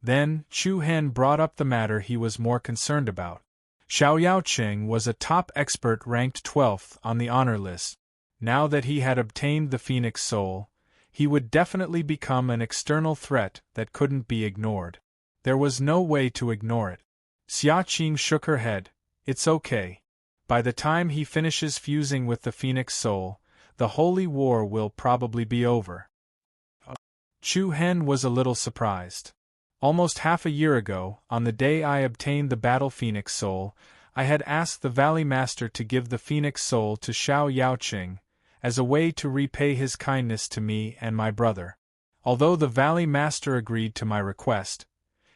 Then, Chu Hen brought up the matter he was more concerned about. Xiao Yaoqing was a top expert ranked 12th on the honor list. Now that he had obtained the phoenix soul, he would definitely become an external threat that couldn't be ignored. There was no way to ignore it. Xia Qing shook her head. "It's okay. By the time he finishes fusing with the phoenix soul, the holy war will probably be over." Chu Hen was a little surprised. Almost half a year ago, on the day I obtained the battle phoenix soul, I had asked the Valley Master to give the phoenix soul to Xiao Yaoqing, as a way to repay his kindness to me and my brother. Although the Valley Master agreed to my request,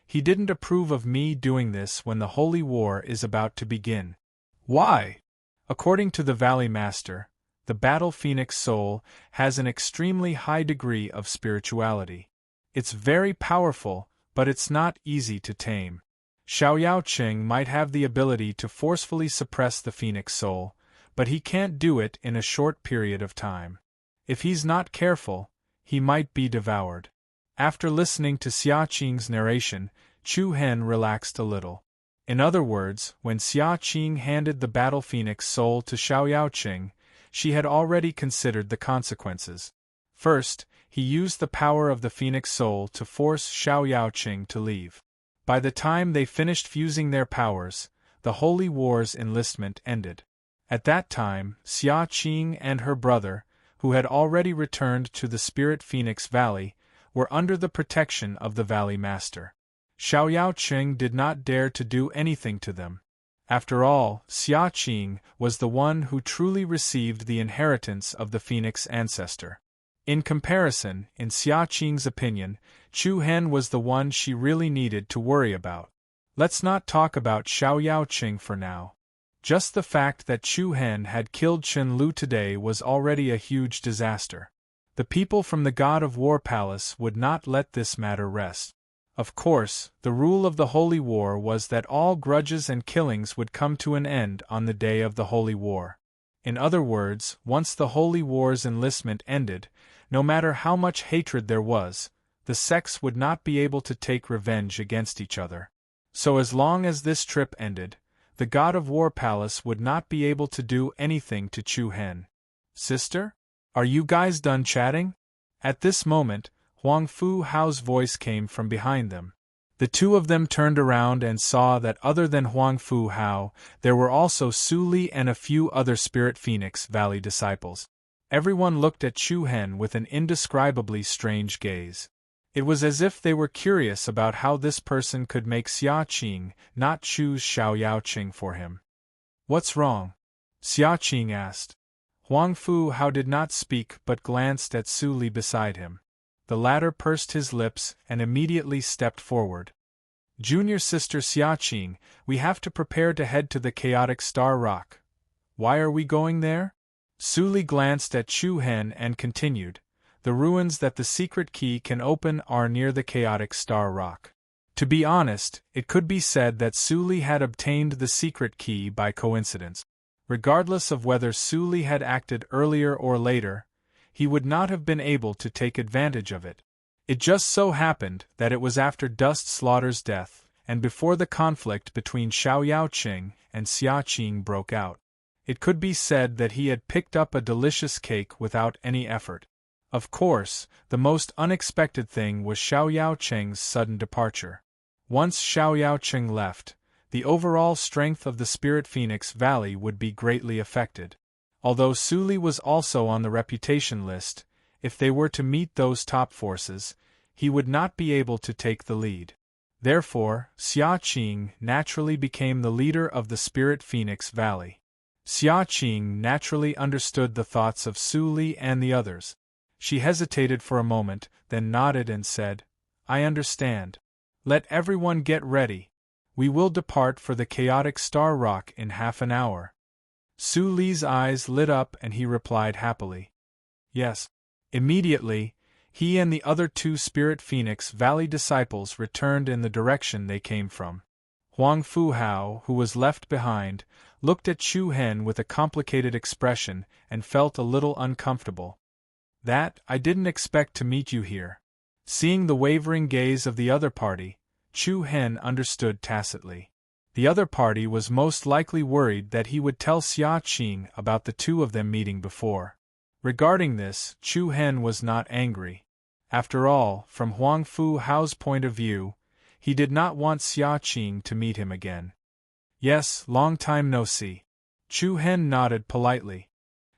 he didn't approve of me doing this when the Holy War is about to begin. Why? According to the Valley Master, the battle phoenix soul has an extremely high degree of spirituality. It's very powerful, but it's not easy to tame. Xiao Yaoqing might have the ability to forcefully suppress the phoenix soul, but he can't do it in a short period of time. If he's not careful, he might be devoured. After listening to Xia Qing's narration, Chu Hen relaxed a little. In other words, when Xia Qing handed the battle phoenix soul to Xiao Yaoqing, she had already considered the consequences. First, he used the power of the phoenix soul to force Xiao Yaoqing to leave. By the time they finished fusing their powers, the Holy War's enlistment ended. At that time, Xia Qing and her brother, who had already returned to the Spirit Phoenix Valley, were under the protection of the Valley Master. Xiao Yaoqing did not dare to do anything to them. After all, Xia Qing was the one who truly received the inheritance of the Phoenix ancestor. In comparison, in Xia Qing's opinion, Chu Hen was the one she really needed to worry about. Let's not talk about Xiao Yaoqing for now. Just the fact that Chu Hen had killed Chen Lu today was already a huge disaster. The people from the God of War Palace would not let this matter rest. Of course, the rule of the Holy War was that all grudges and killings would come to an end on the day of the Holy War. In other words, once the Holy War's enlistment ended, no matter how much hatred there was, the sects would not be able to take revenge against each other. So as long as this trip ended, the God of War Palace would not be able to do anything to Chu Hen. "Sister? Are you guys done chatting?" At this moment, Huang Fu Hao's voice came from behind them. The two of them turned around and saw that other than Huang Fu Hao, there were also Su Li and a few other Spirit Phoenix Valley disciples. Everyone looked at Chu Hen with an indescribably strange gaze. It was as if they were curious about how this person could make Xia Qing not choose Xiao Yaoqing for him. "What's wrong?" Xia Qing asked. Huang Fu Hao did not speak but glanced at Su Li beside him. The latter pursed his lips and immediately stepped forward. "Junior sister Xia Qing, we have to prepare to head to the chaotic Star Rock. Why are we going there?" Su Li glanced at Chu Hen and continued. "The ruins that the secret key can open are near the chaotic Star Rock." To be honest, it could be said that Su Li had obtained the secret key by coincidence. Regardless of whether Su Li had acted earlier or later, he would not have been able to take advantage of it. It just so happened that it was after Dust Slaughter's death, and before the conflict between Xiao Yaoqing and Xia Qing broke out. It could be said that he had picked up a delicious cake without any effort. Of course, the most unexpected thing was Xiao Yaoqing's sudden departure. Once Xiao Yaoqing left, the overall strength of the Spirit Phoenix Valley would be greatly affected. Although Su Li was also on the reputation list, if they were to meet those top forces, he would not be able to take the lead. Therefore, Xia Qing naturally became the leader of the Spirit Phoenix Valley. Xia Qing naturally understood the thoughts of Su Li and the others. She hesitated for a moment, then nodded and said, "I understand. Let everyone get ready. We will depart for the chaotic Star Rock in half an hour." Su Li's eyes lit up and he replied happily, "Yes." Immediately, he and the other two Spirit Phoenix Valley disciples returned in the direction they came from. Huang Fu Hao, who was left behind, looked at Chu Hen with a complicated expression and felt a little uncomfortable. I didn't expect to meet you here." Seeing the wavering gaze of the other party, Chu Hen understood tacitly. The other party was most likely worried that he would tell Xia Qing about the two of them meeting before. Regarding this, Chu Hen was not angry. After all, from Huang Fu Hao's point of view, he did not want Xia Qing to meet him again. "Yes, long time no see." Chu Hen nodded politely.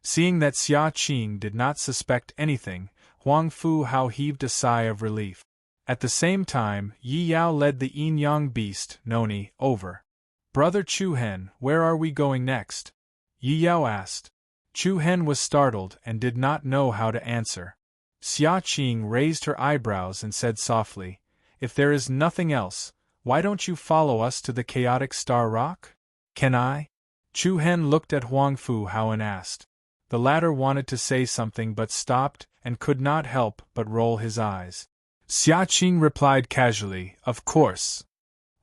Seeing that Xia Qing did not suspect anything, Huang Fu Hao heaved a sigh of relief. At the same time, Yi Yao led the yin-yang beast, Noni, over. "Brother Chu Hen, where are we going next?" Yi Yao asked. Chu Hen was startled and did not know how to answer. Xia Qing raised her eyebrows and said softly, "If there is nothing else, why don't you follow us to the chaotic star rock?" "Can I?" Chu Hen looked at Huang Fu Hao and asked. The latter wanted to say something but stopped and could not help but roll his eyes. Xia Qing replied casually, "Of course."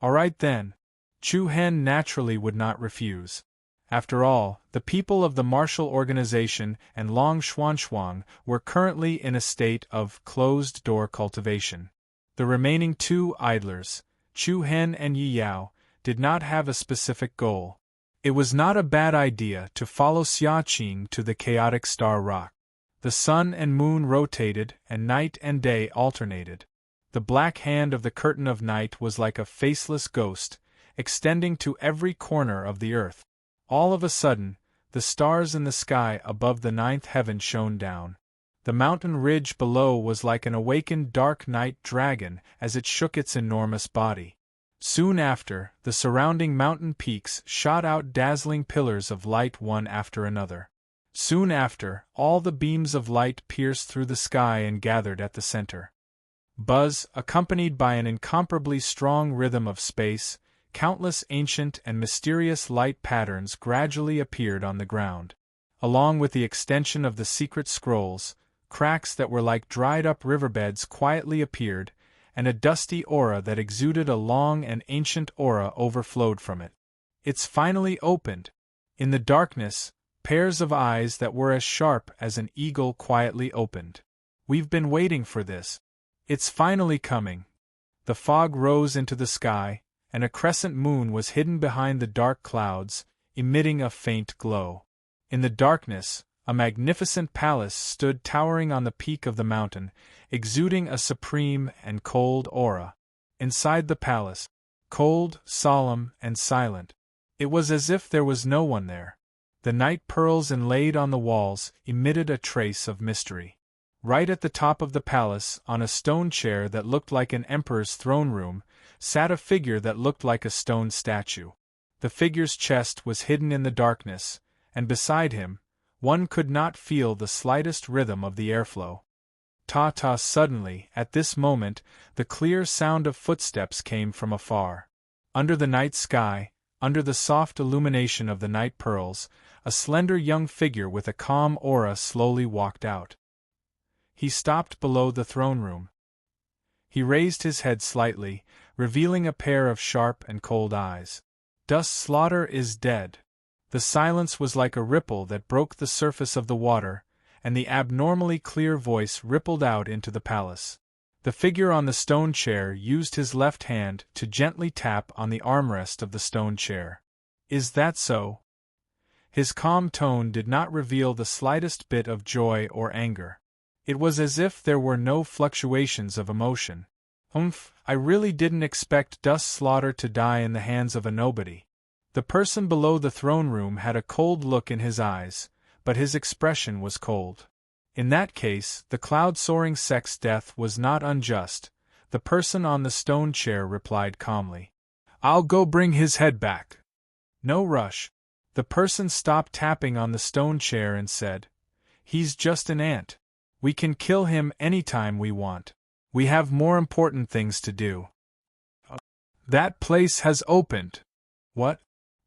"All right then." Chu Hen naturally would not refuse. After all, the people of the martial organization and Long Xuanshuang were currently in a state of closed-door cultivation. The remaining two idlers, Chu Hen and Yi Yao, did not have a specific goal. It was not a bad idea to follow Xia Qing to the chaotic star rock. The sun and moon rotated and night and day alternated. The black hand of the curtain of night was like a faceless ghost, extending to every corner of the earth. All of a sudden, the stars in the sky above the ninth heaven shone down. The mountain ridge below was like an awakened dark night dragon as it shook its enormous body. Soon after, the surrounding mountain peaks shot out dazzling pillars of light one after another. Soon after, all the beams of light pierced through the sky and gathered at the center. Buzz, accompanied by an incomparably strong rhythm of space, countless ancient and mysterious light patterns gradually appeared on the ground. Along with the extension of the secret scrolls, cracks that were like dried-up riverbeds quietly appeared, and a dusty aura that exuded a long and ancient aura overflowed from it. "It's finally opened." In the darkness, pairs of eyes that were as sharp as an eagle quietly opened. "We've been waiting for this. It's finally coming." The fog rose into the sky, and a crescent moon was hidden behind the dark clouds, emitting a faint glow. In the darkness, a magnificent palace stood towering on the peak of the mountain, exuding a supreme and cold aura. Inside the palace, cold, solemn, and silent, it was as if there was no one there. The night pearls inlaid on the walls emitted a trace of mystery. Right at the top of the palace, on a stone chair that looked like an emperor's throne room, sat a figure that looked like a stone statue. The figure's chest was hidden in the darkness, and beside him, one could not feel the slightest rhythm of the airflow. Ta-ta! Suddenly, at this moment, the clear sound of footsteps came from afar. Under the night sky, under the soft illumination of the night pearls, a slender young figure with a calm aura slowly walked out. He stopped below the throne room. He raised his head slightly, revealing a pair of sharp and cold eyes. "Das Slaughter is dead." The silence was like a ripple that broke the surface of the water, and the abnormally clear voice rippled out into the palace. The figure on the stone chair used his left hand to gently tap on the armrest of the stone chair. "Is that so?" His calm tone did not reveal the slightest bit of joy or anger. It was as if there were no fluctuations of emotion. I really didn't expect Das Slaughter to die in the hands of a nobody." The person below the throne room had a cold look in his eyes, but his expression was cold. In that case, the cloud-soaring sect's death was not unjust. The person on the stone chair replied calmly. "I'll go bring his head back." "No rush." The person stopped tapping on the stone chair and said, "He's just an ant. We can kill him anytime we want. We have more important things to do." "That place has opened." "What?"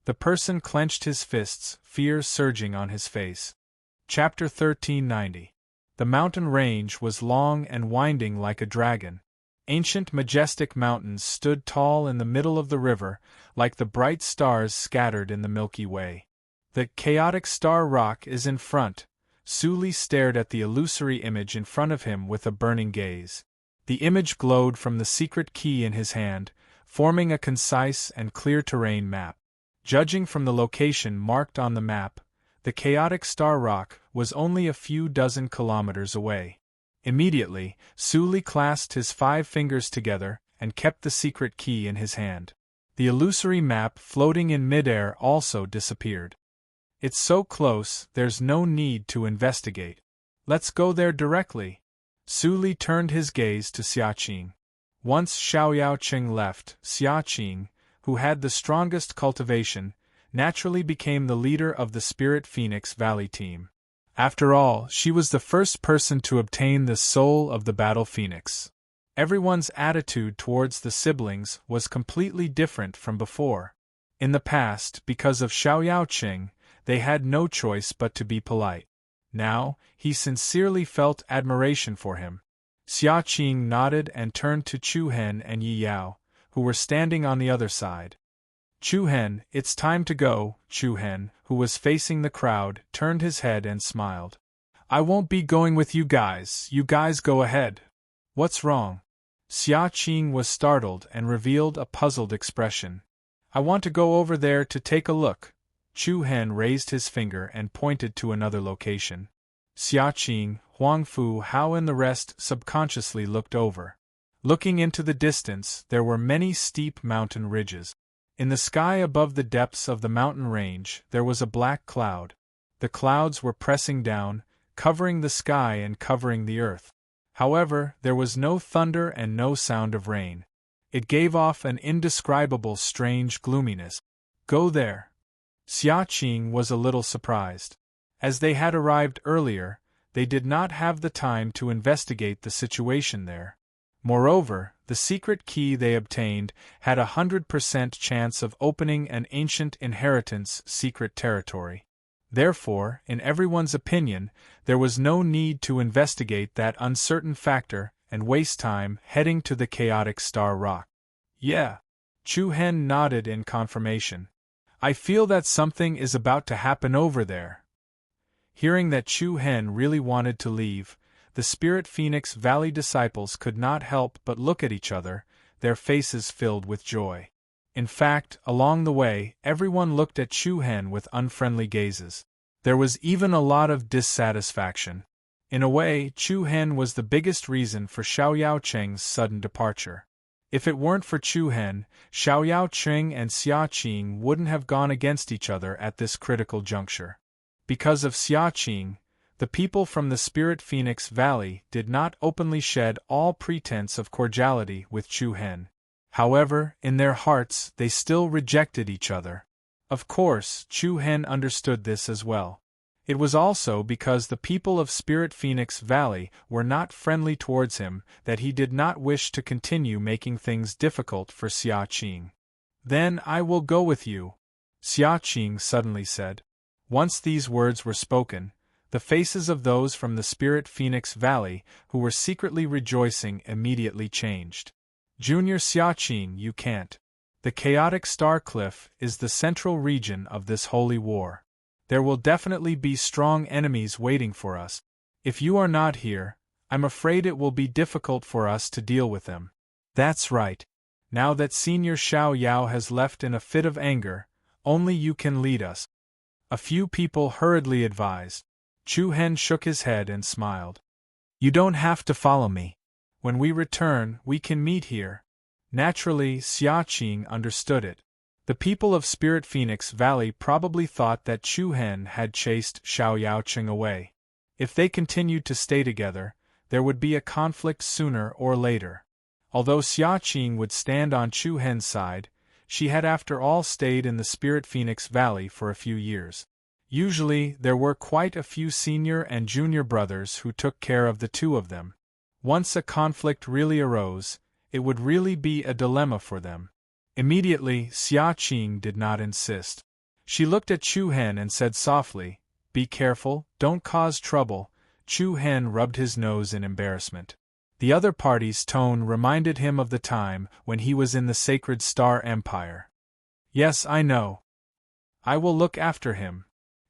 The person clenched his fists, fear surging on his face. Chapter 1390. The mountain range was long and winding like a dragon. Ancient majestic mountains stood tall in the middle of the river, like the bright stars scattered in the Milky Way. The chaotic star rock is in front. Sully stared at the illusory image in front of him with a burning gaze. The image glowed from the secret key in his hand, forming a concise and clear terrain map. Judging from the location marked on the map, the chaotic star rock was only a few dozen kilometers away. Immediately, Sully clasped his 5 fingers together and kept the secret key in his hand. The illusory map floating in midair also disappeared. It's so close, there's no need to investigate. Let's go there directly. Sully turned his gaze to Xiaqing. Once Xiaoyaoqing left, Xiaqing, who had the strongest cultivation, naturally became the leader of the Spirit Phoenix Valley team. After all, she was the first person to obtain the soul of the Battle Phoenix. Everyone's attitude towards the siblings was completely different from before. In the past, because of Xiaoyaoqing, they had no choice but to be polite. Now, he sincerely felt admiration for him. Xiaqing nodded and turned to Chu Hen and Yi Yao, who were standing on the other side. Chu Hen, it's time to go. Chu Hen, who was facing the crowd, turned his head and smiled. I won't be going with you guys go ahead. What's wrong? Xiaqing was startled and revealed a puzzled expression. I want to go over there to take a look. Chu Hen raised his finger and pointed to another location. Xiaqing, Huangfu, Hao and the rest subconsciously looked over. Looking into the distance, there were many steep mountain ridges. In the sky above the depths of the mountain range, there was a black cloud. The clouds were pressing down, covering the sky and covering the earth. However, there was no thunder and no sound of rain. It gave off an indescribable strange gloominess. Go there. Xiaqing was a little surprised. As they had arrived earlier, they did not have the time to investigate the situation there. Moreover, the secret key they obtained had 100% chance of opening an ancient inheritance secret territory. Therefore, in everyone's opinion, there was no need to investigate that uncertain factor and waste time heading to the chaotic star rock. Yeah. Chu Hen nodded in confirmation. I feel that something is about to happen over there. Hearing that Chu Hen really wanted to leave, the Spirit Phoenix Valley disciples could not help but look at each other, their faces filled with joy. In fact, along the way, everyone looked at Chu Hen with unfriendly gazes. There was even a lot of dissatisfaction. In a way, Chu Hen was the biggest reason for Xiaoyaoqing's sudden departure. If it weren't for Chu Hen, Xiaoyaoqing and Xiaqing wouldn't have gone against each other at this critical juncture. Because of Xiaqing, the people from the Spirit Phoenix Valley did not openly shed all pretense of cordiality with Chu Hen. However, in their hearts they still rejected each other. Of course, Chu Hen understood this as well. It was also because the people of Spirit Phoenix Valley were not friendly towards him that he did not wish to continue making things difficult for Xiaqing. Then I will go with you, Xiaqing suddenly said. Once these words were spoken, the faces of those from the Spirit Phoenix Valley who were secretly rejoicing immediately changed. Junior Xiaqing, you can't. The chaotic star cliff is the central region of this holy war. There will definitely be strong enemies waiting for us. If you are not here, I'm afraid it will be difficult for us to deal with them. That's right. Now that Senior Xiao Yao has left in a fit of anger, only you can lead us. A few people hurriedly advised. Chu Hen shook his head and smiled. You don't have to follow me. When we return, we can meet here. Naturally, Xiaqing understood it. The people of Spirit Phoenix Valley probably thought that Chu Hen had chased Xiaoyaoqing away. If they continued to stay together, there would be a conflict sooner or later. Although Xiaqing would stand on Chu Hen's side, she had after all stayed in the Spirit Phoenix Valley for a few years. Usually, there were quite a few senior and junior brothers who took care of the two of them. Once a conflict really arose, it would really be a dilemma for them. Immediately, Xiaqing did not insist. She looked at Chu Hen and said softly, "Be careful, don't cause trouble." Chu Hen rubbed his nose in embarrassment. The other party's tone reminded him of the time when he was in the Sacred Star Empire. Yes, I know. I will look after him,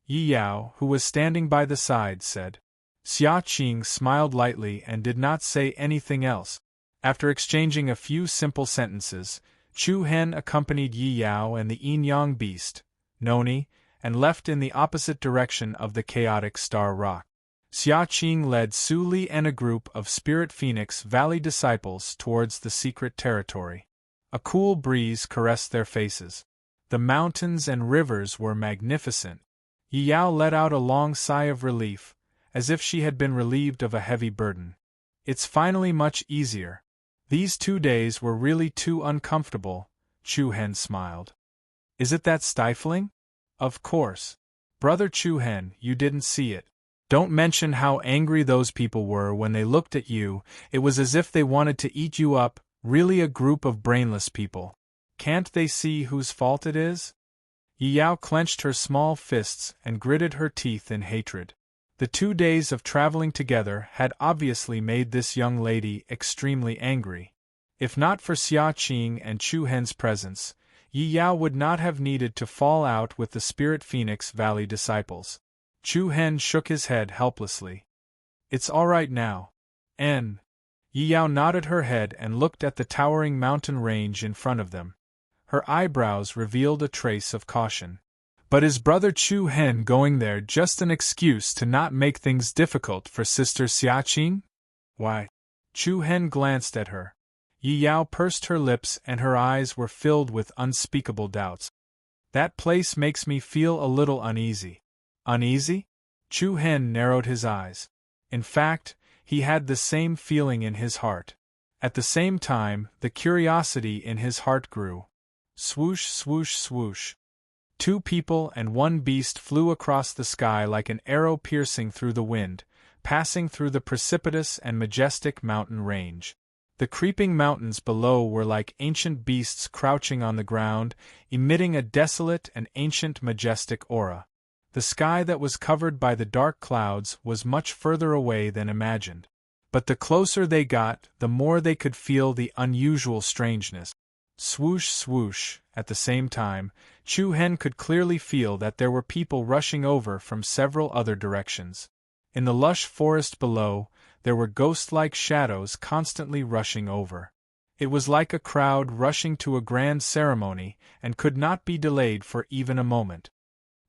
Yi Yao, who was standing by the side, said. Xia Qing smiled lightly and did not say anything else. After exchanging a few simple sentences, Chu Hen accompanied Yi Yao and the yin yang beast, Noni, and left in the opposite direction of the chaotic Star Rock. Xia Qing led Su Li and a group of Spirit Phoenix Valley disciples towards the secret territory. A cool breeze caressed their faces. The mountains and rivers were magnificent. Yi Yao let out a long sigh of relief, as if she had been relieved of a heavy burden. It's finally much easier. These 2 days were really too uncomfortable, Chu Hen smiled. Is it that stifling? Of course. Brother Chu Hen, you didn't see it. Don't mention how angry those people were when they looked at you. It was as if they wanted to eat you up, really a group of brainless people. Can't they see whose fault it is? Yi Yao clenched her small fists and gritted her teeth in hatred. The 2 days of traveling together had obviously made this young lady extremely angry. If not for Xia Qing and Chu Hen's presence, Yi Yao would not have needed to fall out with the Spirit Phoenix Valley disciples. Chu Hen shook his head helplessly. It's all right now. Yi Yao nodded her head and looked at the towering mountain range in front of them. Her eyebrows revealed a trace of caution. But is Brother Chu Hen going there just an excuse to not make things difficult for Sister Xia Qing? Why? Chu Hen glanced at her. Yi Yao pursed her lips and her eyes were filled with unspeakable doubts. That place makes me feel a little uneasy. Uneasy? Chu Hen narrowed his eyes. In fact, he had the same feeling in his heart. At the same time, the curiosity in his heart grew. Swoosh, swoosh, swoosh. 2 people and 1 beast flew across the sky like an arrow piercing through the wind, passing through the precipitous and majestic mountain range. The creeping mountains below were like ancient beasts crouching on the ground, emitting a desolate and ancient majestic aura. The sky that was covered by the dark clouds was much further away than imagined. But the closer they got, the more they could feel the unusual strangeness. Swoosh, swoosh. At the same time, Chu Hen could clearly feel that there were people rushing over from several other directions. In the lush forest below, there were ghost-like shadows constantly rushing over. It was like a crowd rushing to a grand ceremony and could not be delayed for even a moment.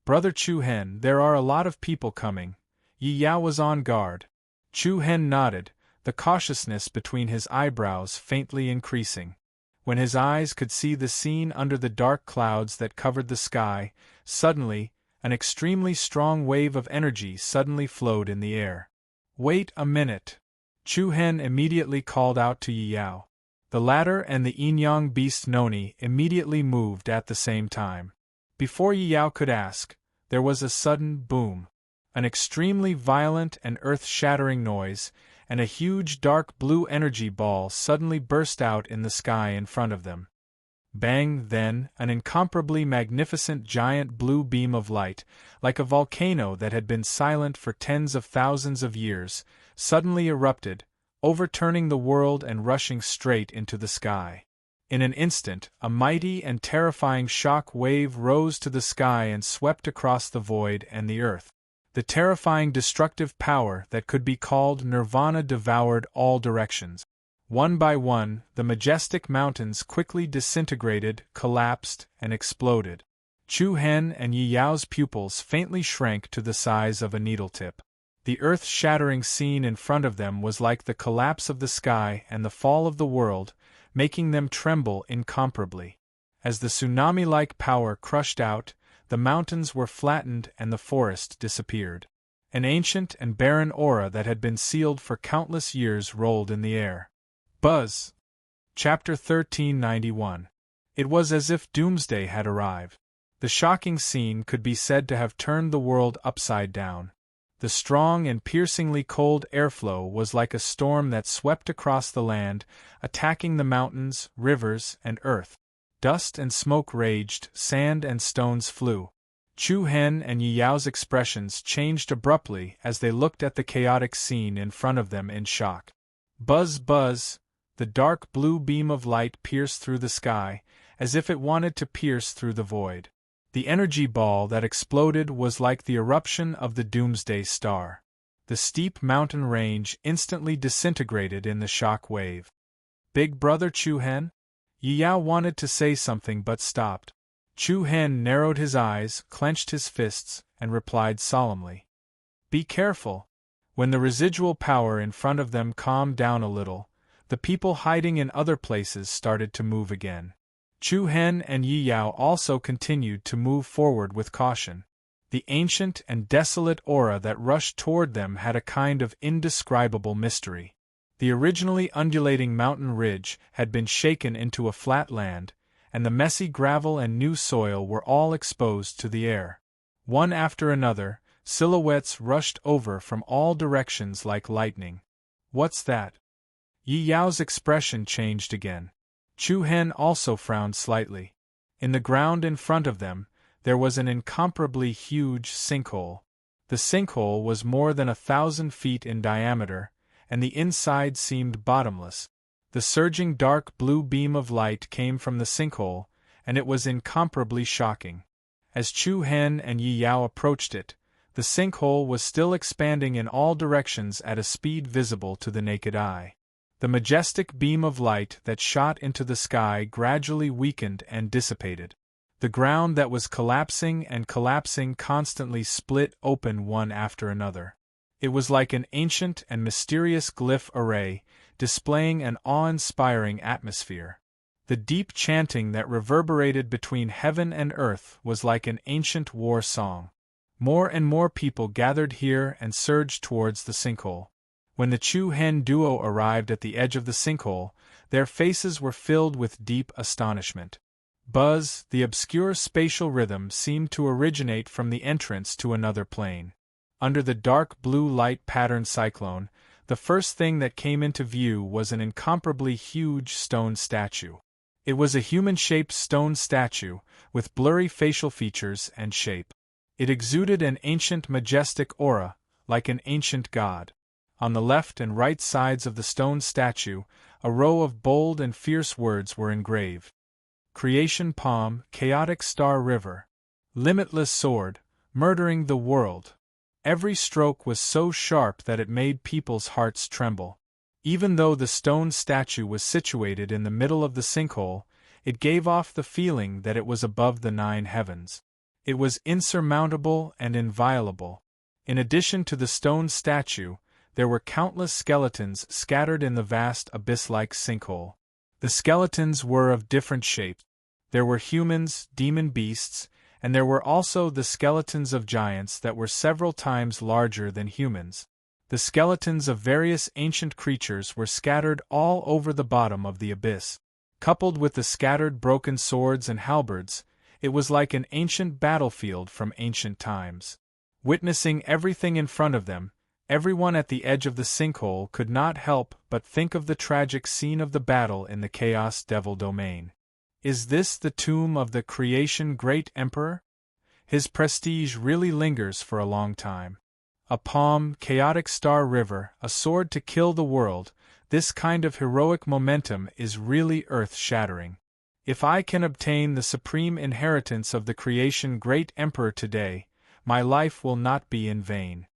Brother Chu Hen, there are a lot of people coming. Yi Yao was on guard. Chu Hen nodded, the cautiousness between his eyebrows faintly increasing. When his eyes could see the scene under the dark clouds that covered the sky, suddenly, an extremely strong wave of energy suddenly flowed in the air. Wait a minute. Chu Hen immediately called out to Yi Yao. The latter and the yin-yang beast Noni immediately moved at the same time. Before Yi Yao could ask, there was a sudden boom. An extremely violent and earth-shattering noise, and a huge dark blue energy ball suddenly burst out in the sky in front of them. Bang, then, an incomparably magnificent giant blue beam of light, like a volcano that had been silent for tens of thousands of years, suddenly erupted, overturning the world and rushing straight into the sky. In an instant, a mighty and terrifying shock wave rose to the sky and swept across the void and the earth. The terrifying destructive power that could be called nirvana devoured all directions. One by one, the majestic mountains quickly disintegrated, collapsed, and exploded. Chu Hen and Yi Yao's pupils faintly shrank to the size of a needle-tip. The earth-shattering scene in front of them was like the collapse of the sky and the fall of the world, making them tremble incomparably. As the tsunami-like power crushed out, the mountains were flattened and the forest disappeared. An ancient and barren aura that had been sealed for countless years rolled in the air. Buzz! Chapter 1391. It was as if doomsday had arrived. The shocking scene could be said to have turned the world upside down. The strong and piercingly cold airflow was like a storm that swept across the land, attacking the mountains, rivers, and earth. Dust and smoke raged, sand and stones flew. Chu Hen and Yi Yao's expressions changed abruptly as they looked at the chaotic scene in front of them in shock. Buzz, buzz, the dark blue beam of light pierced through the sky, as if it wanted to pierce through the void. The energy ball that exploded was like the eruption of the doomsday star. The steep mountain range instantly disintegrated in the shock wave. Big Brother Chu Hen? Yi Yao wanted to say something but stopped. Chu Hen narrowed his eyes, clenched his fists, and replied solemnly. Be careful. When the residual power in front of them calmed down a little, the people hiding in other places started to move again. Chu Hen and Yi Yao also continued to move forward with caution. The ancient and desolate aura that rushed toward them had a kind of indescribable mystery. The originally undulating mountain ridge had been shaken into a flat land, and the messy gravel and new soil were all exposed to the air. One after another, silhouettes rushed over from all directions like lightning. What's that? Yi Yao's expression changed again. Chu Hen also frowned slightly. In the ground in front of them, there was an incomparably huge sinkhole. The sinkhole was more than 1,000 feet in diameter, and the inside seemed bottomless. The surging dark blue beam of light came from the sinkhole, and it was incomparably shocking. As Chu Hen and Yi Yao approached it, the sinkhole was still expanding in all directions at a speed visible to the naked eye. The majestic beam of light that shot into the sky gradually weakened and dissipated. The ground that was collapsing and collapsing constantly split open one after another. It was like an ancient and mysterious glyph array, displaying an awe-inspiring atmosphere. The deep chanting that reverberated between heaven and earth was like an ancient war song. More and more people gathered here and surged towards the sinkhole. When the Chu Hen duo arrived at the edge of the sinkhole, their faces were filled with deep astonishment. Buzz, the obscure spatial rhythm, seemed to originate from the entrance to another plane. Under the dark blue light-patterned cyclone, the first thing that came into view was an incomparably huge stone statue. It was a human-shaped stone statue, with blurry facial features and shape. It exuded an ancient majestic aura, like an ancient god. On the left and right sides of the stone statue, a row of bold and fierce words were engraved. Creation Palm, Chaotic Star River. Limitless Sword, Murdering the World. Every stroke was so sharp that it made people's hearts tremble. Even though the stone statue was situated in the middle of the sinkhole, it gave off the feeling that it was above the 9 heavens. It was insurmountable and inviolable. In addition to the stone statue, there were countless skeletons scattered in the vast abyss-like sinkhole. The skeletons were of different shapes. There were humans, demon beasts, and there were also the skeletons of giants that were several times larger than humans. The skeletons of various ancient creatures were scattered all over the bottom of the abyss. Coupled with the scattered broken swords and halberds, it was like an ancient battlefield from ancient times. Witnessing everything in front of them, everyone at the edge of the sinkhole could not help but think of the tragic scene of the battle in the Chaos Devil domain. Is this the tomb of the Creation Great Emperor? His prestige really lingers for a long time. A palm, chaotic star river, a sword to kill the world, this kind of heroic momentum is really earth-shattering. If I can obtain the supreme inheritance of the Creation Great Emperor today, my life will not be in vain.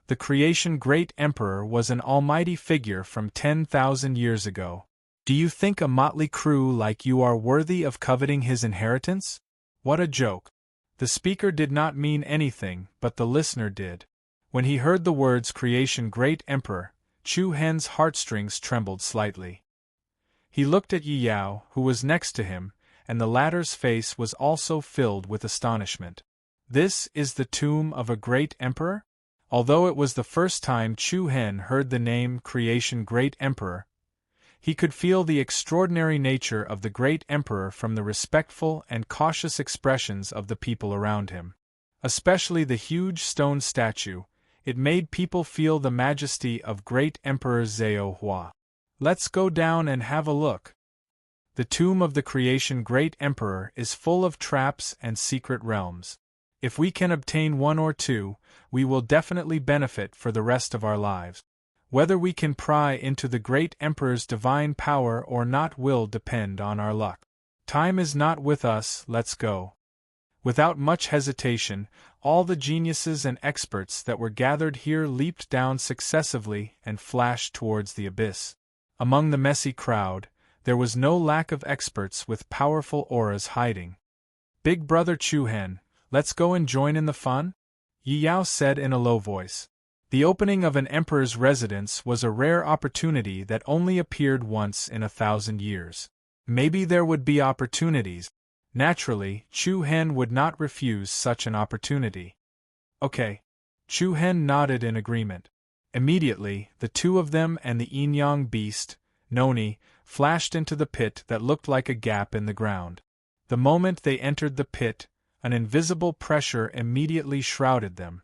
The Creation Great Emperor was an almighty figure from 10,000 years ago. Do you think a motley crew like you are worthy of coveting his inheritance? What a joke. The speaker did not mean anything, but the listener did. When he heard the words Creation Great Emperor, Chu Hen's heartstrings trembled slightly. He looked at Yi Yao, who was next to him, and the latter's face was also filled with astonishment. This is the tomb of a great emperor? Although it was the first time Chu Hen heard the name Creation Great Emperor, he could feel the extraordinary nature of the great emperor from the respectful and cautious expressions of the people around him. Especially the huge stone statue, it made people feel the majesty of great Emperor Zhao Hua. Let's go down and have a look. The tomb of the Creation Great Emperor is full of traps and secret realms. If we can obtain one or two, we will definitely benefit for the rest of our lives. Whether we can pry into the great Emperor's divine power or not will depend on our luck. Time is not with us, let's go. Without much hesitation, all the geniuses and experts that were gathered here leaped down successively and flashed towards the abyss. Among the messy crowd, there was no lack of experts with powerful auras hiding. Big Brother Chuhan, let's go and join in the fun? Yi Yao said in a low voice. The opening of an emperor's residence was a rare opportunity that only appeared once in 1,000 years. Maybe there would be opportunities. Naturally, Chu Hen would not refuse such an opportunity. Okay. Chu Hen nodded in agreement. Immediately, the two of them and the yin-yang beast, Noni, flashed into the pit that looked like a gap in the ground. The moment they entered the pit, an invisible pressure immediately shrouded them.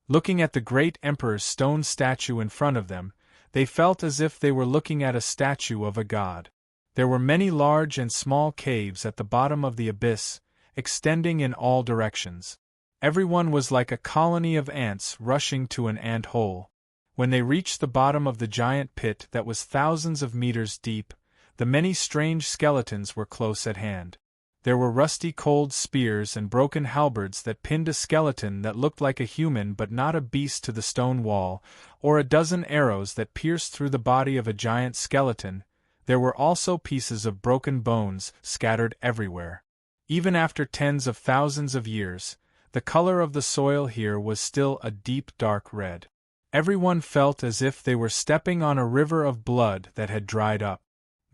Looking at the great emperor's stone statue in front of them, they felt as if they were looking at a statue of a god. There were many large and small caves at the bottom of the abyss, extending in all directions. Everyone was like a colony of ants rushing to an ant hole. When they reached the bottom of the giant pit that was thousands of meters deep, the many strange skeletons were close at hand. There were rusty cold spears and broken halberds that pinned a skeleton that looked like a human but not a beast to the stone wall, or a dozen arrows that pierced through the body of a giant skeleton. There were also pieces of broken bones scattered everywhere. Even after tens of thousands of years, the color of the soil here was still a deep dark red. Everyone felt as if they were stepping on a river of blood that had dried up.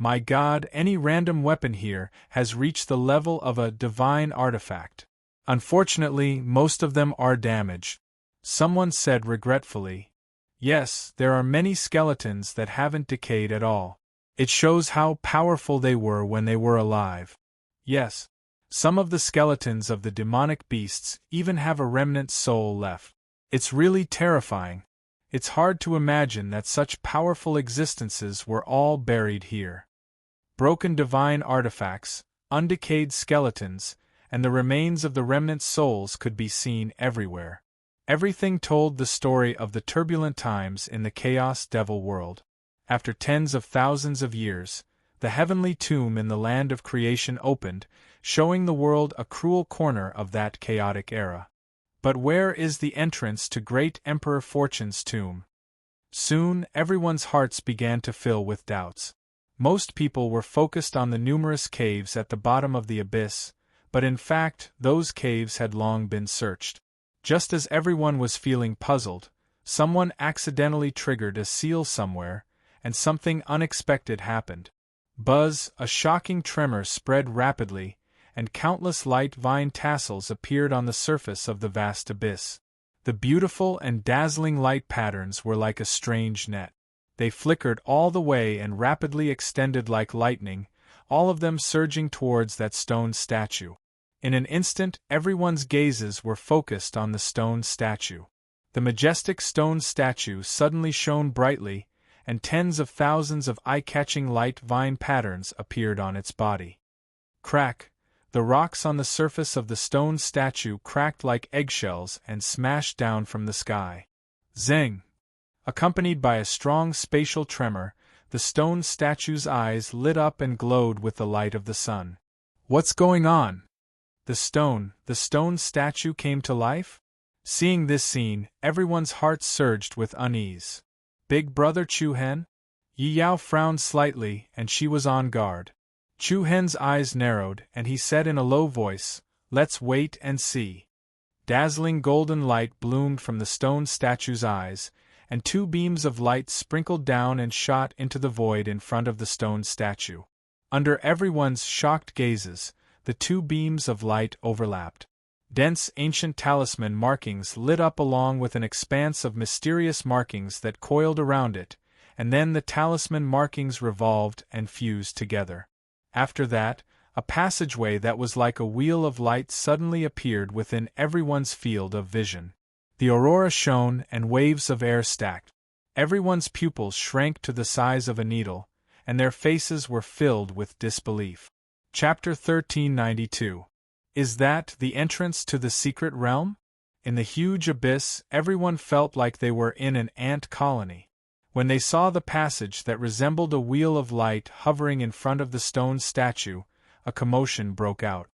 My God, any random weapon here has reached the level of a divine artifact. Unfortunately, most of them are damaged. Someone said regretfully. Yes, there are many skeletons that haven't decayed at all. It shows how powerful they were when they were alive. Yes, some of the skeletons of the demonic beasts even have a remnant soul left. It's really terrifying. It's hard to imagine that such powerful existences were all buried here. Broken divine artifacts, undecayed skeletons, and the remains of the remnant souls could be seen everywhere. Everything told the story of the turbulent times in the Chaos Devil world. After tens of thousands of years, the heavenly tomb in the land of creation opened, showing the world a cruel corner of that chaotic era. But where is the entrance to Great Emperor Fortune's tomb? Soon, everyone's hearts began to fill with doubts. Most people were focused on the numerous caves at the bottom of the abyss, but in fact, those caves had long been searched. Just as everyone was feeling puzzled, someone accidentally triggered a seal somewhere, and something unexpected happened. Buzz, a shocking tremor spread rapidly, and countless light vine tassels appeared on the surface of the vast abyss. The beautiful and dazzling light patterns were like a strange net. They flickered all the way and rapidly extended like lightning, all of them surging towards that stone statue. In an instant, everyone's gazes were focused on the stone statue. The majestic stone statue suddenly shone brightly, and tens of thousands of eye-catching light vine patterns appeared on its body. Crack! The rocks on the surface of the stone statue cracked like eggshells and smashed down from the sky. Zing! Accompanied by a strong spatial tremor, the stone statue's eyes lit up and glowed with the light of the sun. What's going on? The stone statue came to life? Seeing this scene, everyone's heart surged with unease. Big Brother Chuhen? Yi Yao frowned slightly, and she was on guard. Chuhen's eyes narrowed, and he said in a low voice, "Let's wait and see." Dazzling golden light bloomed from the stone statue's eyes, and two beams of light sprinkled down and shot into the void in front of the stone statue. Under everyone's shocked gazes, the two beams of light overlapped. Dense ancient talisman markings lit up along with an expanse of mysterious markings that coiled around it, and then the talisman markings revolved and fused together. After that, a passageway that was like a wheel of light suddenly appeared within everyone's field of vision. The aurora shone and waves of air stacked. Everyone's pupils shrank to the size of a needle, and their faces were filled with disbelief. Chapter 1392. Is that the entrance to the secret realm? In the huge abyss, everyone felt like they were in an ant colony. When they saw the passage that resembled a wheel of light hovering in front of the stone statue, a commotion broke out.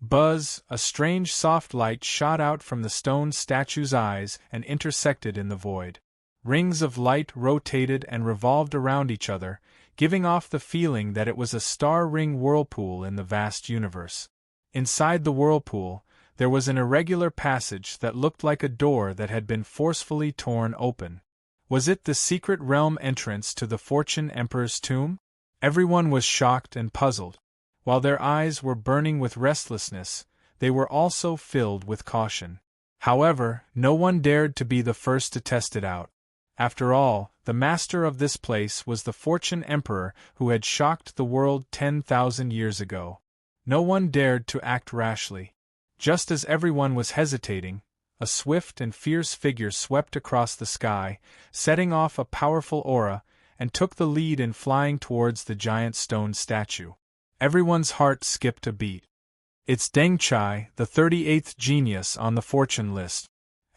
Buzz, a strange soft light shot out from the stone statue's eyes and intersected in the void. Rings of light rotated and revolved around each other, giving off the feeling that it was a star-ring whirlpool in the vast universe. Inside the whirlpool, there was an irregular passage that looked like a door that had been forcefully torn open. Was it the secret realm entrance to the Fortune Emperor's tomb? Everyone was shocked and puzzled. While their eyes were burning with restlessness, they were also filled with caution. However, no one dared to be the first to test it out. After all, the master of this place was the Fortune Emperor who had shocked the world 10,000 years ago. No one dared to act rashly. Just as everyone was hesitating, a swift and fierce figure swept across the sky, setting off a powerful aura, and took the lead in flying towards the giant stone statue. Everyone's heart skipped a beat. It's Deng Chai, the 38th genius on the fortune list.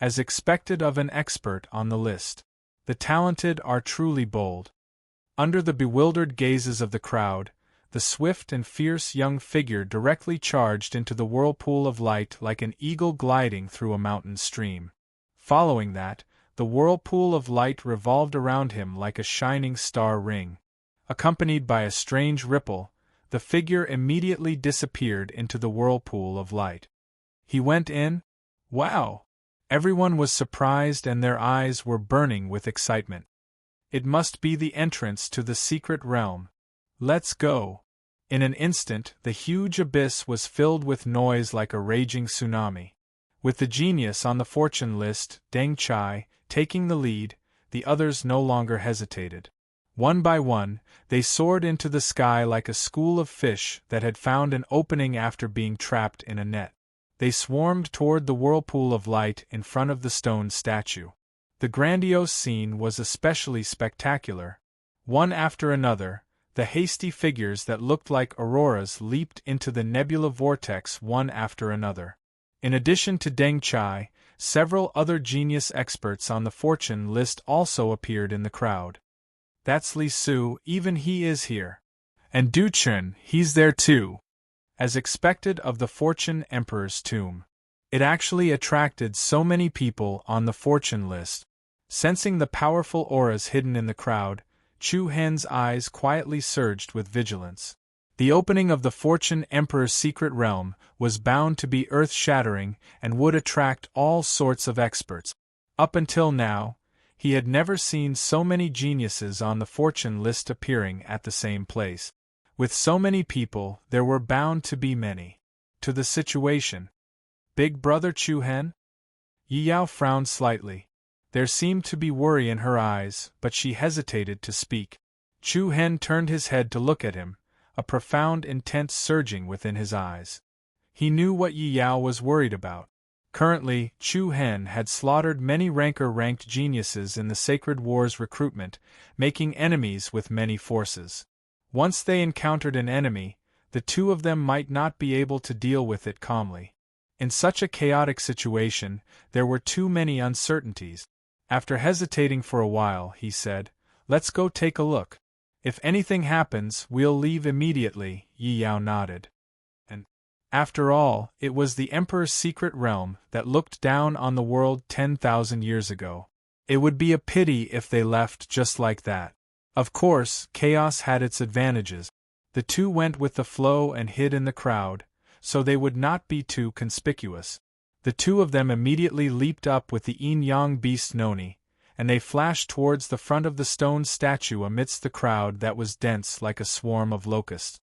As expected of an expert on the list. The talented are truly bold. Under the bewildered gazes of the crowd, the swift and fierce young figure directly charged into the whirlpool of light like an eagle gliding through a mountain stream. Following that, the whirlpool of light revolved around him like a shining star ring. Accompanied by a strange ripple, the figure immediately disappeared into the whirlpool of light. He went in? Wow! Everyone was surprised and their eyes were burning with excitement. It must be the entrance to the secret realm. Let's go! In an instant, the huge abyss was filled with noise like a raging tsunami. With the genius on the fortune list, Deng Chai, taking the lead, the others no longer hesitated. One by one, they soared into the sky like a school of fish that had found an opening after being trapped in a net. They swarmed toward the whirlpool of light in front of the stone statue. The grandiose scene was especially spectacular. One after another, the hasty figures that looked like auroras leaped into the nebula vortex one after another. In addition to Deng Chai, several other genius experts on the fortune list also appeared in the crowd. That's Li Su, even he is here. And Du Chun, he's there too. As expected of the Fortune Emperor's tomb. It actually attracted so many people on the fortune list. Sensing the powerful auras hidden in the crowd, Chu Hen's eyes quietly surged with vigilance. The opening of the Fortune Emperor's secret realm was bound to be earth-shattering and would attract all sorts of experts. Up until now, he had never seen so many geniuses on the fortune list appearing at the same place. With so many people, there were bound to be many. To the situation. Big brother Chu Hen? Yi Yao frowned slightly. There seemed to be worry in her eyes, but she hesitated to speak. Chu Hen turned his head to look at him, a profound intent surging within his eyes. He knew what Yi Yao was worried about. Currently, Chu Hen had slaughtered many ranker-ranked geniuses in the Sacred War's recruitment, making enemies with many forces. Once they encountered an enemy, the two of them might not be able to deal with it calmly. In such a chaotic situation, there were too many uncertainties. After hesitating for a while, he said, "Let's go take a look. If anything happens, we'll leave immediately." Yi Yao nodded. And, after all, it was the Emperor's secret realm that looked down on the world 10,000 years ago. It would be a pity if they left just like that. Of course, chaos had its advantages. The two went with the flow and hid in the crowd, so they would not be too conspicuous. The two of them immediately leaped up with the yin-yang beast Noni, and they flashed towards the front of the stone statue amidst the crowd that was dense like a swarm of locusts.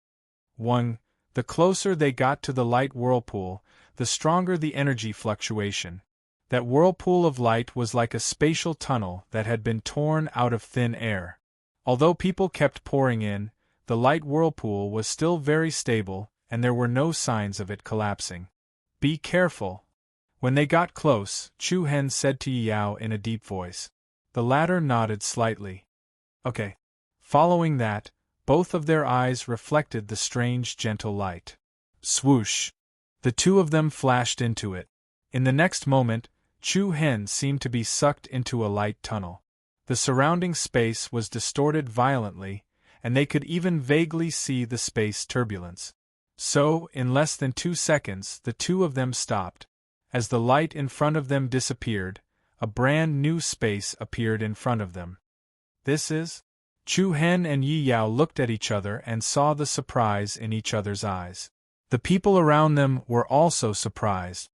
The closer they got to the light whirlpool, the stronger the energy fluctuation. That whirlpool of light was like a spatial tunnel that had been torn out of thin air. Although people kept pouring in, the light whirlpool was still very stable, and there were no signs of it collapsing. "Be careful." When they got close, Chu Hen said to Yi Yao in a deep voice. The latter nodded slightly. Okay. Following that, both of their eyes reflected the strange gentle light. Swoosh! The two of them flashed into it. In the next moment, Chu Hen seemed to be sucked into a light tunnel. The surrounding space was distorted violently, and they could even vaguely see the space turbulence. So, in less than 2 seconds, the two of them stopped. As the light in front of them disappeared, a brand new space appeared in front of them. This is? Chu Hen and Yi Yao looked at each other and saw the surprise in each other's eyes. The people around them were also surprised.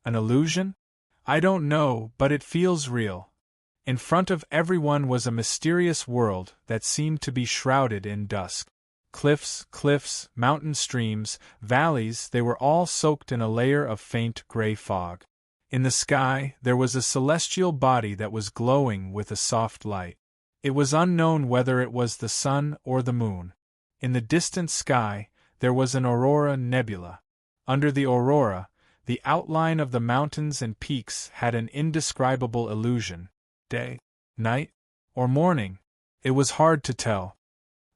An illusion? I don't know, but it feels real. In front of everyone was a mysterious world that seemed to be shrouded in dusk. Cliffs, mountain streams, valleys, they were all soaked in a layer of faint gray fog. In the sky, there was a celestial body that was glowing with a soft light. It was unknown whether it was the sun or the moon. In the distant sky, there was an aurora nebula. Under the aurora, the outline of the mountains and peaks had an indescribable illusion. Day, night, or morning? It was hard to tell.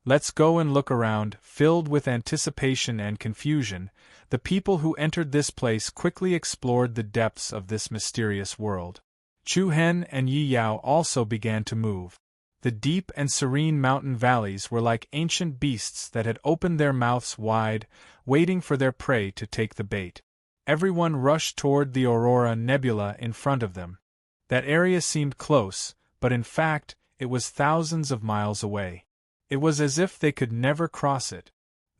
Let's go and look around. Filled with anticipation and confusion, the people who entered this place quickly explored the depths of this mysterious world. Chu Hen and Yi Yao also began to move. The deep and serene mountain valleys were like ancient beasts that had opened their mouths wide, waiting for their prey to take the bait. Everyone rushed toward the aurora nebula in front of them. That area seemed close, but in fact, it was thousands of miles away. It was as if they could never cross it.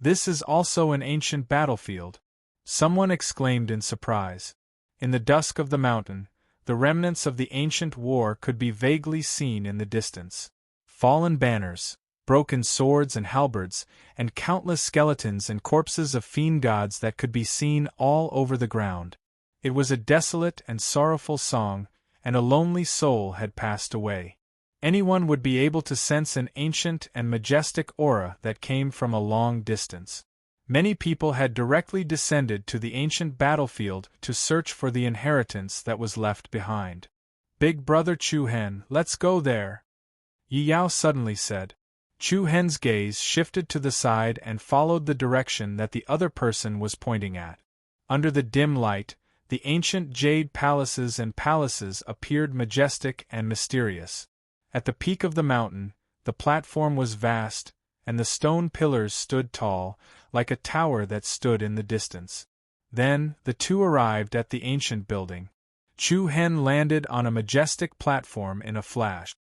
This is also an ancient battlefield, someone exclaimed in surprise. In the dusk of the mountain, the remnants of the ancient war could be vaguely seen in the distance. Fallen banners, broken swords and halberds, and countless skeletons and corpses of fiend gods that could be seen all over the ground. It was a desolate and sorrowful song, and a lonely soul had passed away. Anyone would be able to sense an ancient and majestic aura that came from a long distance. Many people had directly descended to the ancient battlefield to search for the inheritance that was left behind. Big brother Chu Hen, let's go there, Yi Yao suddenly said. Chu Hen's gaze shifted to the side and followed the direction that the other person was pointing at. Under the dim light, the ancient jade palaces appeared majestic and mysterious. At the peak of the mountain, the platform was vast, and the stone pillars stood tall, like a tower that stood in the distance. Then, the two arrived at the ancient building. Chu Hen landed on a majestic platform in a flash.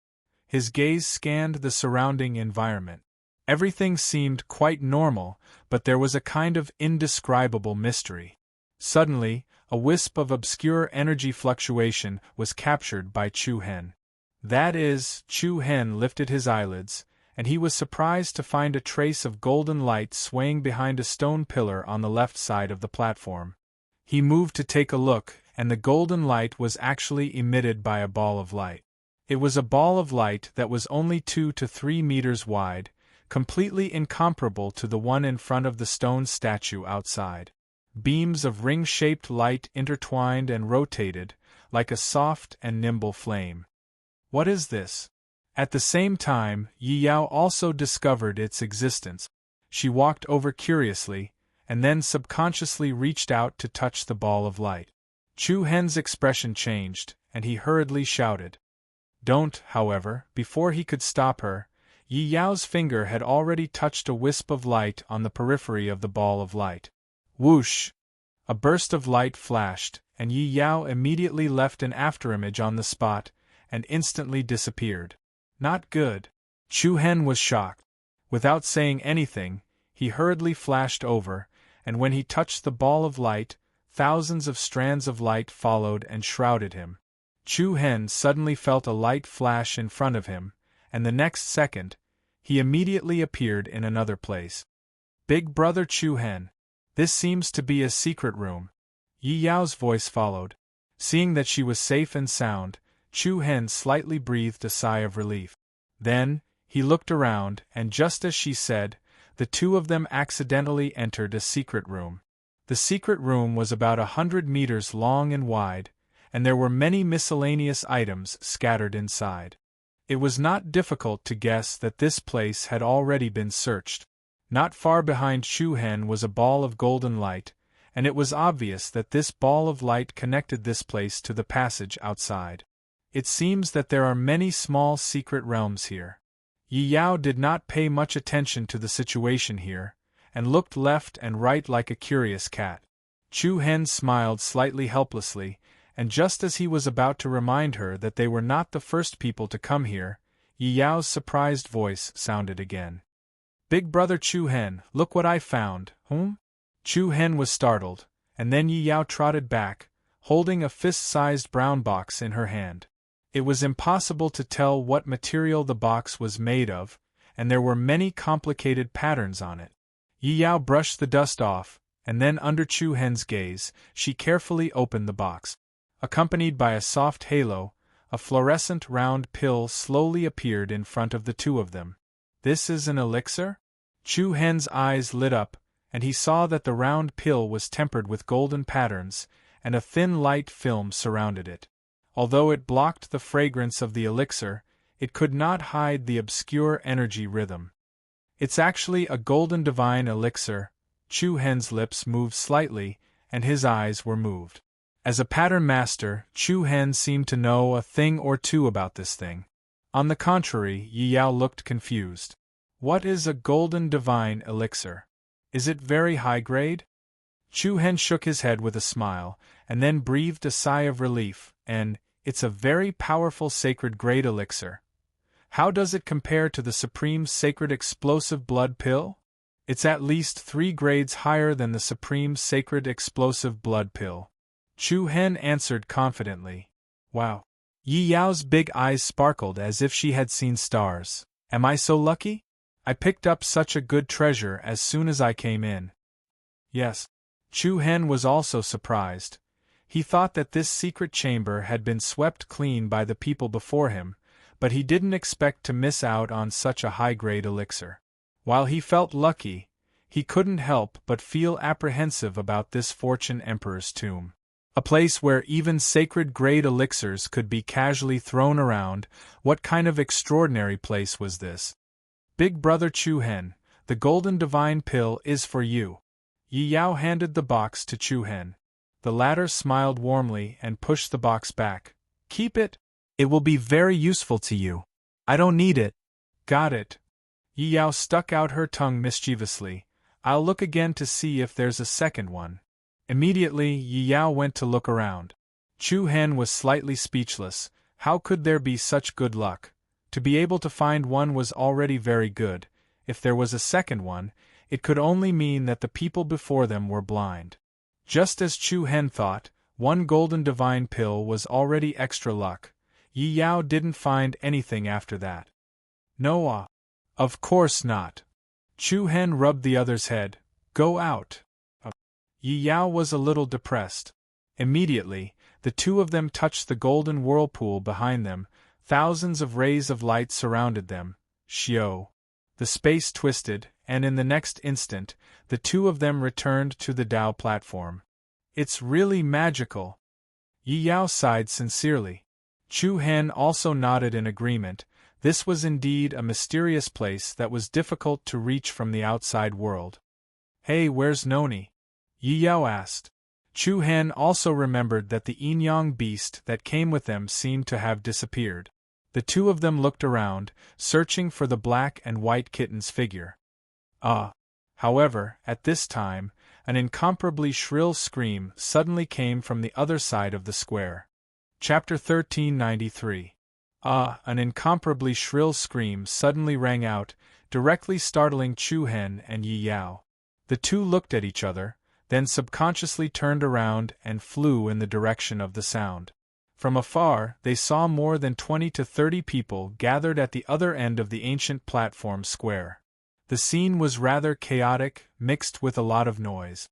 His gaze scanned the surrounding environment. Everything seemed quite normal, but there was a kind of indescribable mystery. Suddenly, a wisp of obscure energy fluctuation was captured by Chu Hen. That is, Chu Hen lifted his eyelids, and he was surprised to find a trace of golden light swaying behind a stone pillar on the left side of the platform. He moved to take a look, and the golden light was actually emitted by a ball of light. It was a ball of light that was only 2 to 3 meters wide, completely incomparable to the one in front of the stone statue outside. Beams of ring-shaped light intertwined and rotated, like a soft and nimble flame. What is this? At the same time, Yi Yao also discovered its existence. She walked over curiously, and then subconsciously reached out to touch the ball of light. Chu Hen's expression changed, and he hurriedly shouted. Don't, however, before he could stop her, Yi Yao's finger had already touched a wisp of light on the periphery of the ball of light. Whoosh! A burst of light flashed, and Yi Yao immediately left an afterimage on the spot, and instantly disappeared. Not good. Chu Hen was shocked. Without saying anything, he hurriedly flashed over, and when he touched the ball of light, thousands of strands of light followed and shrouded him. Chu Hen suddenly felt a light flash in front of him, and the next second, he immediately appeared in another place. Big brother Chu Hen, this seems to be a secret room. Yi Yao's voice followed. Seeing that she was safe and sound, Chu Hen slightly breathed a sigh of relief. Then, he looked around, and just as she said, the two of them accidentally entered a secret room. The secret room was about 100 meters long and wide, and there were many miscellaneous items scattered inside. It was not difficult to guess that this place had already been searched. Not far behind Chu Hen was a ball of golden light, and it was obvious that this ball of light connected this place to the passage outside. It seems that there are many small secret realms here. Yi Yao did not pay much attention to the situation here, and looked left and right like a curious cat. Chu Hen smiled slightly helplessly, and just as he was about to remind her that they were not the first people to come here, Yi Yao's surprised voice sounded again. "Big brother Chu Hen, look what I found, Chu Hen was startled, and then Yi Yao trotted back, holding a fist-sized brown box in her hand. It was impossible to tell what material the box was made of, and there were many complicated patterns on it. Yi Yao brushed the dust off, and then under Chu Hen's gaze, she carefully opened the box. Accompanied by a soft halo, a fluorescent round pill slowly appeared in front of the two of them. "This is an elixir?" Chu Hen's eyes lit up, and he saw that the round pill was tempered with golden patterns, and a thin light film surrounded it. Although it blocked the fragrance of the elixir, it could not hide the obscure energy rhythm. "It's actually a golden divine elixir." Chu Hen's lips moved slightly, and his eyes were moved. As a pattern master, Chu Hen seemed to know a thing or two about this thing. On the contrary, Yi Yao looked confused. "What is a golden divine elixir? Is it very high grade?" Chu Hen shook his head with a smile, and then breathed a sigh of relief, "It's a very powerful sacred grade elixir." "How does it compare to the supreme sacred explosive blood pill?" "It's at least 3 grades higher than the supreme sacred explosive blood pill," Chu Hen answered confidently. "Wow." Yi Yao's big eyes sparkled as if she had seen stars. "Am I so lucky? I picked up such a good treasure as soon as I came in." "Yes." Chu Hen was also surprised. He thought that this secret chamber had been swept clean by the people before him, but he didn't expect to miss out on such a high-grade elixir. While he felt lucky, he couldn't help but feel apprehensive about this Fortune Emperor's tomb. A place where even sacred-grade elixirs could be casually thrown around. What kind of extraordinary place was this? "Big brother Chu Hen, the golden divine pill is for you." Yi Yao handed the box to Chu Hen. The latter smiled warmly and pushed the box back. "Keep it. It will be very useful to you." "I don't need it." "Got it." Yi Yao stuck out her tongue mischievously. "I'll look again to see if there's a second one." Immediately, Yi Yao went to look around. Chu Hen was slightly speechless. How could there be such good luck? To be able to find one was already very good. If there was a second one, it could only mean that the people before them were blind. Just as Chu Hen thought, one golden divine pill was already extra luck. Yi Yao didn't find anything after that. "No, of course not." Chu Hen rubbed the other's head. "Go out." Yi Yao was a little depressed. Immediately, the two of them touched the golden whirlpool behind them. Thousands of rays of light surrounded them. Xiao. The space twisted, and in the next instant, the two of them returned to the Dao platform. "It's really magical." Yi Yao sighed sincerely. Chu Hen also nodded in agreement. This was indeed a mysterious place that was difficult to reach from the outside world. "Hey, where's Noni?" Yi Yao asked. Chu Hen also remembered that the yin-yang beast that came with them seemed to have disappeared. The two of them looked around, searching for the black and white kitten's figure. However, at this time, an incomparably shrill scream suddenly came from the other side of the square. Chapter 1393. An incomparably shrill scream suddenly rang out, directly startling Chu Hen and Yi Yao. The two looked at each other, then subconsciously turned around and flew in the direction of the sound. From afar, they saw more than 20 to 30 people gathered at the other end of the ancient platform square. The scene was rather chaotic, mixed with a lot of noise.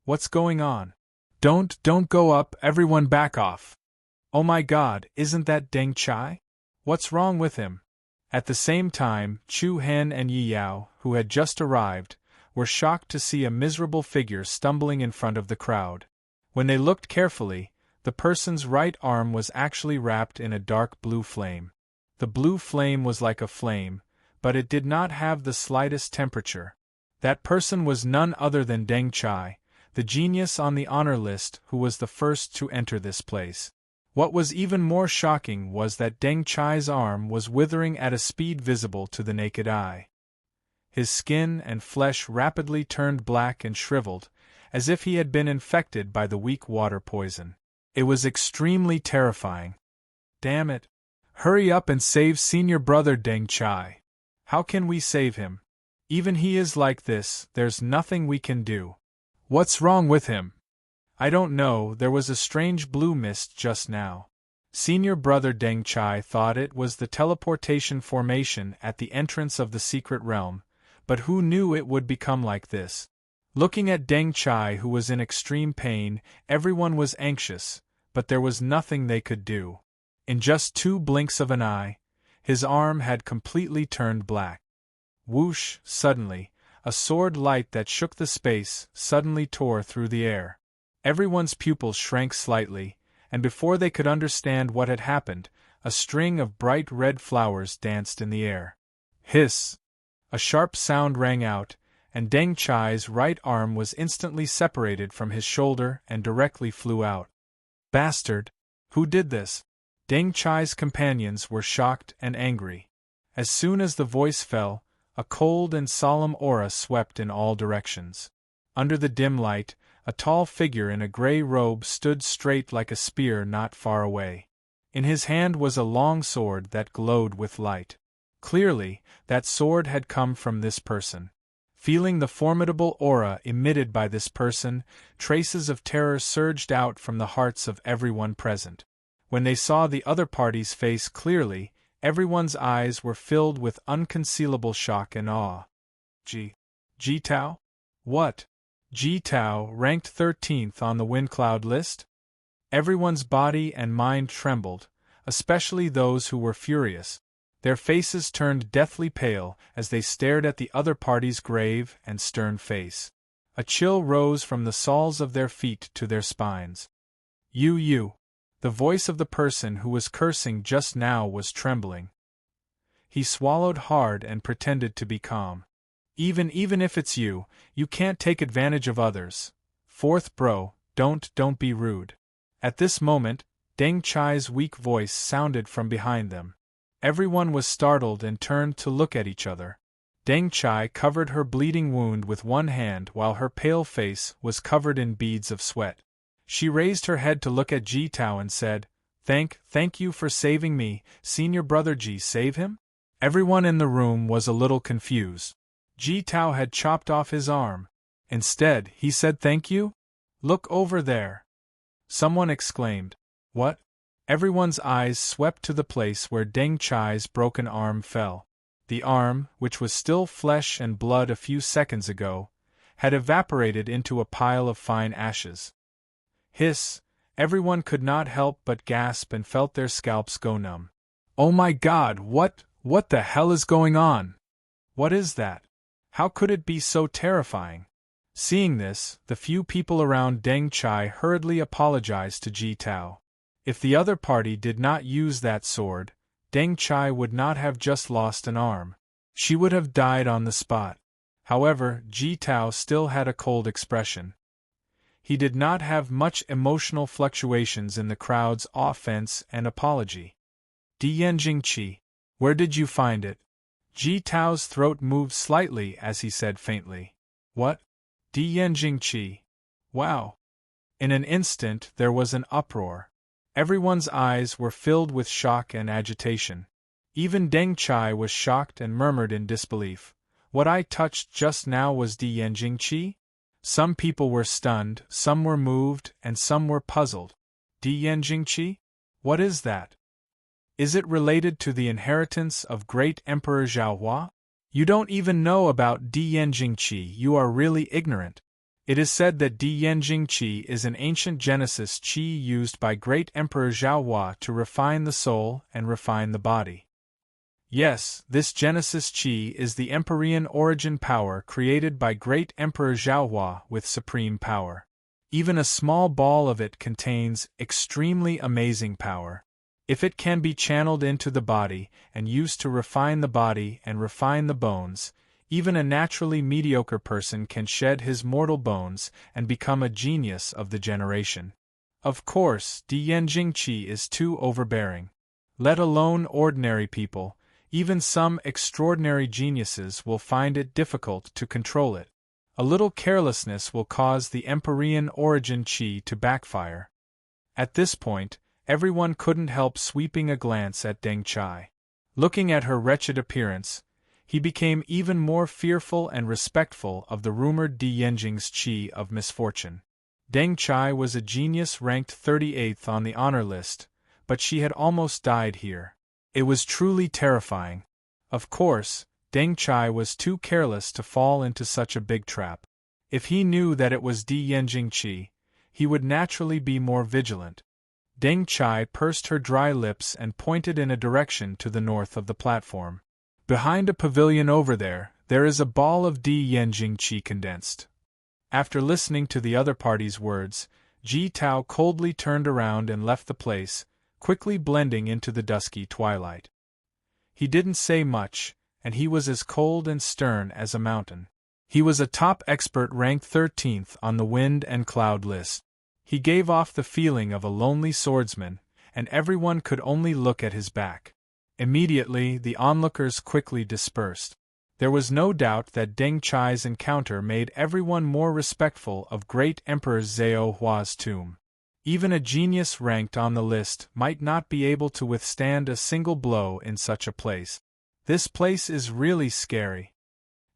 "What's going on?" Don't go up, everyone back off." "Oh my god, isn't that Deng Chai? What's wrong with him?" At the same time, Chu Hen and Yi Yao, who had just arrived, were shocked to see a miserable figure stumbling in front of the crowd. When they looked carefully, the person's right arm was actually wrapped in a dark blue flame. The blue flame was like a flame, but it did not have the slightest temperature. That person was none other than Deng Chai, the genius on the honor list who was the first to enter this place. What was even more shocking was that Deng Chai's arm was withering at a speed visible to the naked eye. His skin and flesh rapidly turned black and shriveled, as if he had been infected by the weak water poison. It was extremely terrifying. Damn it! Hurry up and save senior brother Deng Chai. How can we save him? Even he is like this, there's nothing we can do. What's wrong with him? I don't know, there was a strange blue mist just now. Senior brother Deng Chai thought it was the teleportation formation at the entrance of the secret realm, but who knew it would become like this? Looking at Deng Chai, who was in extreme pain, everyone was anxious, but there was nothing they could do. In just 2 blinks of an eye, his arm had completely turned black. Whoosh! Suddenly, a sword light that shook the space suddenly tore through the air. Everyone's pupils shrank slightly, and before they could understand what had happened, a string of bright red flowers danced in the air. Hiss! A sharp sound rang out, and Deng Chai's right arm was instantly separated from his shoulder and directly flew out. Bastard! Who did this? Deng Chai's companions were shocked and angry. As soon as the voice fell, a cold and solemn aura swept in all directions. Under the dim light, a tall figure in a gray robe stood straight like a spear not far away. In his hand was a long sword that glowed with light. Clearly, that sword had come from this person. Feeling the formidable aura emitted by this person, traces of terror surged out from the hearts of everyone present. When they saw the other party's face clearly, everyone's eyes were filled with unconcealable shock and awe. Ji Tao? What? Ji Tao ranked 13th on the WinCloud list? Everyone's body and mind trembled, especially those who were furious. Their faces turned deathly pale as they stared at the other party's grave and stern face. A chill rose from the soles of their feet to their spines. You. The voice of the person who was cursing just now was trembling. He swallowed hard and pretended to be calm. Even if it's you can't take advantage of others. Fourth bro, don't be rude. At this moment, Deng Chai's weak voice sounded from behind them. Everyone was startled and turned to look at each other. Deng Chai covered her bleeding wound with one hand while her pale face was covered in beads of sweat. She raised her head to look at Ji Tao and said, Thank you for saving me, senior brother Ji. Save him? Everyone in the room was a little confused. Ji Tao had chopped off his arm. Instead, he said thank you? Look over there. Someone exclaimed. What? Everyone's eyes swept to the place where Deng Chai's broken arm fell. The arm, which was still flesh and blood a few seconds ago, had evaporated into a pile of fine ashes. Hiss! Everyone could not help but gasp and felt their scalps go numb. Oh my God, what the hell is going on? What is that? How could it be so terrifying? Seeing this, the few people around Deng Chai hurriedly apologized to Ji Tao. If the other party did not use that sword, Deng Chai would not have just lost an arm. She would have died on the spot. However, Ji Tao still had a cold expression. He did not have much emotional fluctuations in the crowd's offense and apology. Dianjing Qi, where did you find it? Ji Tao's throat moved slightly as he said faintly. What? Dianjing Qi. Wow. In an instant there was an uproar. Everyone's eyes were filled with shock and agitation. Even Deng Chai was shocked and murmured in disbelief. What I touched just now was Dianjing Qi? Some people were stunned, some were moved, and some were puzzled. Dianjing Qi? What is that? Is it related to the inheritance of great Emperor Zhaohua? You don't even know about Dianjing Qi, you are really ignorant. It is said that Dianjing Qi is an ancient Genesis Qi used by great Emperor Zhaohua to refine the soul and refine the body. Yes, this Genesis Qi is the Empyrean origin power created by great Emperor Zhaohua with supreme power. Even a small ball of it contains extremely amazing power. If it can be channeled into the body and used to refine the body and refine the bones, even a naturally mediocre person can shed his mortal bones and become a genius of the generation. Of course, Dianjingqi is too overbearing. Let alone ordinary people, even some extraordinary geniuses will find it difficult to control it. A little carelessness will cause the Empyrean origin qi to backfire. At this point, everyone couldn't help sweeping a glance at Deng Chai. Looking at her wretched appearance, he became even more fearful and respectful of the rumored Di Yanjing's qi of misfortune. Deng Chai was a genius ranked 38th on the honor list, but she had almost died here. It was truly terrifying. Of course, Deng Chai was too careless to fall into such a big trap. If he knew that it was Di Yanjing qi, he would naturally be more vigilant. Deng Chai pursed her dry lips and pointed in a direction to the north of the platform. Behind a pavilion over there is a ball of Di Yanjing qi condensed. After listening to the other party's words, Ji Tao coldly turned around and left the place, quickly blending into the dusky twilight. He didn't say much, and he was as cold and stern as a mountain. He was a top expert ranked 13th on the wind and cloud list. He gave off the feeling of a lonely swordsman, and everyone could only look at his back. Immediately, the onlookers quickly dispersed. There was no doubt that Deng Chai's encounter made everyone more respectful of great Emperor Zhao Hua's tomb. Even a genius ranked on the list might not be able to withstand a single blow in such a place. This place is really scary,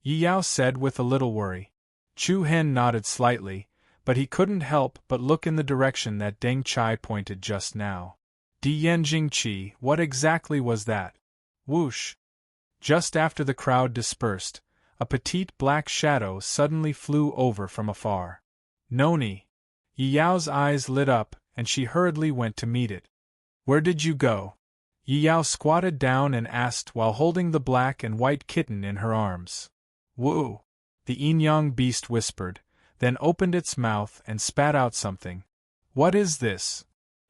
Yi Yao said with a little worry. Chu Hen nodded slightly, but he couldn't help but look in the direction that Deng Chai pointed just now. Di Yanjing qi, what exactly was that? Whoosh! Just after the crowd dispersed, a petite black shadow suddenly flew over from afar. Noni! Yi Yao's eyes lit up, and she hurriedly went to meet it. Where did you go? Yi Yao squatted down and asked while holding the black and white kitten in her arms. Woo! The yin-yang beast whispered, then opened its mouth and spat out something. What is this?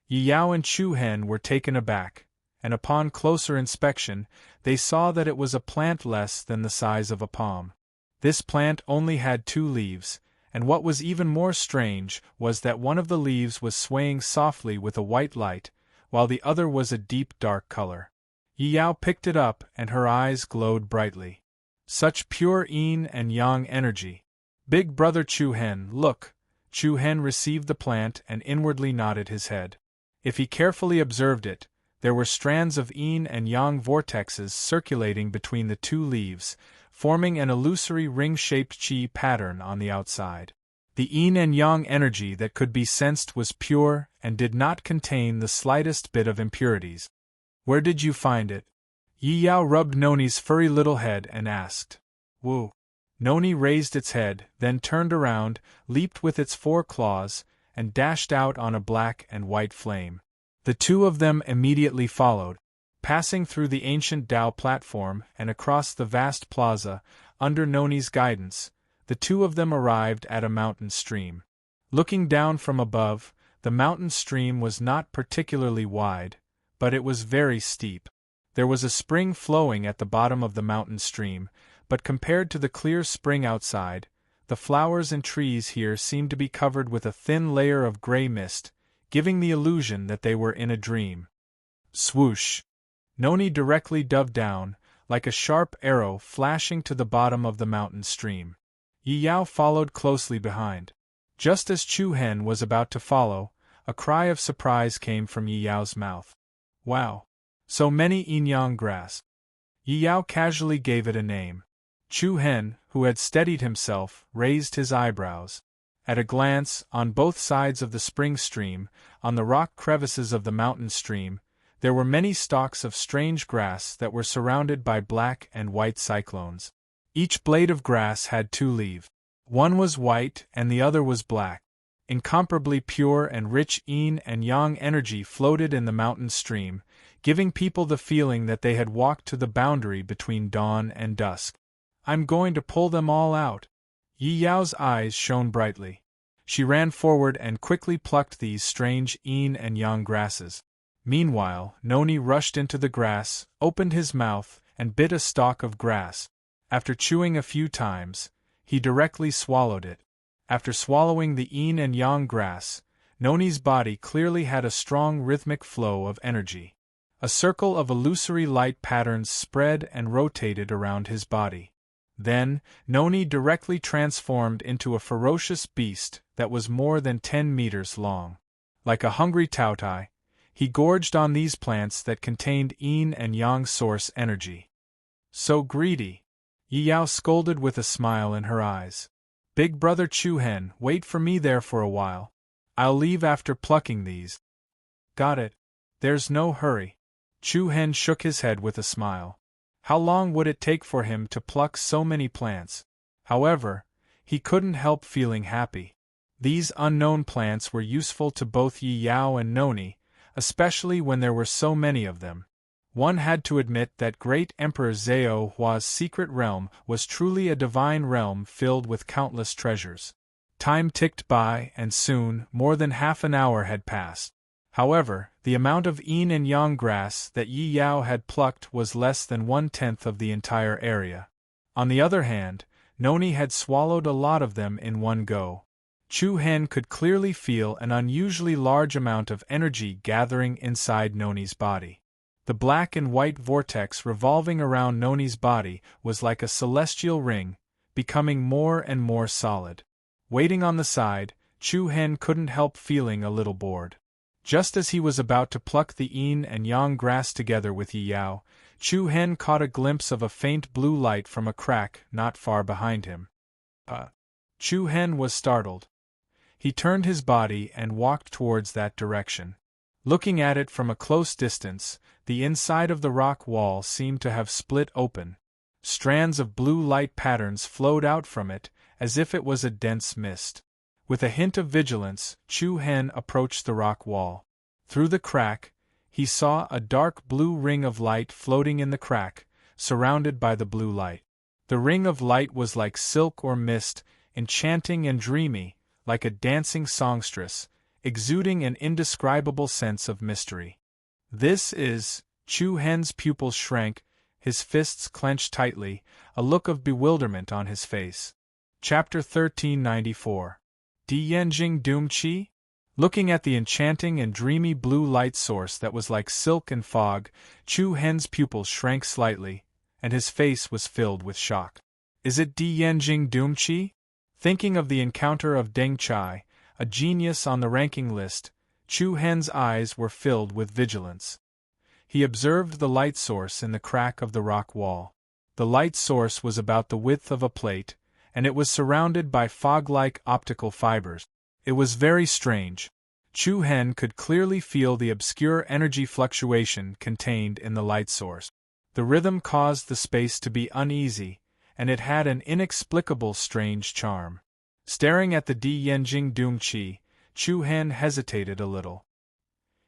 Yi Yao and Chu Hen were taken aback, and upon closer inspection, they saw that it was a plant less than the size of a palm. This plant only had 2 leaves, and what was even more strange was that one of the leaves was swaying softly with a white light, while the other was a deep dark color. Yi Yao picked it up and her eyes glowed brightly. Such pure yin and yang energy. Big brother Chu Hen, look! Chu Hen received the plant and inwardly nodded his head. If he carefully observed it, there were strands of yin and yang vortexes circulating between the 2 leaves, forming an illusory ring-shaped qi pattern on the outside. The yin and yang energy that could be sensed was pure and did not contain the slightest bit of impurities. Where did you find it? Yi Yao rubbed Noni's furry little head and asked. Woo! Noni raised its head, then turned around, leaped with its 4 claws, and dashed out on a black and white flame. The 2 of them immediately followed, passing through the ancient Dao platform and across the vast plaza. Under Noni's guidance, the 2 of them arrived at a mountain stream. Looking down from above, the mountain stream was not particularly wide, but it was very steep. There was a spring flowing at the bottom of the mountain stream, but compared to the clear spring outside, the flowers and trees here seemed to be covered with a thin layer of gray mist, giving the illusion that they were in a dream. Swoosh! Noni directly dove down, like a sharp arrow flashing to the bottom of the mountain stream. Yi Yao followed closely behind. Just as Chu Hen was about to follow, a cry of surprise came from Yi Yao's mouth. Wow! So many yin-yang grass! Yi Yao casually gave it a name. Chu Hen, who had steadied himself, raised his eyebrows. At a glance, on both sides of the spring stream, on the rock crevices of the mountain stream, there were many stalks of strange grass that were surrounded by black and white cyclones. Each blade of grass had 2 leaves. One was white and the other was black. Incomparably pure and rich yin and yang energy floated in the mountain stream, giving people the feeling that they had walked to the boundary between dawn and dusk. I'm going to pull them all out. Yi Yao's eyes shone brightly. She ran forward and quickly plucked these strange yin and yang grasses. Meanwhile, Noni rushed into the grass, opened his mouth, and bit a stalk of grass. After chewing a few times, he directly swallowed it. After swallowing the yin and yang grass, Noni's body clearly had a strong rhythmic flow of energy. A circle of illusory light patterns spread and rotated around his body. Then, Noni directly transformed into a ferocious beast that was more than 10 meters long. Like a hungry tautai, he gorged on these plants that contained yin and yang source energy. So greedy! Yi Yao scolded with a smile in her eyes. Big brother Chu Hen, wait for me there for a while. I'll leave after plucking these. Got it. There's no hurry. Chu Hen shook his head with a smile. How long would it take for him to pluck so many plants? However, he couldn't help feeling happy. These unknown plants were useful to both Yi Yao and Noni, especially when there were so many of them. One had to admit that great Emperor Zhao Hua's secret realm was truly a divine realm filled with countless treasures. Time ticked by, and soon, more than half an hour had passed. However, the amount of yin and yang grass that Yi Yao had plucked was less than 1/10 of the entire area. On the other hand, Noni had swallowed a lot of them in one go. Chu Hen could clearly feel an unusually large amount of energy gathering inside Noni's body. The black and white vortex revolving around Noni's body was like a celestial ring, becoming more and more solid. Waiting on the side, Chu Hen couldn't help feeling a little bored. Just as he was about to pluck the yin and yang grass together with Yi Yao, Chu Hen caught a glimpse of a faint blue light from a crack not far behind him. Chu Hen was startled. He turned his body and walked towards that direction. Looking at it from a close distance, the inside of the rock wall seemed to have split open. Strands of blue light patterns flowed out from it, as if it was a dense mist. With a hint of vigilance, Chu Hen approached the rock wall. Through the crack, he saw a dark blue ring of light floating in the crack, surrounded by the blue light. The ring of light was like silk or mist, enchanting and dreamy, like a dancing songstress, exuding an indescribable sense of mystery. This is... Chu Hen's pupils shrank, his fists clenched tightly, a look of bewilderment on his face. Chapter 1394. Diyanjing Doom Qi? Looking at the enchanting and dreamy blue light source that was like silk and fog, Chu Hen's pupils shrank slightly, and his face was filled with shock. Is it Diyanjing Doom Qi? Thinking of the encounter of Deng Chai, a genius on the ranking list, Chu Hen's eyes were filled with vigilance. He observed the light source in the crack of the rock wall. The light source was about the width of a plate, and it was surrounded by fog-like optical fibers. It was very strange. Chu Hen could clearly feel the obscure energy fluctuation contained in the light source. The rhythm caused the space to be uneasy, and it had an inexplicable strange charm. Staring at the Diyanjing Doom Qi, Chu Hen hesitated a little.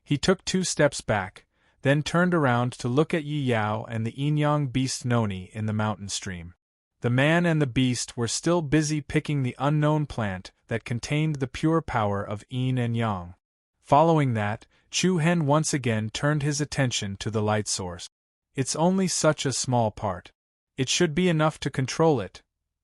He took 2 steps back, then turned around to look at Yi Yao and the yin-yang beast Noni in the mountain stream. The man and the beast were still busy picking the unknown plant that contained the pure power of yin and yang. Following that, Chu Hen once again turned his attention to the light source. It's only such a small part. It should be enough to control it.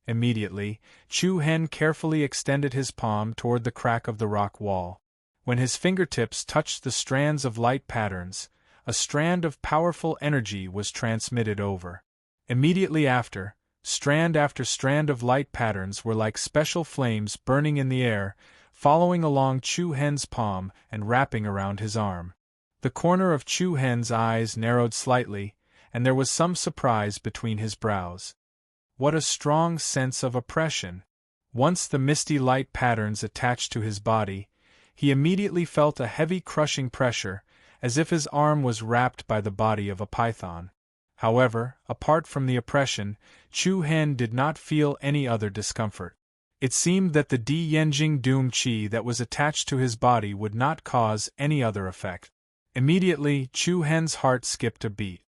Immediately, Chu Hen carefully extended his palm toward the crack of the rock wall. When his fingertips touched the strands of light patterns, a strand of powerful energy was transmitted over. Immediately after, strand after strand of light patterns were like special flames burning in the air, following along Chu Hen's palm and wrapping around his arm. The corner of Chu Hen's eyes narrowed slightly, and there was some surprise between his brows. What a strong sense of oppression! Once the misty light patterns attached to his body, he immediately felt a heavy crushing pressure, as if his arm was wrapped by the body of a python. However, apart from the oppression, Chu Hen did not feel any other discomfort. It seemed that the Diyanjing Doom Qi that was attached to his body would not cause any other effect. Immediately, Chu Hen's heart skipped a beat.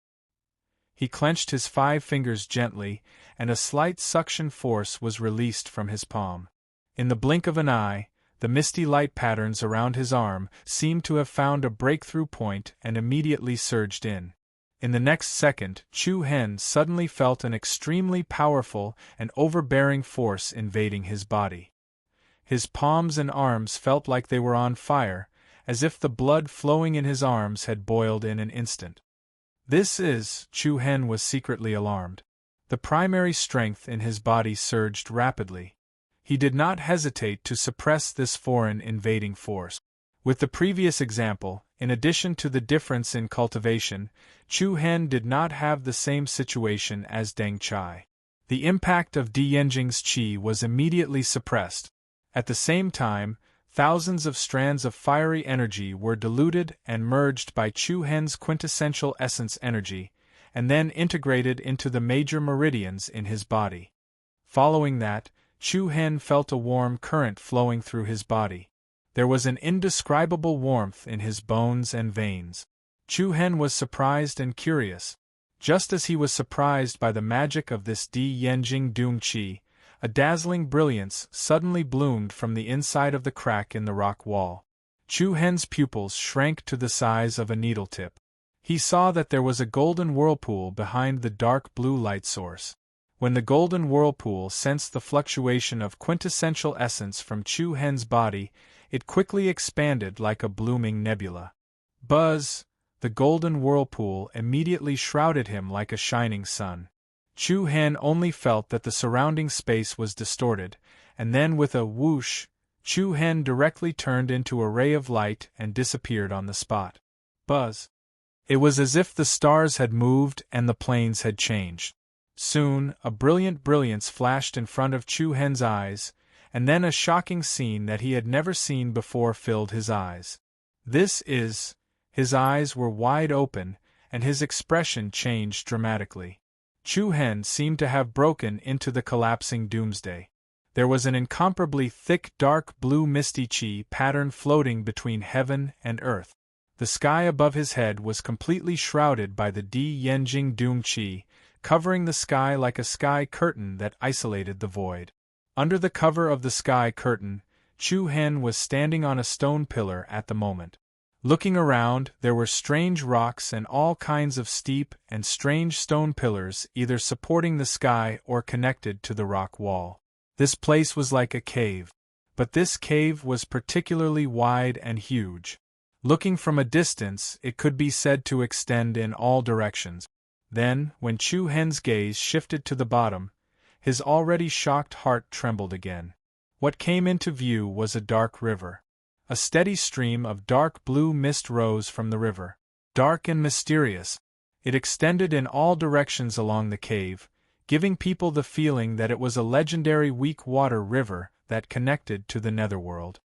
He clenched his 5 fingers gently, and a slight suction force was released from his palm. In the blink of an eye, the misty light patterns around his arm seemed to have found a breakthrough point and immediately surged in. In the next second, Chu Hen suddenly felt an extremely powerful and overbearing force invading his body. His palms and arms felt like they were on fire, as if the blood flowing in his arms had boiled in an instant. Chu Hen was secretly alarmed. The primary strength in his body surged rapidly. He did not hesitate to suppress this foreign invading force. With the previous example, in addition to the difference in cultivation, Chu Hen did not have the same situation as Deng Chai. The impact of Di Yanjing's qi was immediately suppressed. At the same time, thousands of strands of fiery energy were diluted and merged by Chu Hen's quintessential essence energy, and then integrated into the major meridians in his body. Following that, Chu Hen felt a warm current flowing through his body. There was an indescribable warmth in his bones and veins. Chu Hen was surprised and curious. Just as he was surprised by the magic of this Di Yanjing Dung Qi, a dazzling brilliance suddenly bloomed from the inside of the crack in the rock wall. Chu Hen's pupils shrank to the size of a needle tip. He saw that there was a golden whirlpool behind the dark blue light source. When the golden whirlpool sensed the fluctuation of quintessential essence from Chu Hen's body, it quickly expanded like a blooming nebula. Buzz! The golden whirlpool immediately shrouded him like a shining sun. Chu Hen only felt that the surrounding space was distorted, and then with a whoosh, Chu Hen directly turned into a ray of light and disappeared on the spot. Buzz! It was as if the stars had moved and the planes had changed. Soon, a brilliant brilliance flashed in front of Chu Hen's eyes, and then a shocking scene that he had never seen before filled his eyes. His eyes were wide open, and his expression changed dramatically. Chu Hen seemed to have broken into the collapsing doomsday. There was an incomparably thick dark blue misty qi pattern floating between heaven and earth. The sky above his head was completely shrouded by the Di Yanjing Dung Qi, covering the sky like a sky curtain that isolated the void. Under the cover of the sky curtain, Chu Hen was standing on a stone pillar at the moment. Looking around, there were strange rocks and all kinds of steep and strange stone pillars either supporting the sky or connected to the rock wall. This place was like a cave. But this cave was particularly wide and huge. Looking from a distance, it could be said to extend in all directions. Then, when Chu Hen's gaze shifted to the bottom, his already shocked heart trembled again. What came into view was a dark river. A steady stream of dark blue mist rose from the river. Dark and mysterious, it extended in all directions along the cave, giving people the feeling that it was a legendary weak water river that connected to the netherworld.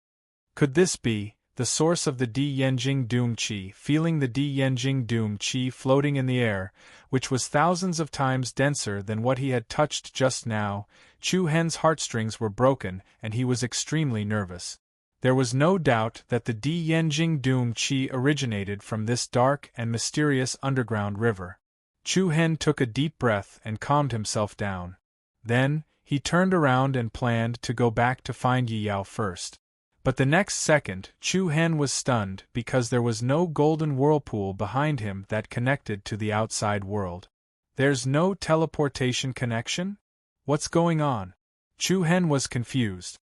Could this be the source of the Di Yanjing Dung Qi? Feeling the Di Yanjing Dung Qi floating in the air, which was thousands of times denser than what he had touched just now, Chu Hen's heartstrings were broken and he was extremely nervous. There was no doubt that the Di Yanjing Dung Qi originated from this dark and mysterious underground river. Chu Hen took a deep breath and calmed himself down. Then, he turned around and planned to go back to find Yi Yao first. But the next second, Chu Hen was stunned because there was no golden whirlpool behind him that connected to the outside world. There's no teleportation connection? What's going on? Chu Hen was confused.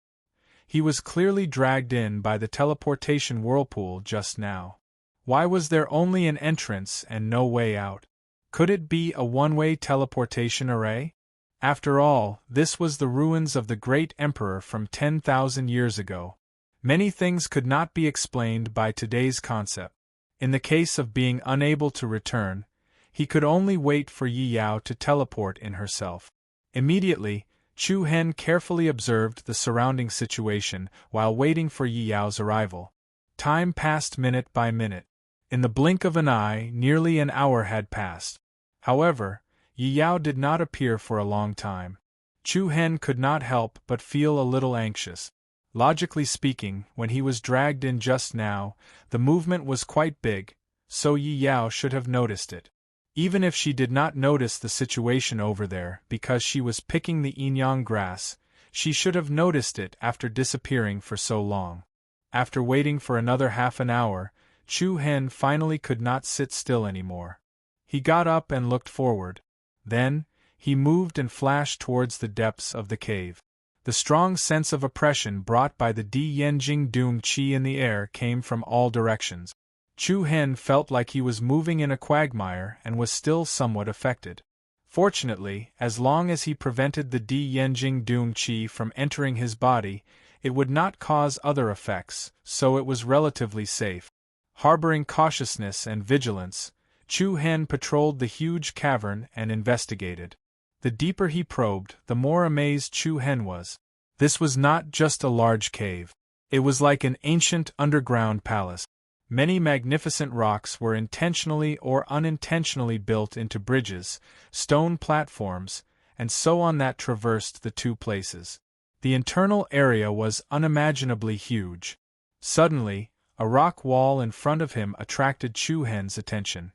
He was clearly dragged in by the teleportation whirlpool just now. Why was there only an entrance and no way out? Could it be a one-way teleportation array? After all, this was the ruins of the great emperor from 10,000 years ago. Many things could not be explained by today's concept. In the case of being unable to return, he could only wait for Yi Yao to teleport in herself. Immediately, Chu Hen carefully observed the surrounding situation while waiting for Yi Yao's arrival. Time passed minute by minute. In the blink of an eye, nearly an hour had passed. However, Yi Yao did not appear for a long time. Chu Hen could not help but feel a little anxious. Logically speaking, when he was dragged in just now, the movement was quite big, so Yi Yao should have noticed it. Even if she did not notice the situation over there because she was picking the inyang grass, she should have noticed it after disappearing for so long. After waiting for another half an hour, Chu Hen finally could not sit still anymore. He got up and looked forward. Then, he moved and flashed towards the depths of the cave. The strong sense of oppression brought by the Di-Yenjing Dung Qi in the air came from all directions. Chu Hen felt like he was moving in a quagmire and was still somewhat affected. Fortunately, as long as he prevented the Di-Yenjing Dung Qi from entering his body, it would not cause other effects, so it was relatively safe. Harboring cautiousness and vigilance, Chu Hen patrolled the huge cavern and investigated. The deeper he probed, the more amazed Chu Hen was. This was not just a large cave. It was like an ancient underground palace. Many magnificent rocks were intentionally or unintentionally built into bridges, stone platforms, and so on that traversed the two places. The internal area was unimaginably huge. Suddenly, a rock wall in front of him attracted Chu Hen's attention.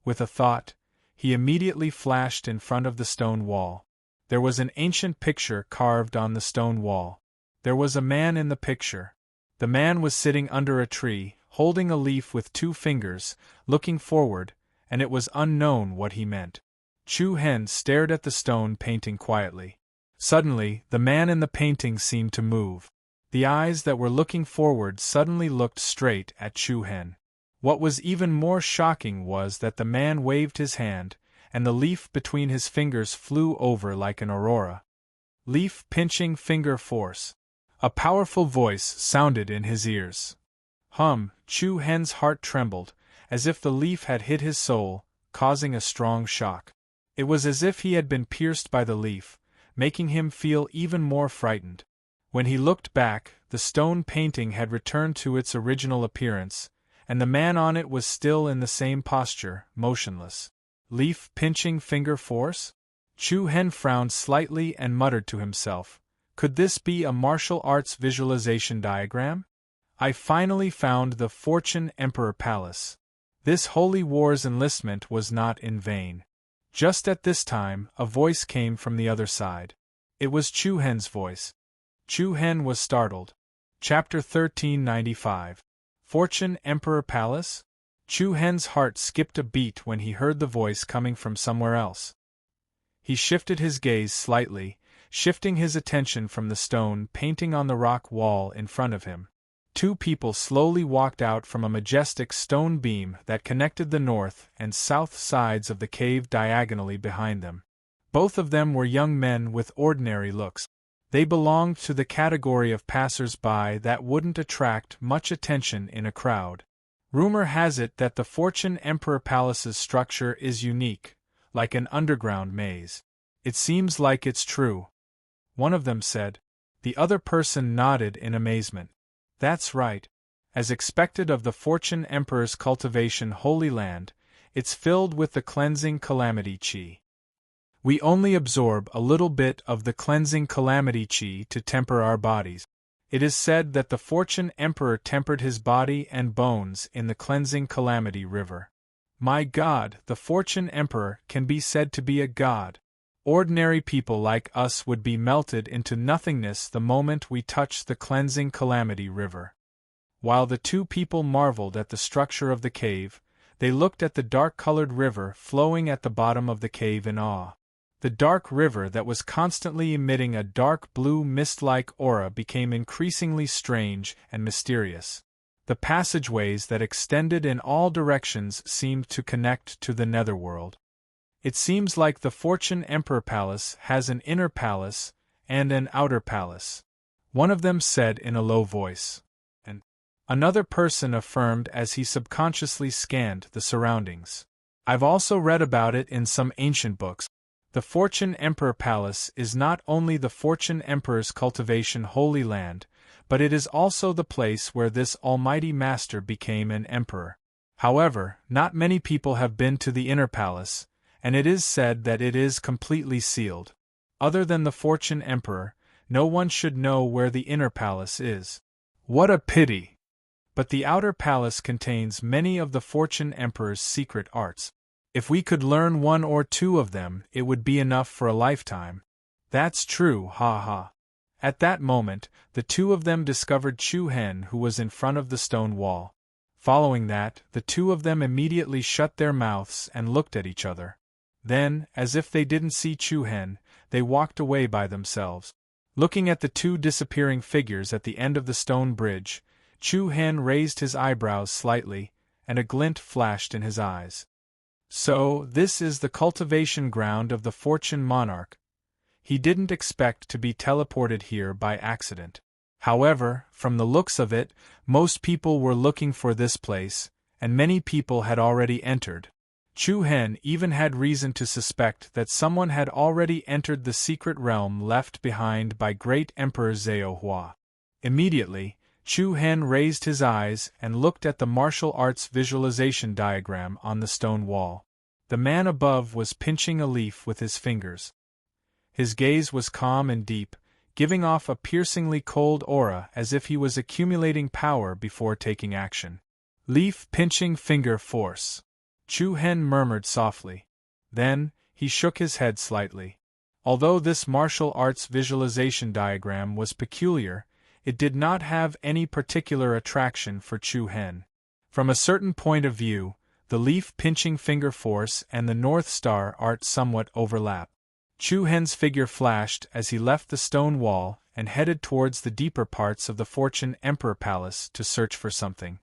With a thought, he immediately flashed in front of the stone wall. There was an ancient picture carved on the stone wall. There was a man in the picture. The man was sitting under a tree, holding a leaf with 2 fingers, looking forward, and it was unknown what he meant. Chu Hen stared at the stone painting quietly. Suddenly, the man in the painting seemed to move. The eyes that were looking forward suddenly looked straight at Chu Hen. What was even more shocking was that the man waved his hand, and the leaf between his fingers flew over like an aurora. Leaf-pinching finger force. A powerful voice sounded in his ears. Chu Hen's heart trembled, as if the leaf had hit his soul, causing a strong shock. It was as if he had been pierced by the leaf, making him feel even more frightened. When he looked back, the stone painting had returned to its original appearance, and the man on it was still in the same posture, motionless. Leaf-pinching finger force? Chu Hen frowned slightly and muttered to himself, could this be a martial arts visualization diagram? I finally found the Fortune Emperor Palace. This Holy War's enlistment was not in vain. Just at this time, a voice came from the other side. It was Chu Hen's voice. Chu Hen was startled. Chapter 1395. Fortune Emperor Palace? Chu Hen's heart skipped a beat when he heard the voice coming from somewhere else. He shifted his gaze slightly, shifting his attention from the stone painting on the rock wall in front of him. 2 people slowly walked out from a majestic stone beam that connected the north and south sides of the cave diagonally behind them. Both of them were young men with ordinary looks. They belonged to the category of passers-by that wouldn't attract much attention in a crowd. Rumor has it that the Fortune Emperor Palace's structure is unique, like an underground maze. It seems like it's true. One of them said. The other person nodded in amazement. That's right. As expected of the Fortune Emperor's cultivation Holy Land, it's filled with the cleansing calamity chi. We only absorb a little bit of the cleansing calamity chi to temper our bodies. It is said that the Fortune Emperor tempered his body and bones in the cleansing calamity river. My God, the Fortune Emperor can be said to be a god. Ordinary people like us would be melted into nothingness the moment we touch the cleansing calamity river. While the 2 people marveled at the structure of the cave, they looked at the dark-colored river flowing at the bottom of the cave in awe. The dark river that was constantly emitting a dark blue mist-like aura became increasingly strange and mysterious. The passageways that extended in all directions seemed to connect to the netherworld. It seems like the Fortune Emperor Palace has an inner palace and an outer palace. One of them said in a low voice. And another person affirmed as he subconsciously scanned the surroundings. I've also read about it in some ancient books. The Fortune Emperor Palace is not only the Fortune Emperor's cultivation Holy Land, but it is also the place where this almighty master became an emperor. However, not many people have been to the inner palace, and it is said that it is completely sealed. Other than the Fortune Emperor, no one should know where the inner palace is. What a pity! But the outer palace contains many of the Fortune Emperor's secret arts. If we could learn 1 or 2 of them, it would be enough for a lifetime. That's true, ha ha. At that moment, the 2 of them discovered Chu Hen, who was in front of the stone wall. Following that, the 2 of them immediately shut their mouths and looked at each other. Then, as if they didn't see Chu Hen, they walked away by themselves. Looking at the two disappearing figures at the end of the stone bridge, Chu Hen raised his eyebrows slightly, and a glint flashed in his eyes. So, this is the cultivation ground of the Fortune Monarch. He didn't expect to be teleported here by accident. However, from the looks of it, most people were looking for this place, and many people had already entered. Chu Hen even had reason to suspect that someone had already entered the secret realm left behind by Great Emperor Zhao Hua. Immediately, Chu Hen raised his eyes and looked at the martial arts visualization diagram on the stone wall. The man above was pinching a leaf with his fingers. His gaze was calm and deep, giving off a piercingly cold aura as if he was accumulating power before taking action. Leaf pinching finger force. Chu Hen murmured softly. Then, he shook his head slightly. Although this martial arts visualization diagram was peculiar, it did not have any particular attraction for Chu Hen. From a certain point of view, the leaf pinching finger force and the North Star art somewhat overlap. Chu Hen's figure flashed as he left the stone wall and headed towards the deeper parts of the Fortune Emperor Palace to search for something.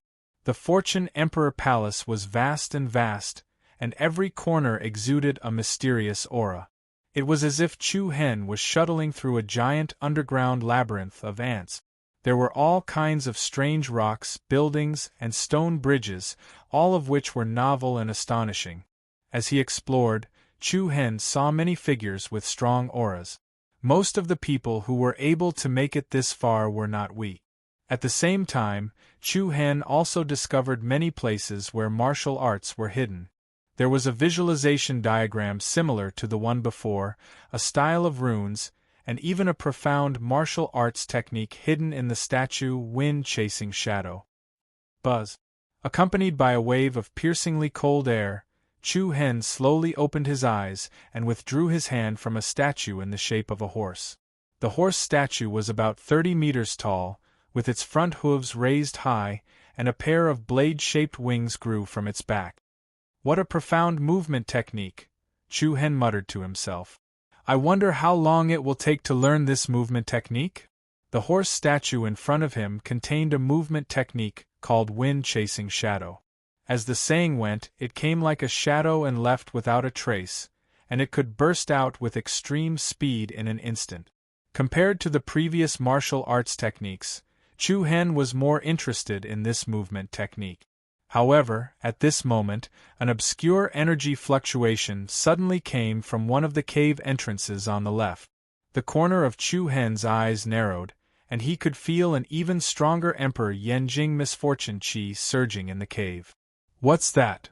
The Fortune Emperor Palace was vast, and every corner exuded a mysterious aura. It was as if Chu Hen was shuttling through a giant underground labyrinth of ants. There were all kinds of strange rocks, buildings, and stone bridges, all of which were novel and astonishing. As he explored, Chu Hen saw many figures with strong auras. Most of the people who were able to make it this far were not weak. At the same time, Chu Hen also discovered many places where martial arts were hidden. There was a visualization diagram similar to the one before, a style of runes, and even a profound martial arts technique hidden in the statue Wind Chasing Shadow. Buzz. Accompanied by a wave of piercingly cold air, Chu Hen slowly opened his eyes and withdrew his hand from a statue in the shape of a horse. The horse statue was about 30 meters tall, with its front hooves raised high, and a pair of blade-shaped wings grew from its back. What a profound movement technique, Chu Hen muttered to himself. I wonder how long it will take to learn this movement technique? The horse statue in front of him contained a movement technique called Wind Chasing Shadow. As the saying went, it came like a shadow and left without a trace, and it could burst out with extreme speed in an instant. Compared to the previous martial arts techniques, Chu Hen was more interested in this movement technique. However, at this moment, an obscure energy fluctuation suddenly came from one of the cave entrances on the left. The corner of Chu Hen's eyes narrowed, and he could feel an even stronger Emperor Yenjing misfortune chi surging in the cave. What's that?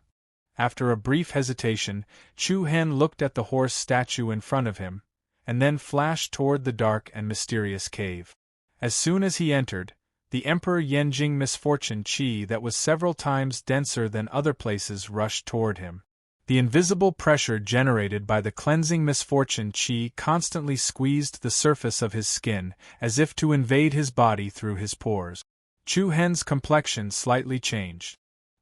After a brief hesitation, Chu Hen looked at the horse statue in front of him, and then flashed toward the dark and mysterious cave. As soon as he entered, the Emperor Yenjing misfortune chi that was several times denser than other places rushed toward him. The invisible pressure generated by the cleansing misfortune chi constantly squeezed the surface of his skin, as if to invade his body through his pores. Chu Hen's complexion slightly changed.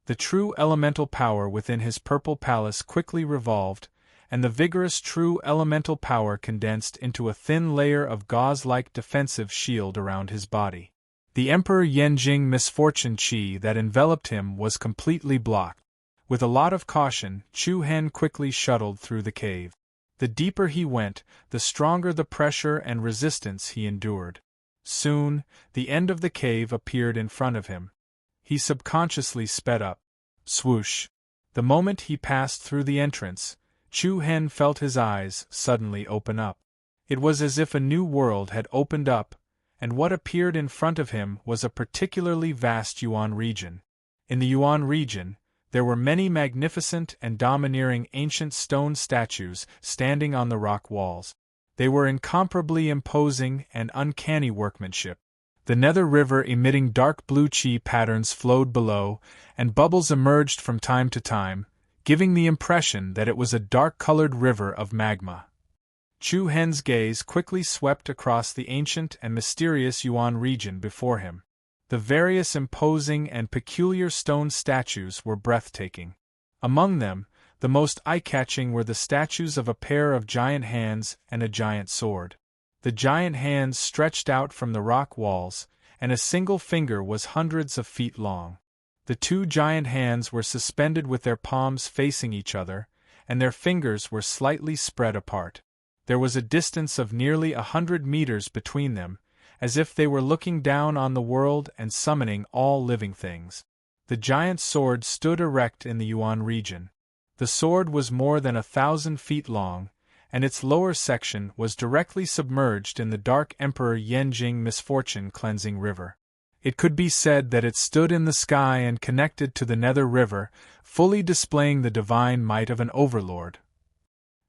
The true elemental power within his purple palace quickly revolved, and the vigorous true elemental power condensed into a thin layer of gauze-like defensive shield around his body. The Emperor Yenjing misfortune chi that enveloped him was completely blocked. With a lot of caution, Chu Hen quickly shuttled through the cave. The deeper he went, the stronger the pressure and resistance he endured. Soon, the end of the cave appeared in front of him. He subconsciously sped up. Swoosh! The moment he passed through the entrance, Chu Hen felt his eyes suddenly open up. It was as if a new world had opened up, and what appeared in front of him was a particularly vast Yuan region. In the Yuan region, there were many magnificent and domineering ancient stone statues standing on the rock walls. They were incomparably imposing and uncanny workmanship. The Nether River emitting dark blue chi patterns flowed below, and bubbles emerged from time to time, giving the impression that it was a dark-colored river of magma. Chu Hen's gaze quickly swept across the ancient and mysterious Yuan region before him. The various imposing and peculiar stone statues were breathtaking. Among them, the most eye-catching were the statues of a pair of giant hands and a giant sword. The giant hands stretched out from the rock walls, and a single finger was hundreds of feet long. The two giant hands were suspended with their palms facing each other, and their fingers were slightly spread apart. There was a distance of nearly 100 meters between them, as if they were looking down on the world and summoning all living things. The giant sword stood erect in the Yuan region. The sword was more than 1,000 feet long, and its lower section was directly submerged in the dark Emperor Yenjing misfortune cleansing river. It could be said that it stood in the sky and connected to the Nether River, fully displaying the divine might of an overlord.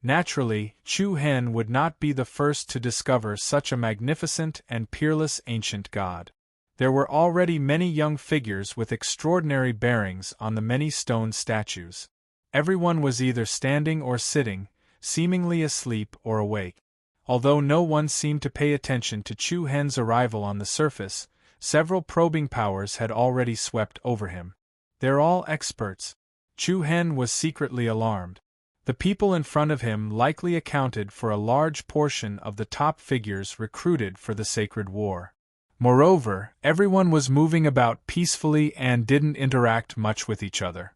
Naturally, Chu Hen would not be the first to discover such a magnificent and peerless ancient god. There were already many young figures with extraordinary bearings on the many stone statues. Everyone was either standing or sitting, seemingly asleep or awake. Although no one seemed to pay attention to Chu Hen's arrival on the surface, several probing powers had already swept over him. "They're all experts." Chu Hen was secretly alarmed. The people in front of him likely accounted for a large portion of the top figures recruited for the sacred war. Moreover, everyone was moving about peacefully and didn't interact much with each other.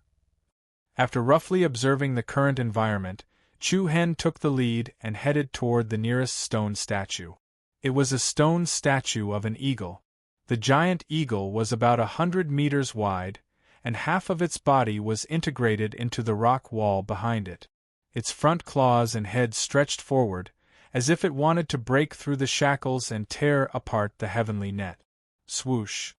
After roughly observing the current environment, Chu Hen took the lead and headed toward the nearest stone statue. It was a stone statue of an eagle. The giant eagle was about 100 meters wide, and half of its body was integrated into the rock wall behind it. Its front claws and head stretched forward, as if it wanted to break through the shackles and tear apart the heavenly net. Swoosh!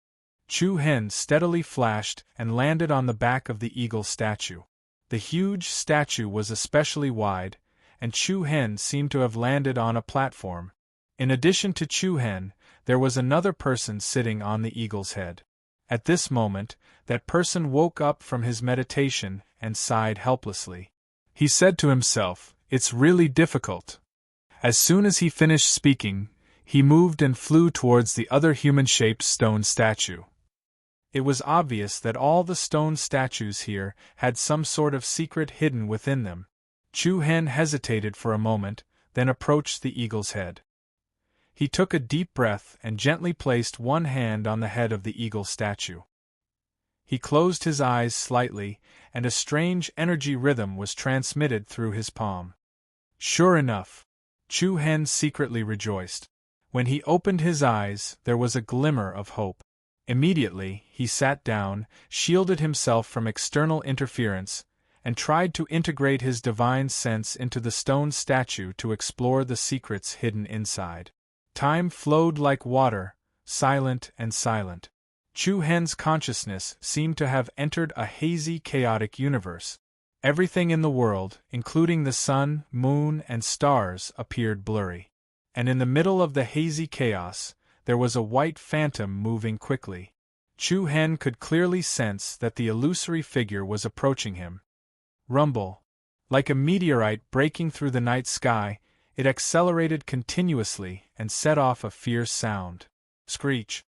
Chu Hen steadily flashed and landed on the back of the eagle statue. The huge statue was especially wide, and Chu Hen seemed to have landed on a platform. In addition to Chu Hen, there was another person sitting on the eagle's head. At this moment, that person woke up from his meditation and sighed helplessly. He said to himself, "It's really difficult." As soon as he finished speaking, he moved and flew towards the other human-shaped stone statue. It was obvious that all the stone statues here had some sort of secret hidden within them. Chu Hen hesitated for a moment, then approached the eagle's head. He took a deep breath and gently placed one hand on the head of the eagle statue. He closed his eyes slightly, and a strange energy rhythm was transmitted through his palm. Sure enough, Chu Hen secretly rejoiced. When he opened his eyes, there was a glimmer of hope. Immediately, he sat down, shielded himself from external interference, and tried to integrate his divine sense into the stone statue to explore the secrets hidden inside. Time flowed like water, silent and silent. Chu Hen's consciousness seemed to have entered a hazy, chaotic universe. Everything in the world, including the sun, moon, and stars, appeared blurry. And in the middle of the hazy chaos, there was a white phantom moving quickly. Chu Hen could clearly sense that the illusory figure was approaching him. Rumble. Like a meteorite breaking through the night sky, it accelerated continuously and set off a fierce sound. Screech.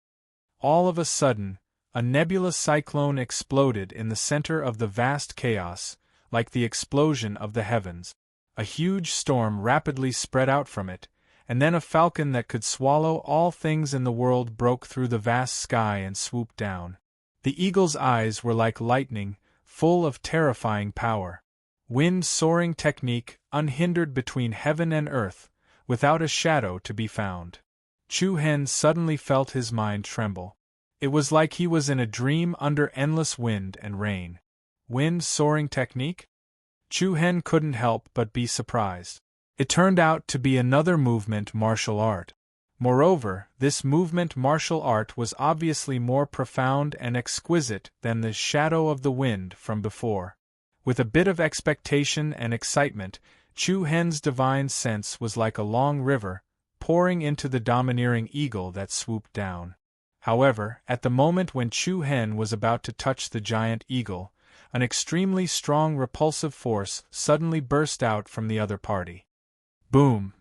All of a sudden, a nebulous cyclone exploded in the center of the vast chaos, like the explosion of the heavens. A huge storm rapidly spread out from it, and then a falcon that could swallow all things in the world broke through the vast sky and swooped down. The eagle's eyes were like lightning, full of terrifying power. Wind-soaring technique, unhindered between heaven and earth, without a shadow to be found. Chu Hen suddenly felt his mind tremble. It was like he was in a dream under endless wind and rain. Wind-soaring technique? Chu Hen couldn't help but be surprised. It turned out to be another movement martial art. Moreover, this movement martial art was obviously more profound and exquisite than the shadow of the wind from before. With a bit of expectation and excitement, Chu Hen's divine sense was like a long river, pouring into the domineering eagle that swooped down. However, at the moment when Chu Hen was about to touch the giant eagle, an extremely strong repulsive force suddenly burst out from the other party. Boom!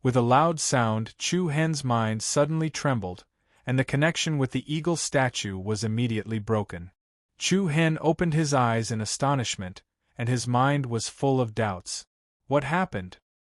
With a loud sound, Chu Hen's mind suddenly trembled, and the connection with the eagle statue was immediately broken. Chu Hen opened his eyes in astonishment, and his mind was full of doubts. What happened?